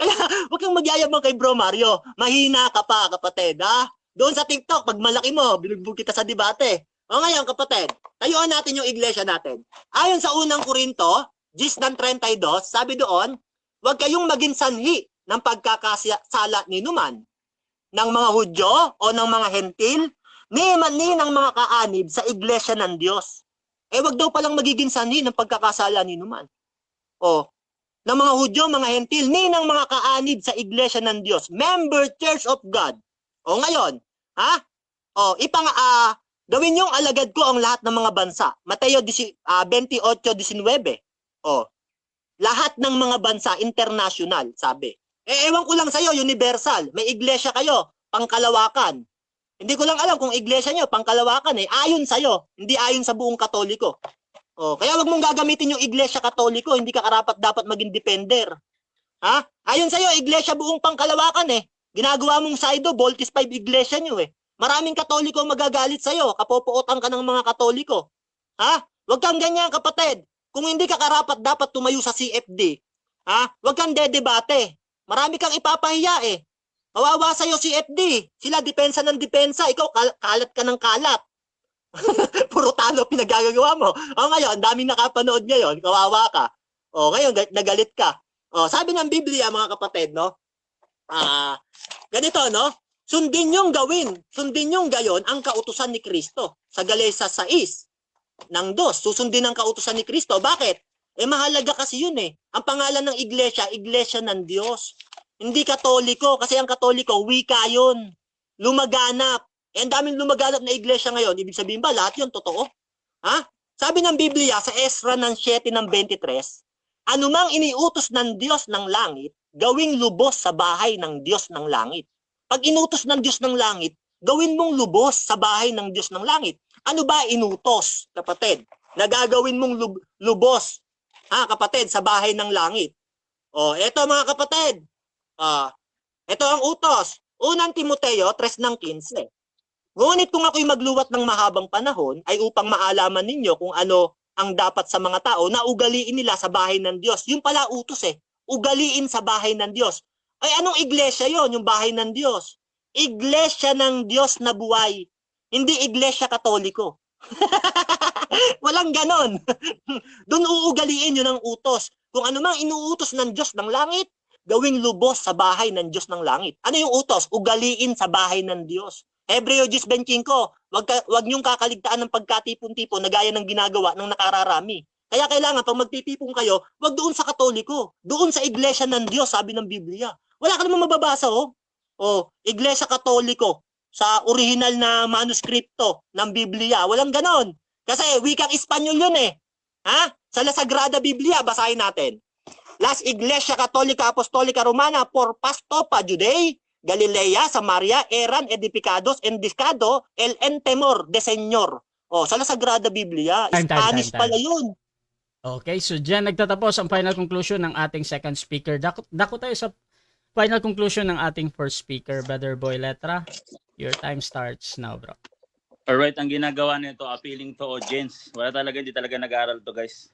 Kaya, huwag kang magyayabang kay Bro Mario. Mahina ka pa, kapatid, ha? Doon sa TikTok, pag malaki mo, binugbog kita sa debate. Ngayon, kapatid, tayuan natin yung iglesia natin. Ayon sa unang Korinto, 10:32, sabi doon, huwag kayong maging sanhi ng pagkakasala ni numan ng mga Hudyo o ng mga Hentil, ni ng mga kaanib sa iglesia ng Diyos. Huwag daw palang magiging sanhi ng pagkakasala ni numan. Ng mga Hudyo, mga Hentil, ni ng mga kaanib sa iglesia ng Diyos. Member Church of God. Ngayon, ha? Gawin niyong alagad ko ang lahat ng mga bansa. Mateo 28:19. Lahat ng mga bansa, international, sabi. Ewan ko lang sa'yo, universal. May iglesia kayo, pangkalawakan. Hindi ko lang alam kung iglesia nyo, pangkalawakan ayon sa'yo, hindi ayon sa buong Katoliko. Kaya wag mong gagamitin yung iglesia Katoliko, hindi ka karapat dapat maging defender. Ha? Ayon sa'yo, iglesia buong pangkalawakan Ginagawa mong saido, Voltis 5 iglesia nyo Maraming Katoliko magagalit sa'yo, kapopuotan ka ng mga Katoliko. Ha? Wag kang ganyan, kapatid. Kung hindi ka karapat dapat tumayo sa CFD, wag kang dedebate. Marami kang ipapahiya Kawawa sa'yo CFD. Sila depensa ng depensa. Ikaw kalat ka ng kalat. Puro talo pinagagagawa mo. Ngayon, daming nakapanood ngayon. Kawawa ka. Ngayon, nagalit ka. Sabi ng Biblia, mga kapatid, no? Ganito, no? Sundin yung gayon ang kautusan ni Kristo. Sa Galesa 6. ng dos. Susundin ang kautusan ni Kristo. Bakit? Mahalaga kasi yun Ang pangalan ng iglesia, iglesia ng Diyos. Hindi Katoliko, kasi ang Katoliko, wika yun. Lumaganap. Ang daming lumaganap na iglesia ngayon. Ibig sabihin ba, lahat yun totoo? Ha? Sabi ng Biblia sa Ezra ng 7:23, anumang iniutos ng Diyos ng langit, gawing lubos sa bahay ng Diyos ng langit. Pag inutos ng Diyos ng langit, gawin mong lubos sa bahay ng Diyos ng langit. Ano ba inutos, kapatid? Nagagawin mong lubos, kapatid, sa bahay ng langit. Eto mga kapatid. Ito ang utos. Unang Timoteo 3:15. Ngunit kung ako'y magluwat ng mahabang panahon, ay upang maalaman ninyo kung ano ang dapat sa mga tao na ugaliin nila sa bahay ng Diyos. Yung pala utos ugaliin sa bahay ng Diyos. Ay anong iglesia yon? Yung bahay ng Diyos. Iglesia ng Diyos na buhay. Hindi iglesia Katoliko. Walang ganon. Doon uugaliin yun ang utos. Kung ano mang inuutos ng Diyos ng langit, gawing lubos sa bahay ng Diyos ng langit. Ano yung utos? Ugaliin sa bahay ng Diyos. Hebreo 10:25, wag niyong kakaligtaan ng pagkatipon-tipon na gaya ng ginagawa ng nakararami. Kaya kailangan pag magtitipon kayo, wag doon sa Katoliko, doon sa iglesia ng Diyos, sabi ng Biblia. Wala ka namang mababasa iglesia Katoliko sa original na manuskripto ng Biblia. Walang ganon. Kasi wikang Espanyol yun Sa La Sagrada Biblia, basahin natin. Las Iglesia Católica Apostolica Romana por Pastopa Judei, Galilea, Samaria, eran edificados en discado el en temor de Señor. Sa La Sagrada Biblia, Spanish pala yun. Okay, so dyan nagtatapos ang final conclusion ng ating second speaker. Dako tayo sa final conclusion ng ating first speaker, Brother Boy Letra. Your time starts now, bro. Alright, ang ginagawa nito, appealing to audience. Hindi talaga nag-aaral to, guys.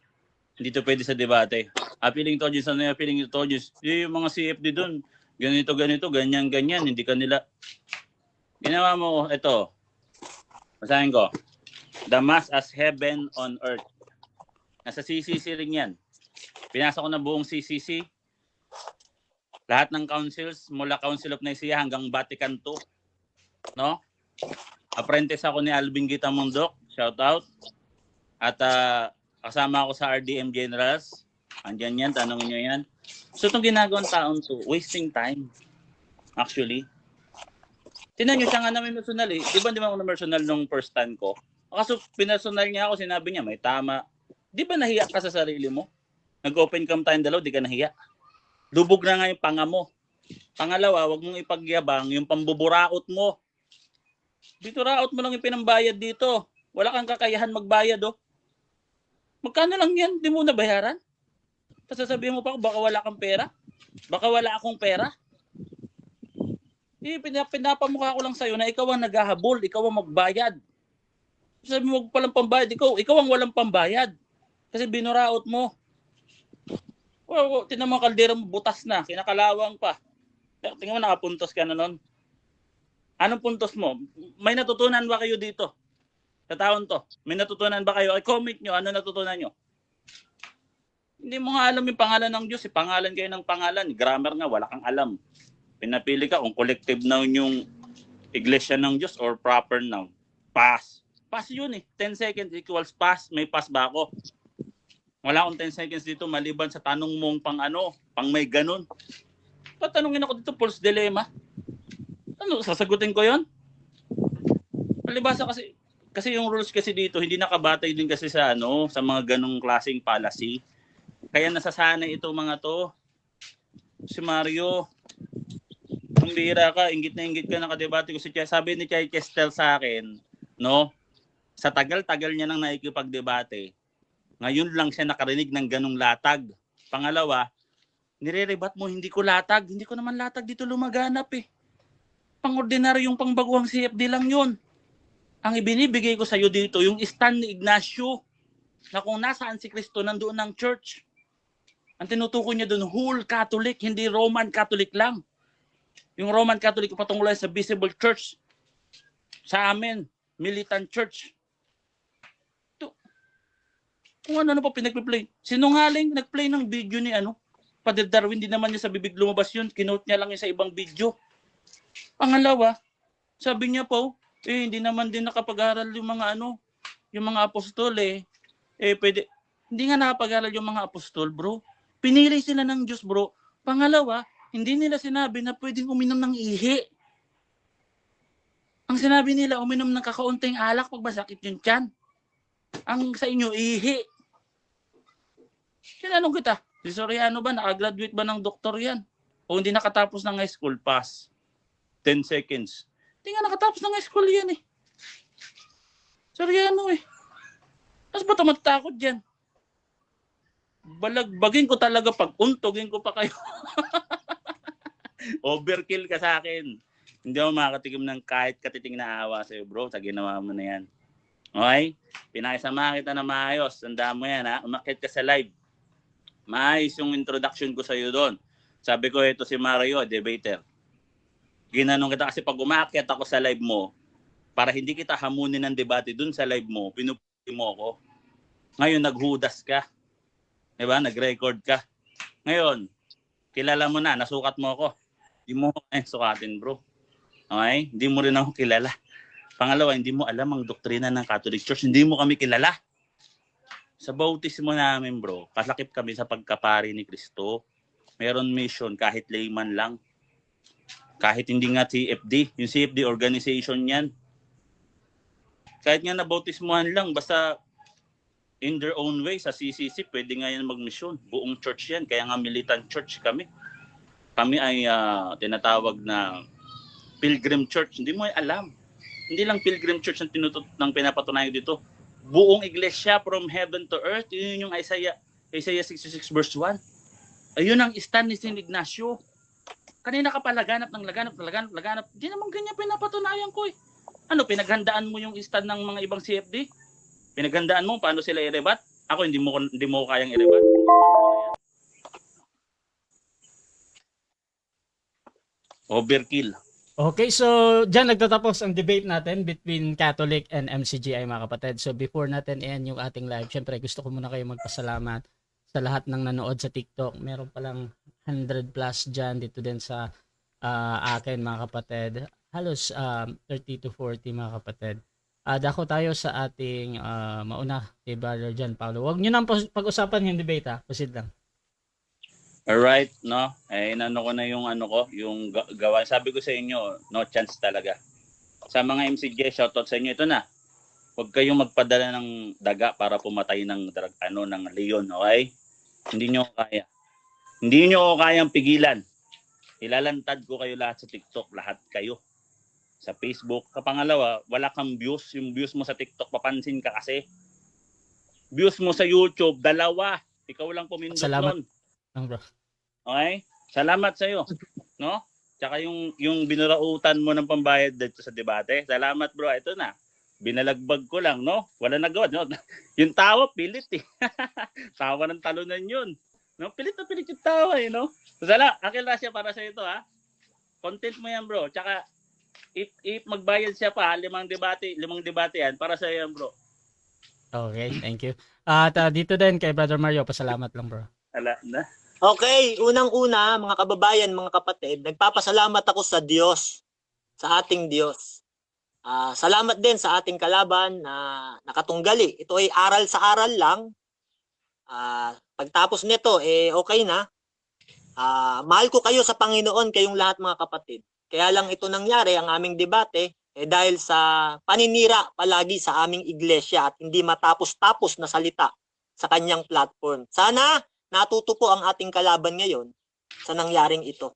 Hindi to pwede sa debate. Appealing to audience, ano yung appealing to audience? Yung mga CFD doon, ganito, ganyan, hindi kanila. Ginawa mo, ito. Basahin ko. The mass as heaven on earth. Nasa CCC rin yan. Pinasa ko na buong CCC. Lahat ng councils, mula Council of Nicaea hanggang Vatican II. No? Apprentice ako ni Alvin Gitamundok. Shout out. At kasama ako sa RDM Generals. Andyan yan, tanongin nyo yan. So itong ginagawang taon to, wasting time. Actually. Tinan nyo siya nga namin personal eh. Di ba ako na personal nung first time ko? Kaso pinersonal niya ako, sinabi niya may tama. Di ba nahiya ka sa sarili mo? Nag-open cam tayong dalaw, di ka nahiya. Lubog na nga yung panga mo. Pangalawa, wag mong ipagyabang yung pambuburaot mo. Dito raot mo lang yung pinambayad dito. Wala kang kakayahan magbayad oh. Magkano lang yan? Di mo nabayaran? Sasabihin mo pa baka wala kang pera? Baka wala akong pera? Pinapamukha ko lang sa'yo na ikaw ang naghahabol, ikaw ang magbayad. Sabi mo palang pambayad, ikaw ang walang pambayad. Kasi binuraot mo. Tinan mo ang kaldera mo, butas na, kinakalawang pa. Tingnan mo, nakapuntos ka na nun. Anong puntos mo? May natutunan ba kayo dito? Sa taon to? May natutunan ba kayo? Comment nyo, ano natutunan nyo? Hindi mo nga alam yung pangalan ng Diyos. Pangalan kayo ng pangalan. Grammar nga, wala kang alam. Pinapili ka kung collective noun yung iglesia ng Diyos or proper noun. Pass. Pass yun eh. 10 seconds equals pass. May pass ba ako? Wala akong 10 seconds dito maliban sa tanong mong pang may ganun. Patanungin ako dito, false dilemma. Ano, sasagutin ko yon? Palibasa kasi yung rules kasi dito, hindi nakabatay din kasi sa sa mga ganung klaseng policy. Kaya nasasanay ito mga to. Si Mario, ang bira ka, inggit na inggit ka, nakadebate ko si Chay. Sabi ni Chay Kestel sa akin, no? Sa tagal-tagal niya nang nakikipagdebate, ngayon lang siya nakarinig ng ganung latag. Pangalawa, nire-rebat mo, hindi ko latag. Hindi ko naman latag dito lumaganap eh. Pang-ordinaryong pangbaguhang CFD lang yun. Ang ibinibigay ko sa iyo dito, yung stand ni Ignacio, na kung nasaan si Kristo, nandoon ng church. Ang tinutukoy niya doon, whole Catholic, hindi Roman Catholic lang. Yung Roman Catholic patungkol sa visible church. Sa amin, militant church. Kung ano pa pinag-play. Sinungaling, nag-play ng video ni Father Darwin, di naman niya sa bibig lumabas yun. Kinote niya lang yun sa ibang video. Pangalawa, sabi niya po, hindi naman din nakapag-aral yung mga yung mga apostol pwede. Hindi nga nakapag-aral yung mga apostol, bro. Pinili sila ng Diyos, bro. Pangalawa, hindi nila sinabi na pwedeng uminom ng ihi. Ang sinabi nila, uminom ng kakaunting alak pag masakit yung tiyan. Ang sa inyo, ihi. Tinanong kita, si Soriano ba, nakagraduate ba ng doktor yan? O hindi nakatapos ng high school, pass. 10 seconds. Hindi nga nakatapos ng high school yan eh. Soriano eh. Tapos ba tumatakot dyan? Balagbagin ko talaga, pag untugin ko pa kayo. Overkill ka sa akin. Hindi ako makakatikim ng kahit katiting na awa sa'yo, bro. Sa ginawa mo na yan. Okay? Pinakisama kita na maayos. Tandaan mo yan, ha? Umakit ka sa live. Maayos yung introduction ko sa'yo doon. Sabi ko, ito si Mario, debater. Ginanong kita kasi pag umakyat ako sa live mo, para hindi kita hamunin ng debate doon sa live mo, pinupuli mo ako. Ngayon, naghudas ka. Diba? Nag-record ka. Ngayon, kilala mo na, nasukat mo ako. Hindi mo sukatin, bro. Okay? Hindi mo rin ako kilala. Pangalawa, hindi mo alam ang doktrina ng Catholic Church. Hindi mo kami kilala. Sa bautismo namin, bro, kasakip kami sa pagkapari ni Kristo. Meron mission kahit layman lang. Kahit hindi nga CFD. Yung CFD organization yan. Kahit nga nabautismuhan lang, basta in their own way, sa CCC, pwede nga yan mag-mission. Buong church yan. Kaya nga militant church kami. Kami ay tinatawag na Pilgrim Church. Hindi mo ay alam. Hindi lang Pilgrim Church ang pinapatunayan dito. Buong iglesia from heaven to earth. Yun yung Isaiah 66 verse 1. Ayun ang stand ni St. Ignacio. Kanina ka pa laganap. Hindi naman ganyan pinapatunayan ko eh. Ano, pinaghandaan mo yung stand ng mga ibang CFD? Pinaghandaan mo paano sila i-rebat? Ako hindi mo ko kayang i-rebat. Overkill. Okay, so dyan nagtatapos ang debate natin between Catholic and MCGI mga kapatid. So before natin i-end yung ating live, syempre gusto ko muna kayo magpasalamat sa lahat ng nanood sa TikTok. Meron palang 100 plus dyan dito din sa akin mga kapatid. Halos 30 to 40 mga kapatid. Dako tayo sa ating mauna kay Brother John Paulo. Huwag nyo nang pag-usapan yung debate ha. Proceed lang. Alright, no? Inano ko na yung yung gawa. Sabi ko sa inyo, no chance talaga. Sa mga MCJ, shoutout sa inyo. Ito na. Huwag kayong magpadala ng daga para pumatay ng ng leon, okay? Hindi nyo kaya. Hindi nyo kayang pigilan. Ilalantad ko kayo lahat sa TikTok, lahat kayo. Sa Facebook. Kapangalawa, wala kang views. Yung views mo sa TikTok, papansin ka kasi. Views mo sa YouTube, 2. Ikaw lang pumindot Salamat. nun. Bro. Okay? Salamat sa iyo, no? Tsaka yung binurautan mo ng pambayad dito sa debate. Salamat, bro. Ito na. Binalagbag ko lang, no? Wala nagawa, no? Yung tawa pilit eh. Tawa ng talunan 'yun. No? Pilit na pilit yung tawa eh, no? So, Akil Rasya para sa ito, ha. Content mo 'yan, bro. Tsaka if magbayad siya pa 5 debate yan para sa iyo, bro. Okay, thank you. At dito din kay Brother Mario, pasalamat lang bro. Ala na. Okay, unang-una, mga kababayan, mga kapatid, nagpapasalamat ako sa Diyos, sa ating Diyos. Salamat din sa ating kalaban na nakatunggali. Ito ay aral sa aral lang. Pagtapos nito, okay na. Mahal ko kayo sa Panginoon, kayong lahat mga kapatid. Kaya lang ito nangyari, ang aming debate, dahil sa paninira palagi sa aming iglesia at hindi matapos-tapos na salita sa kanyang platform. Sana natuto po ang ating kalaban ngayon sa nangyaring ito.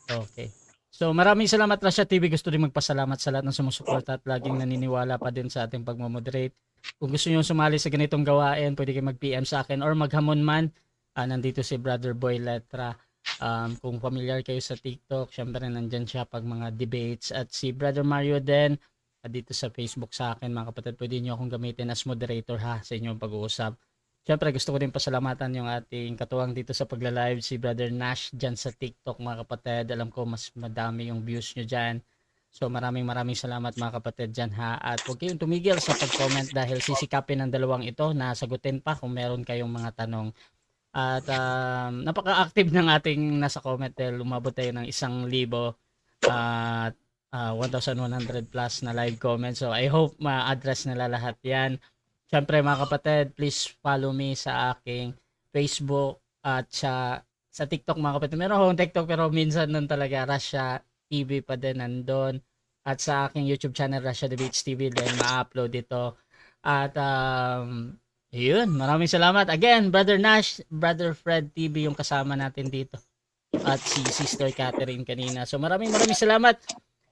Okay. So maraming salamat Rasha TV. Gusto rin magpasalamat sa lahat ng sumusuporta at laging naniniwala pa din sa ating pagmamoderate. Kung gusto niyo sumali sa ganitong gawain, pwede kayo mag-PM sa akin or maghamon man. Nandito si Brother Boy Letra. Kung familiar kayo sa TikTok, syempre nandyan siya pag mga debates. At si Brother Mario din, dito sa Facebook sa akin mga kapatid, pwede niyo akong gamitin as moderator ha sa inyong pag-uusap. Syempre gusto ko din pasalamatan yung ating katuwang dito sa pagla-live, si Brother Nash dyan sa TikTok mga kapatid. Alam ko mas madami yung views nyo dyan. So maraming salamat mga kapatid dyan ha. At huwag kayong tumigil sa pag-comment dahil sisikapin ng dalawang ito na sagutin pa kung meron kayong mga tanong. At napaka-active ng ating nasa comment dahil umabot tayo ng 1,000 at 1,100 plus na live comments. So I hope ma-address nila lahat yan. Siyempre mga kapatid, please follow me sa aking Facebook at sa TikTok mga kapatid. Meron akong TikTok pero minsan nun talaga Rasha TV pa din nandun. At sa aking YouTube channel Rasha Debates TV din ma-upload ito. At yun, maraming salamat. Again, Brother Nash, Brother Fred TV yung kasama natin dito. At si Sister Catherine kanina. So maraming salamat.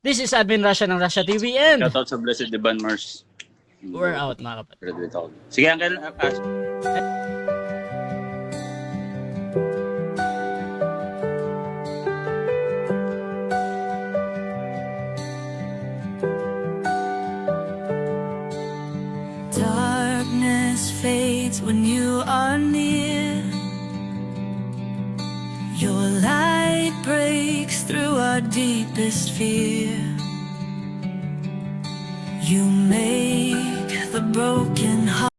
This is Admin Rasha ng Rasha TV and Shoutout sa Blessed Divine Mars. we're out mga kapatid. Graduate ako. Sige, Uncle Ash. Darkness fades when you are near. Your light breaks through our deepest fear. You make the broken heart